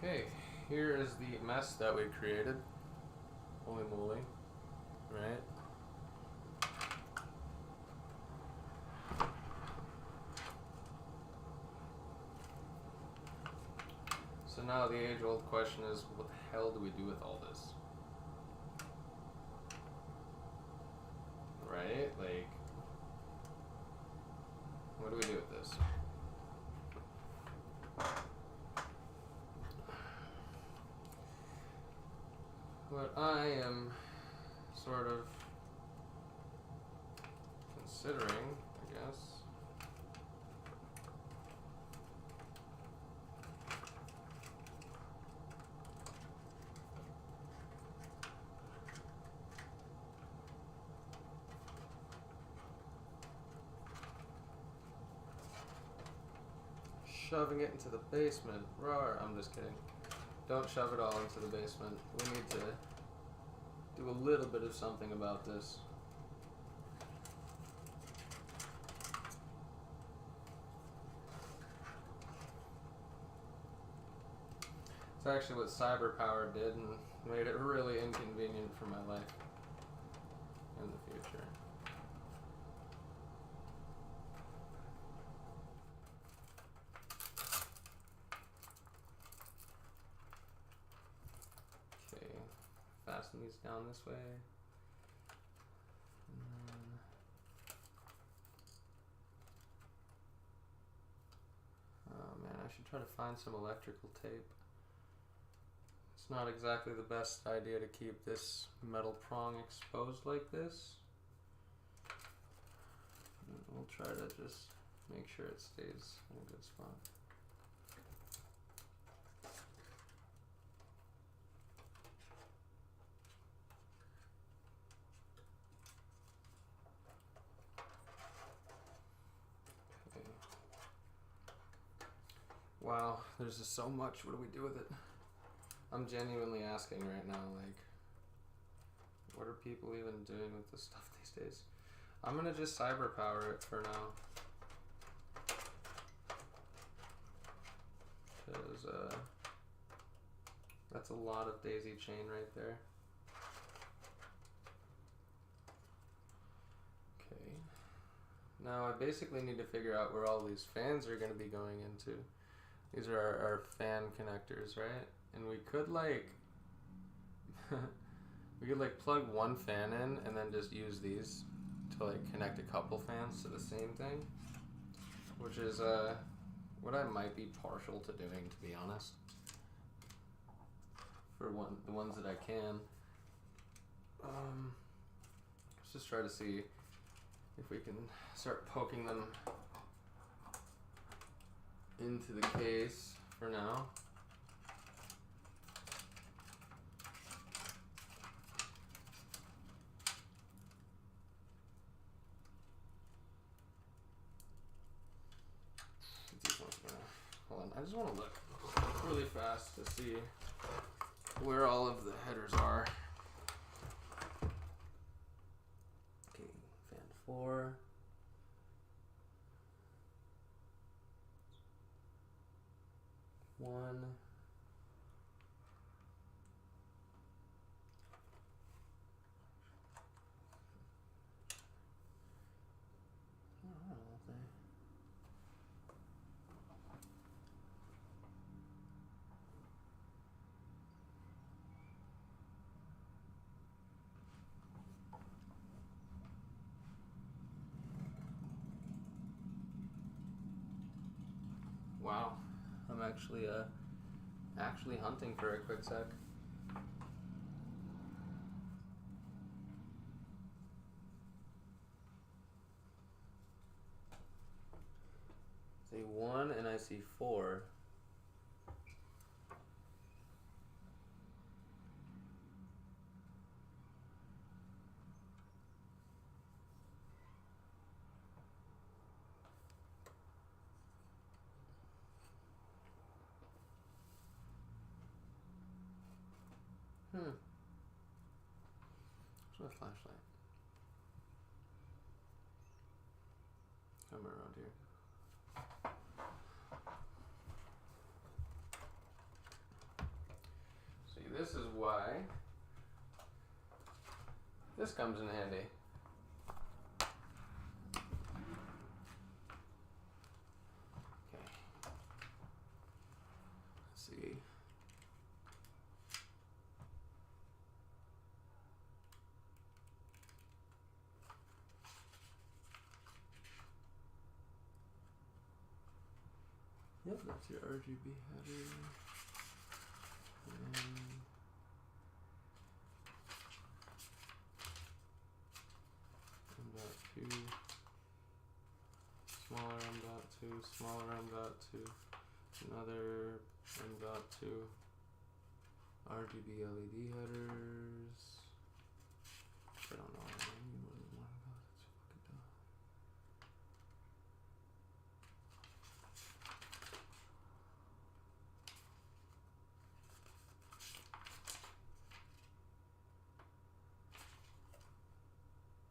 Okay, here is the mess that we created. Holy moly, right? So now the age-old question is, what the hell do we do with all this? Right? Like, what do we do with this? What I am sort of considering, I guess, shoving it into the basement. Roar. I'm just kidding. Don't shove it all into the basement. We need to do a little bit of something about this. It's actually what CyberPower did and made it really inconvenient for my life in the future. Okay, fasten these down this way. Oh man, I should try to find some electrical tape. It's not exactly the best idea to keep this metal prong exposed like this. We'll try to just make sure it stays in a good spot. Okay. Wow, there's just so much. What do we do with it? I'm genuinely asking right now, like, what are people even doing with this stuff these days? I'm gonna just CyberPower it for now. Because, that's a lot of daisy chain right there. Okay. Now I basically need to figure out where all these fans are gonna be going into. These are our fan connectors, right? And we could like we could like plug one fan in and then just use these to like connect a couple fans to the same thing, which is what I might be partial to doing, to be honest. For the ones that I can. Let's just try to see if we can start poking them into the case for now. Hold on, I just want to look really fast to see where all of the headers are. Okay, fan 4. One. Wow, I'm actually hunting for a quick sec. See 1 and I see 4. Where's my flashlight? Somewhere around here. See, this is why this comes in handy. Okay. see. Yep, that's your RGB header. M.2, smaller M.2, smaller M.2, another M.2, RGB LED headers. I don't know. I need more than one of those. It's fucking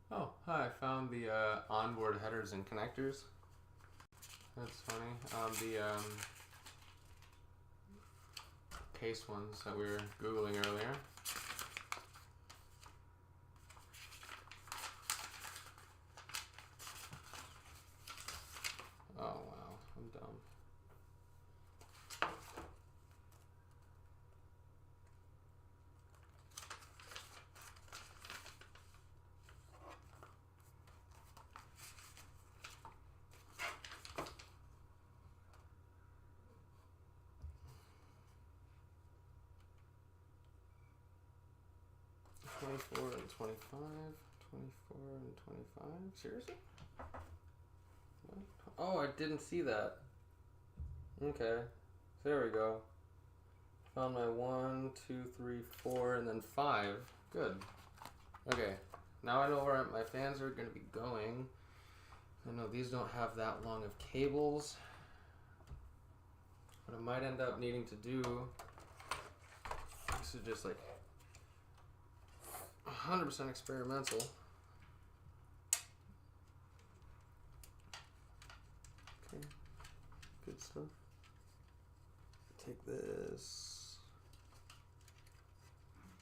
dumb. Oh, hi, I found the onboard headers and connectors. That's funny. The case ones that we were Googling earlier. Oh, wow, I'm dumb. $24 and $25. $24 and $25. Seriously? What? Oh, I didn't see that. Okay. There we go. Found my 1, 2, 3, 4, and then 5. Good. Okay. Now I know where my fans are going to be going. I know these don't have that long of cables. What I might end up needing to do, this is just like 100% experimental. Okay, good stuff. Take this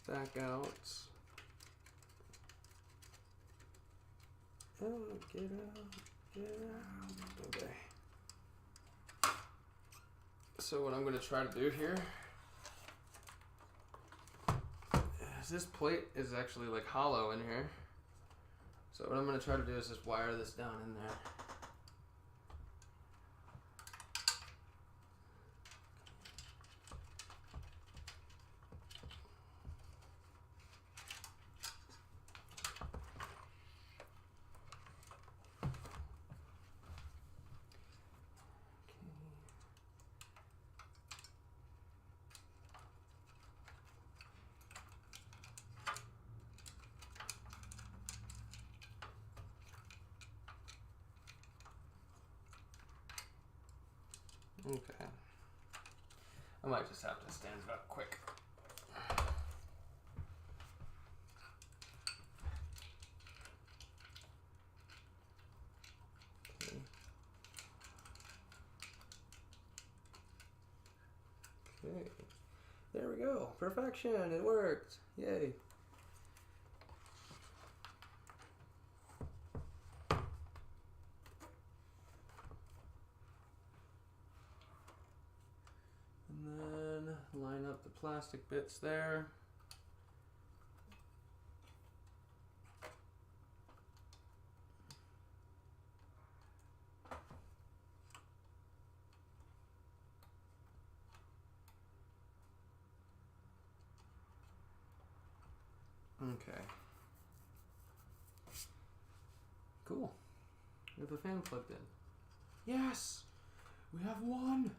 back out. Oh, get out, get out. Okay. So what I'm going to try to do here is this plate is actually like hollow in here. So what I'm going to try to do is just wire this down in there. Okay. I might just have to stand it up quick. Okay. Okay. There we go. Perfection. It worked. Yay. Line up the plastic bits there. Okay. Cool. We have a fan plugged in. Yes! We have one!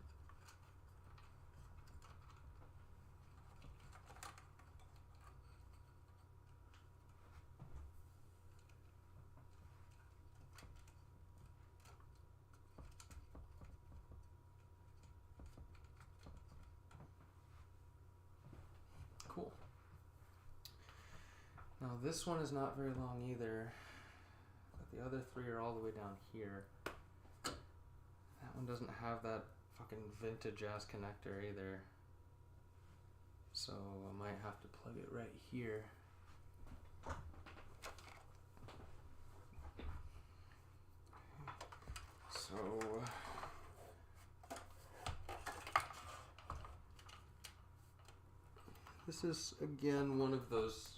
Cool. Now this one is not very long either, but the other three are all the way down here. That one doesn't have that fucking vintage ass connector either. So I might have to plug it right here. So This is again one of those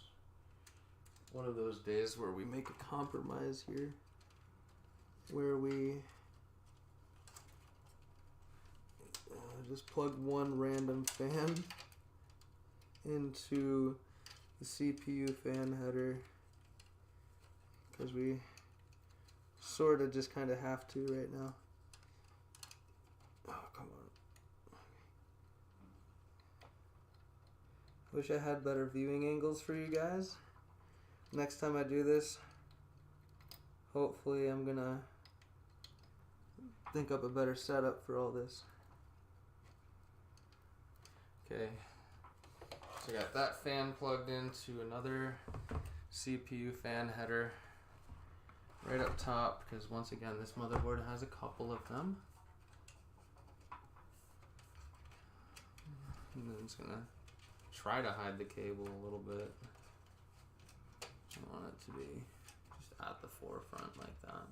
days where we make a compromise here, where we just plug one random fan into the CPU fan header, because we sort of just kind of have to right now. Oh, come on. Wish I had better viewing angles for you guys. Next time I do this, hopefully I'm gonna think up a better setup for all this. Okay, so I got that fan plugged into another CPU fan header right up top, because once again this motherboard has a couple of them. And then it's gonna try to hide the cable a little bit. I want it to be just at the forefront like that.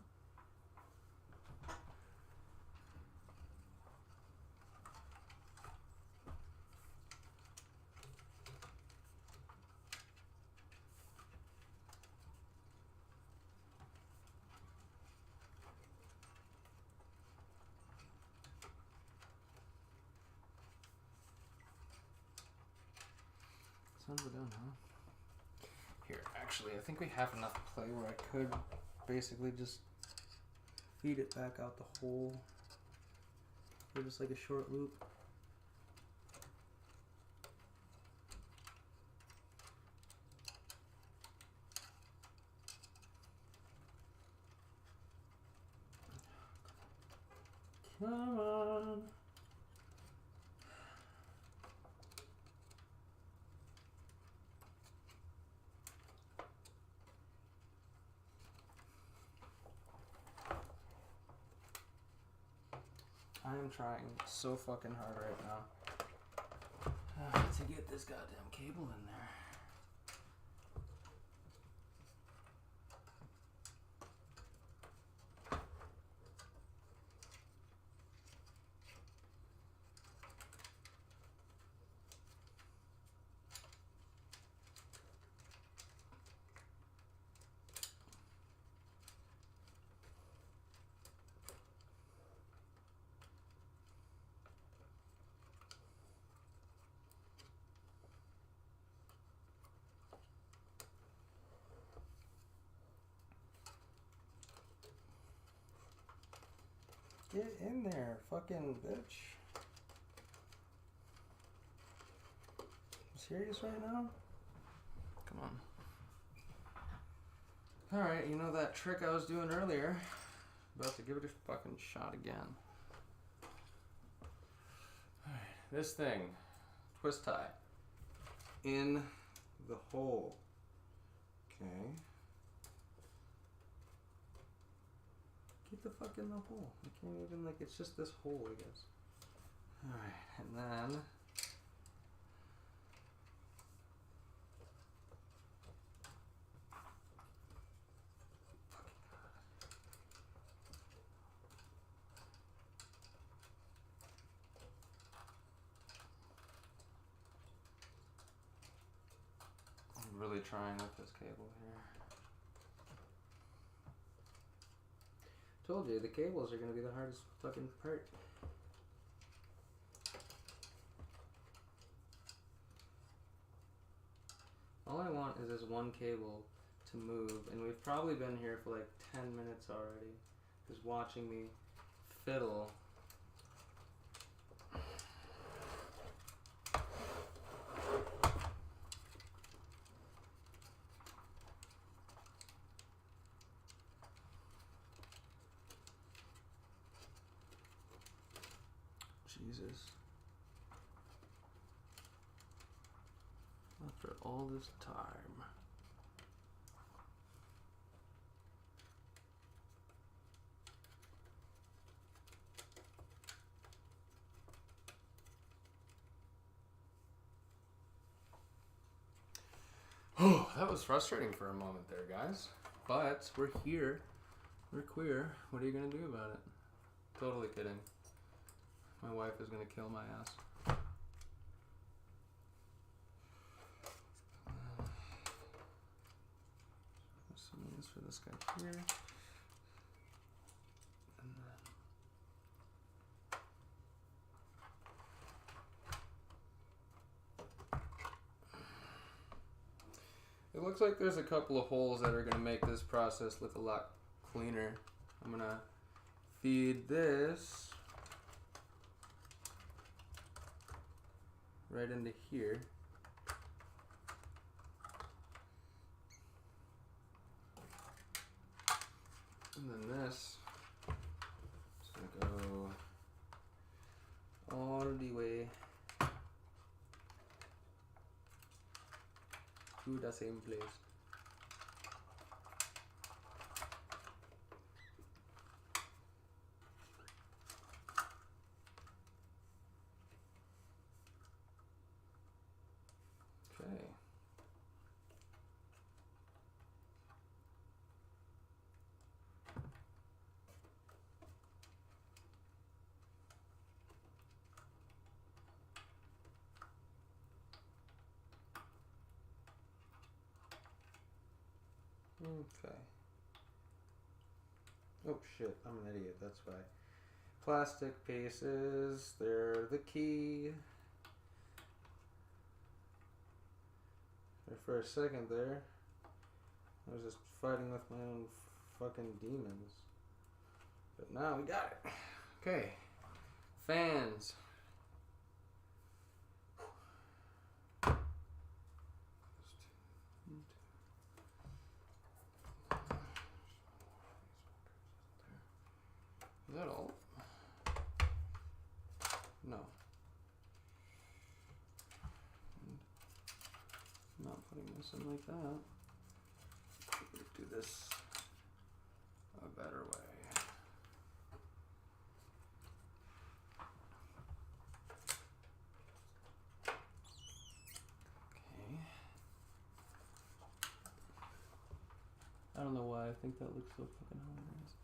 Sounds good, huh? Here, actually, I think we have enough play where I could basically just feed it back out the hole for just like a short loop. Come on. I am trying so fucking hard right now to get this goddamn cable in there. Get in there, fucking bitch. You serious right now? Come on. Alright, you know that trick I was doing earlier? About to give it a fucking shot again. Alright, this thing. Twist tie. In the hole. Okay. Get the fuck in the hole. I can't even, like, it's just this hole, I guess. Alright, and then I'm really trying with this cable here. Told you, the cables are going to be the hardest fucking part. All I want is this one cable to move, and we've probably been here for like 10 minutes already, just watching me fiddle. Jesus. After all this time. Oh, that was frustrating for a moment there, guys. But we're here. We're queer. What are you going to do about it? Totally kidding. My wife is going to kill my ass. for this guy here. And then it looks like there's a couple of holes that are going to make this process look a lot cleaner. I'm going to feed this right into here. And then this is going to go all the way to the same place. Okay. Okay. Oh shit, I'm an idiot, that's why. Plastic pieces, they're the key. For a second there, I was just fighting with my own fucking demons. But now we got it. Okay. Fans. Is that all? No. I'm not putting this in like that. Do this a better way. Okay. I don't know why I think that looks so fucking hilarious.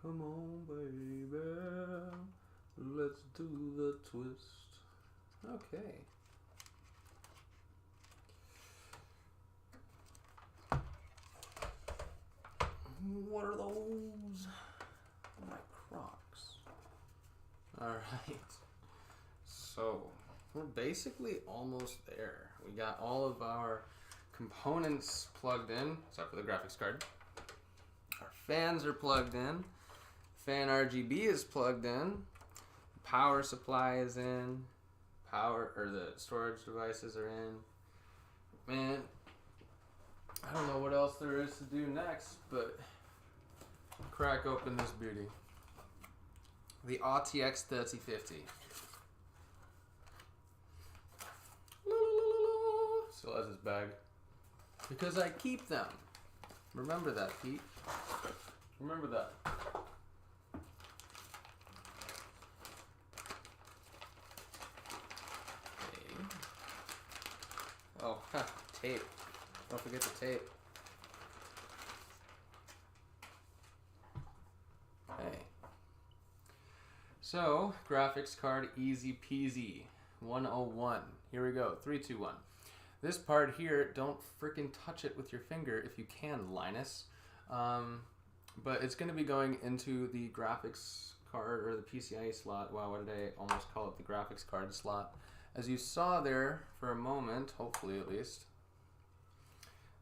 Come on, baby, let's do the twist. Okay. What are those? My Crocs. Alright. So, we're basically almost there. We got all of our components plugged in, except for the graphics card. Our fans are plugged in. Fan RGB is plugged in. Power supply is in. The storage devices are in. Man, I don't know what else there is to do next, but crack open this beauty. The RTX 3050. Still has his bag. Because I keep them. Remember that, Pete. Remember that. Oh, tape. Don't forget the tape. Okay. So, graphics card easy peasy. 101. Here we go. 3, 2, 1. This part here, don't freaking touch it with your finger if you can, Linus. But it's going to be going into the graphics card, or the PCIe slot. Wow, what did I almost call it? The graphics card slot. As you saw there for a moment, hopefully at least,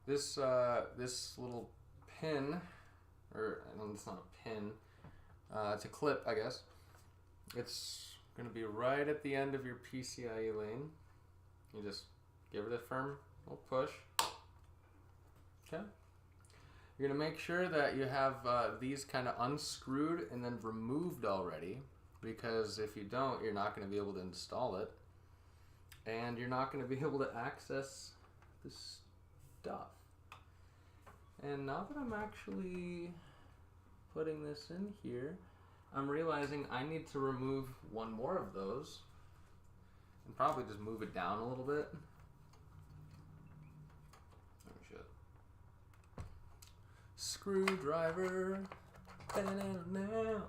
this little pin, or it's not a pin, it's a clip, I guess. It's going to be right at the end of your PCIe lane. You just give it a firm little push. Okay. You're going to make sure that you have these kind of unscrewed and then removed already, because if you don't, you're not going to be able to install it. And you're not going to be able to access this stuff. And now that I'm actually putting this in here, I'm realizing I need to remove one more of those and probably just move it down a little bit. Oh shit. Screwdriver. Now.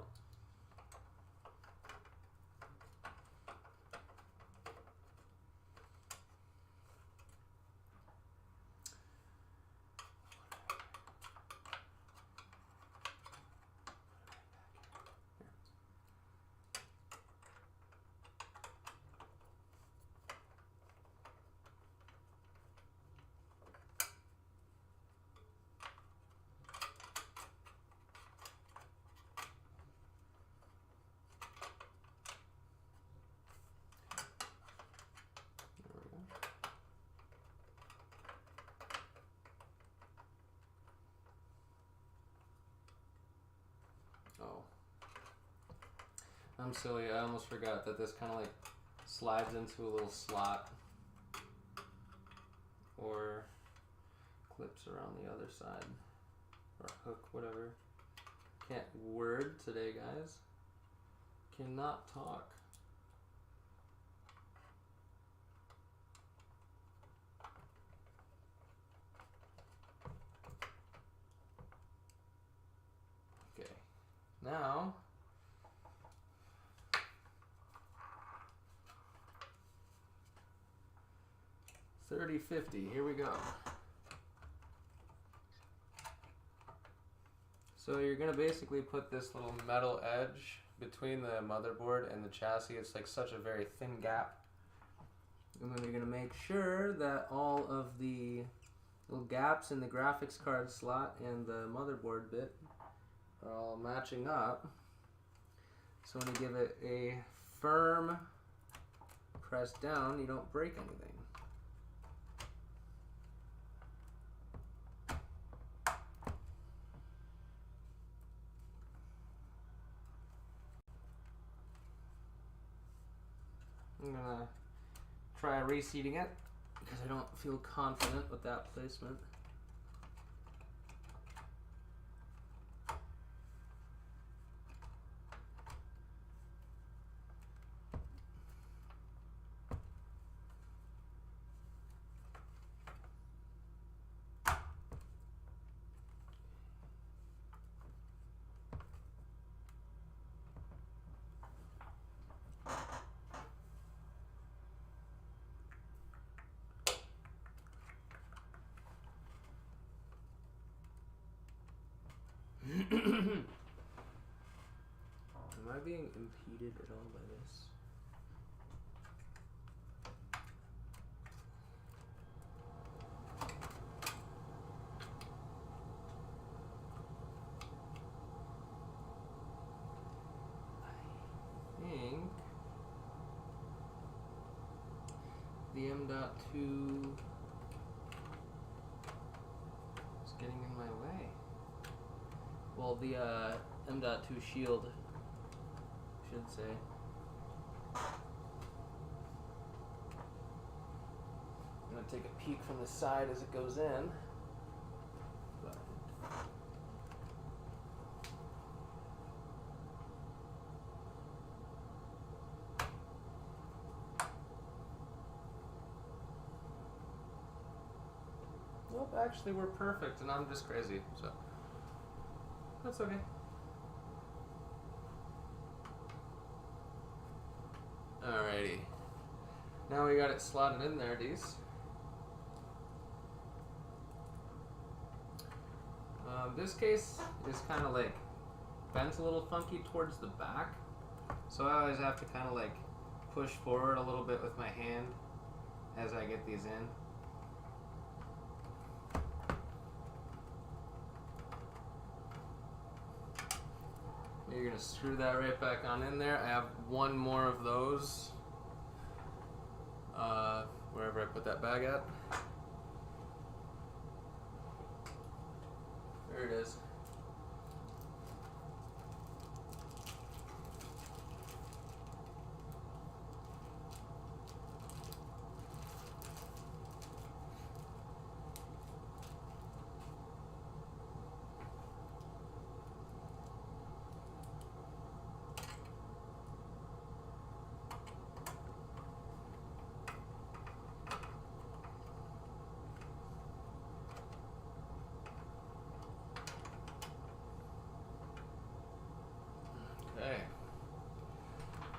Oh. I'm silly, I almost forgot that this kind of like slides into a little slot or clips around the other side or hook, whatever. Can't word today, guys. Cannot talk. Okay, now $30.50. Here we go. So you're gonna basically put this little metal edge between the motherboard and the chassis. It's like such a very thin gap. And then you're gonna make sure that all of the little gaps in the graphics card slot and the motherboard bit are all matching up. So when you give it a firm press down, you don't break anything. I'm gonna try reseating it because I don't feel confident with that placement. Am I being impeded at all by this? I think the M.2 is getting in my way. Well, the M.2 shield, I should say. I'm gonna take a peek from the side as it goes in. But nope, actually we're perfect, and I'm just crazy, so that's okay. Alrighty. Now we got it slotted in there, Dees. This case is kind of like bent a little funky towards the back, so I always have to kind of like push forward a little bit with my hand as I get these in. You're gonna screw that right back on in there. I have one more of those wherever I put that bag at. There it is.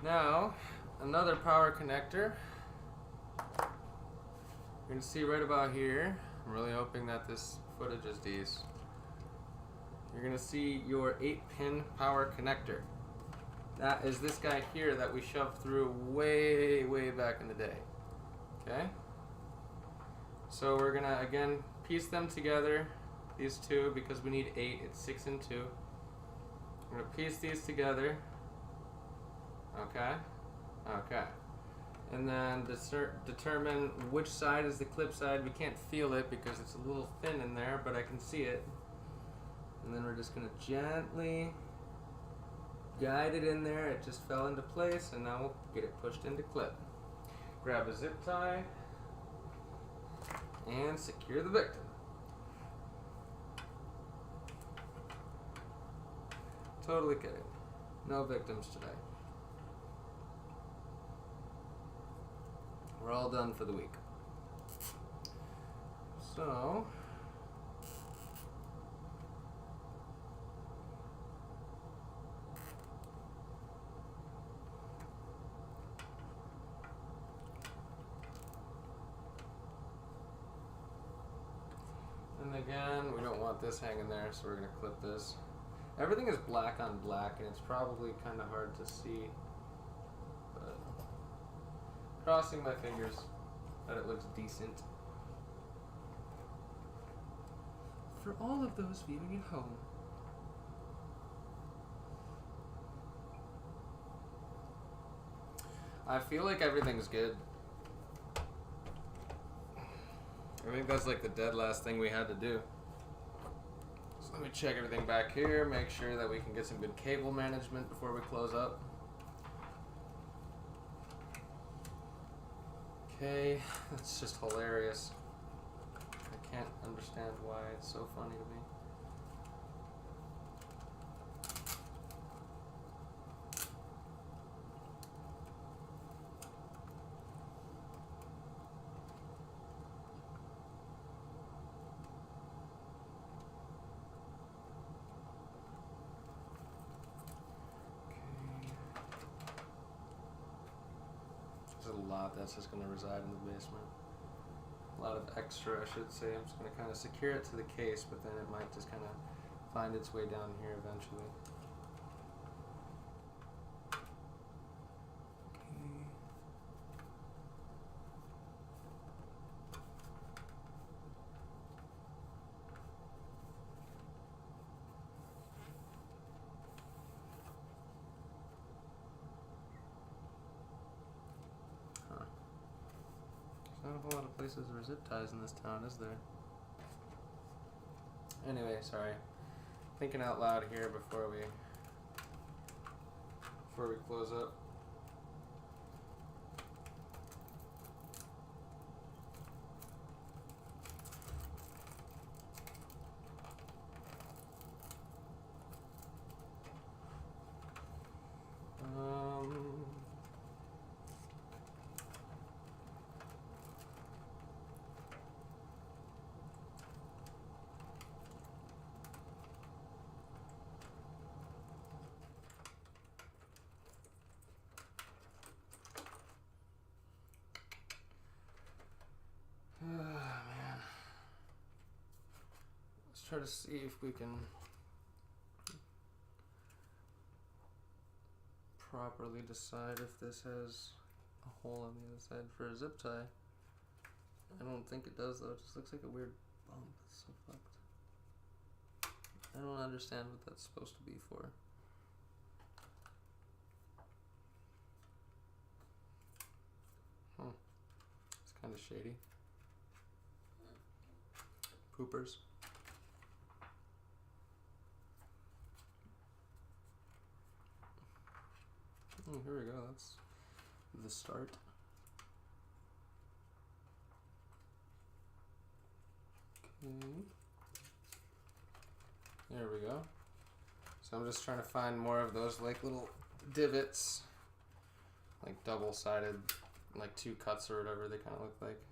Now, another power connector. You're going to see right about here. I'm really hoping that this footage is decent. You're going to see your 8-pin power connector. That is this guy here that we shoved through way, way back in the day. Okay? So we're going to, again, piece them together, these two, because we need 8. It's 6 and 2. We're going to piece these together. Okay? Okay. And then determine which side is the clip side. We can't feel it because it's a little thin in there, but I can see it. And then we're just going to gently guide it in there. It just fell into place, and now we'll get it pushed into clip. Grab a zip tie and secure the victim. Totally kidding. No victims today. We're all done for the week. So, and again, we don't want this hanging there, so we're going to clip this. Everything is black on black, and it's probably kind of hard to see. But crossing my fingers that it looks decent. For all of those viewing at home. I feel like everything's good. I think that's like the dead last thing we had to do. So let me check everything back here, make sure that we can get some good cable management before we close up. Okay, that's just hilarious. I can't understand why it's so funny to me. A lot that's just going to reside in the basement. A lot of extra, I should say. I'm just going to kind of secure it to the case, but then it might just kind of find its way down here eventually. Not a whole lot of places for zip ties in this town, is there? Anyway, sorry. Thinking out loud here before we close up. Man. Let's try to see if we can properly decide if this has a hole on the other side for a zip tie. I don't think it does though, it just looks like a weird bump. It's so fucked. I don't understand what that's supposed to be for. It's kind of shady. Poopers. Oh, here we go. That's the start. Okay. There we go. So I'm just trying to find more of those like little divots, like double-sided, like 2 cuts or whatever they kind of look like.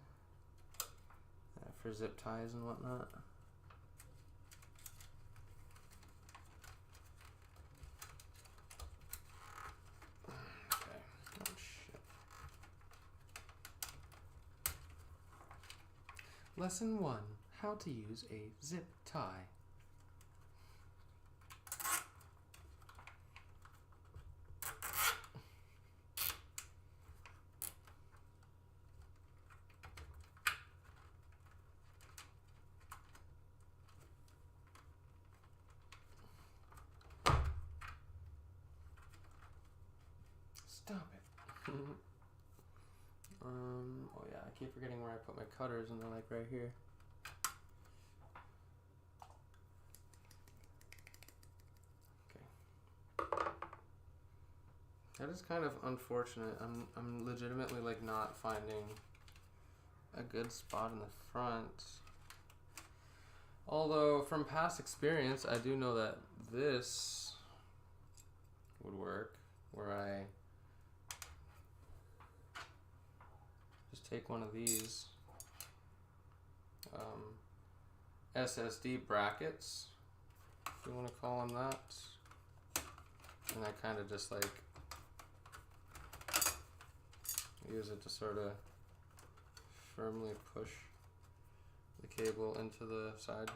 For zip ties and whatnot. Okay. Lesson 1, how to use a zip tie. Stop it. Oh yeah, I keep forgetting where I put my cutters, and they're like right here. Okay. That is kind of unfortunate. I'm legitimately like not finding a good spot in the front. Although from past experience, I do know that this would work, where I just take one of these SSD brackets, if you want to call them that, and I kind of just like use it to sort of firmly push the cable into the side.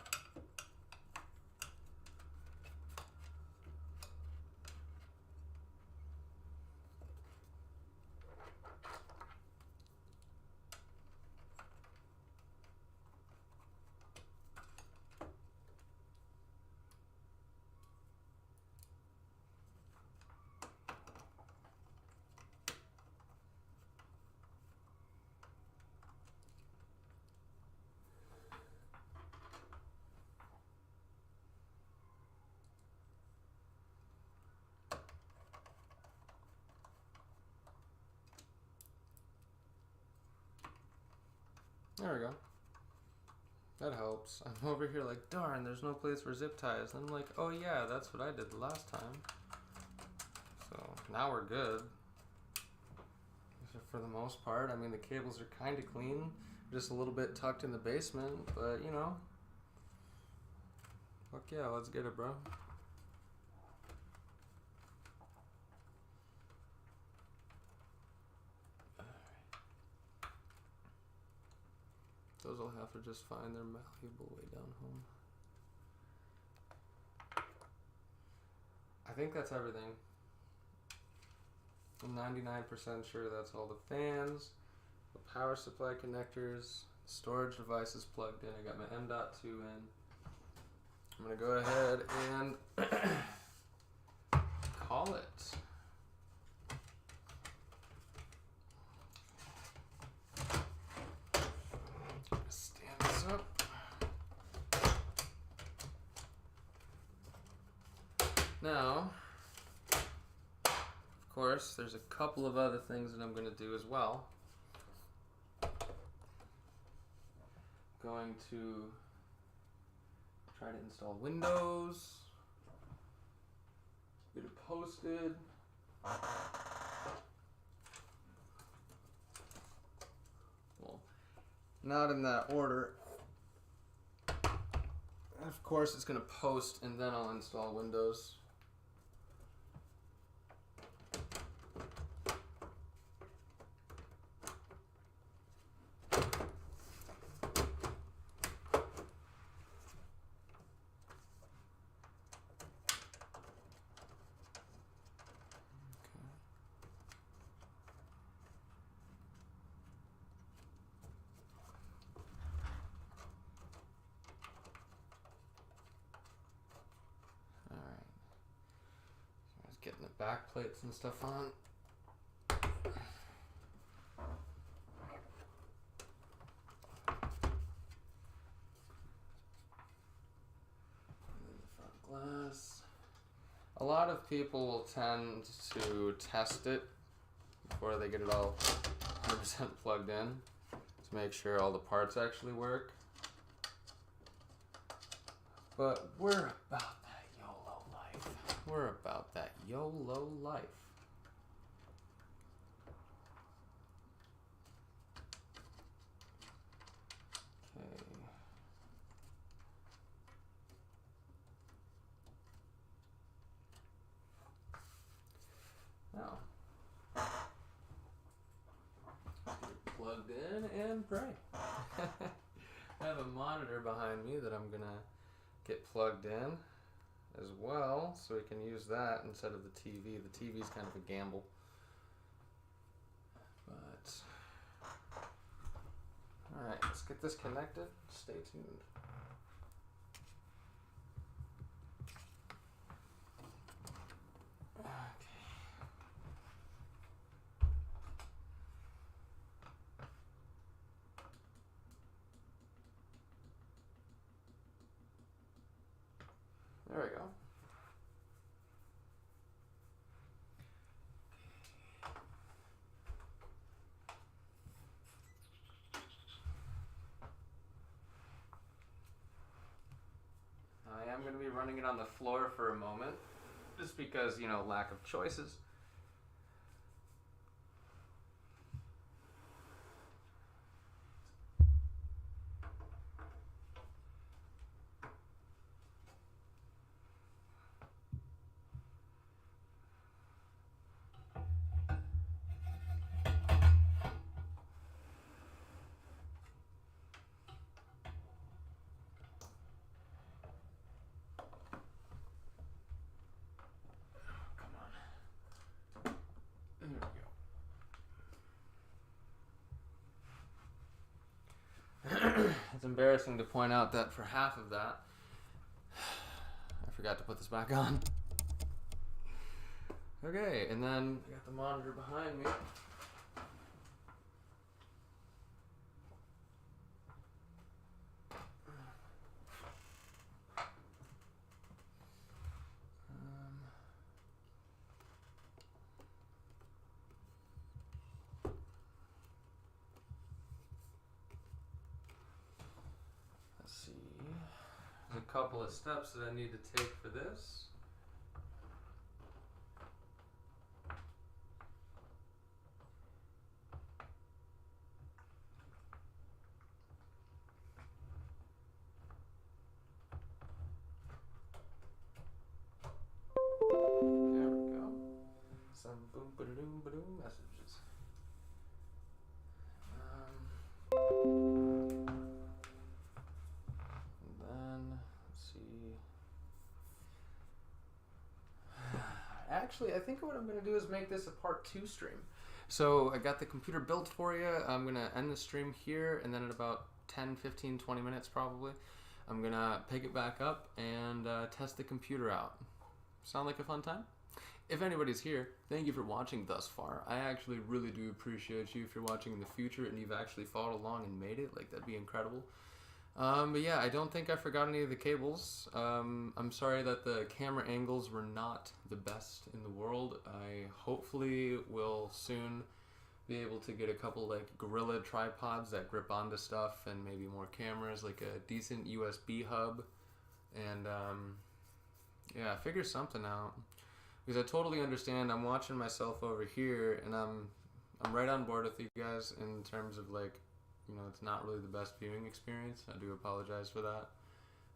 There we go. That helps. I'm over here like, darn, there's no place for zip ties. And I'm like, oh yeah, that's what I did the last time. So now we're good. For the most part, I mean, the cables are kind of clean. Just a little bit tucked in the basement, but you know. Fuck yeah, let's get it, bro. Those will have to just find their malleable way down home. I think that's everything. I'm 99% sure that's all the fans, the power supply connectors, storage devices plugged in. I got my M.2 in. I'm going to go ahead and call it. Stand this up. Now, of course, there's a couple of other things that I'm going to do as well. Going to try to install Windows, get it posted. Well, not in that order. Of course, it's going to post and then I'll install Windows. Getting the back plates and stuff on. And then the front glass. A lot of people will tend to test it before they get it all 100% plugged in to make sure all the parts actually work. But we're about that YOLO life. We're about that YOLO life. Okay. Now, plugged in and pray. I have a monitor behind me that I'm gonna get plugged in as well, so we can use that instead of the TV. The TV is kind of a gamble. But alright, let's get this connected. Stay tuned. There we go. I am going to be running it on the floor for a moment, just because, you know, lack of choices. It's embarrassing to point out that for half of that, I forgot to put this back on. Okay, and then I got the monitor behind me. There's a couple of steps that I need to take for this. There we go. Some boom ba doom messages. And then let's see. Actually, I think what I'm going to do is make this a part 2 stream. So I got the computer built for you. I'm going to end the stream here, and then in about 10, 15, 20 minutes probably, I'm going to pick it back up and test the computer out. Sound like a fun time? If anybody's here, thank you for watching thus far. I actually really do appreciate you if you're watching in the future and you've actually followed along and made it. Like, that'd be incredible. But yeah, I don't think I forgot any of the cables. I'm sorry that the camera angles were not the best in the world. I hopefully will soon be able to get a couple like Gorilla tripods that grip onto stuff, and maybe more cameras, like a decent USB hub, and yeah, figure something out. Because I totally understand. I'm watching myself over here, and I'm right on board with you guys in terms of, like, you know, it's not really the best viewing experience. I do apologize for that.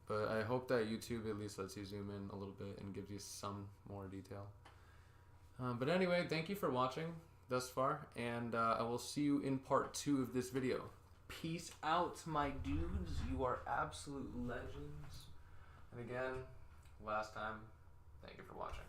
But I hope that YouTube at least lets you zoom in a little bit and gives you some more detail. But anyway, thank you for watching thus far, and I will see you in part 2 of this video. Peace out, my dudes. You are absolute legends. And again, last time, thank you for watching.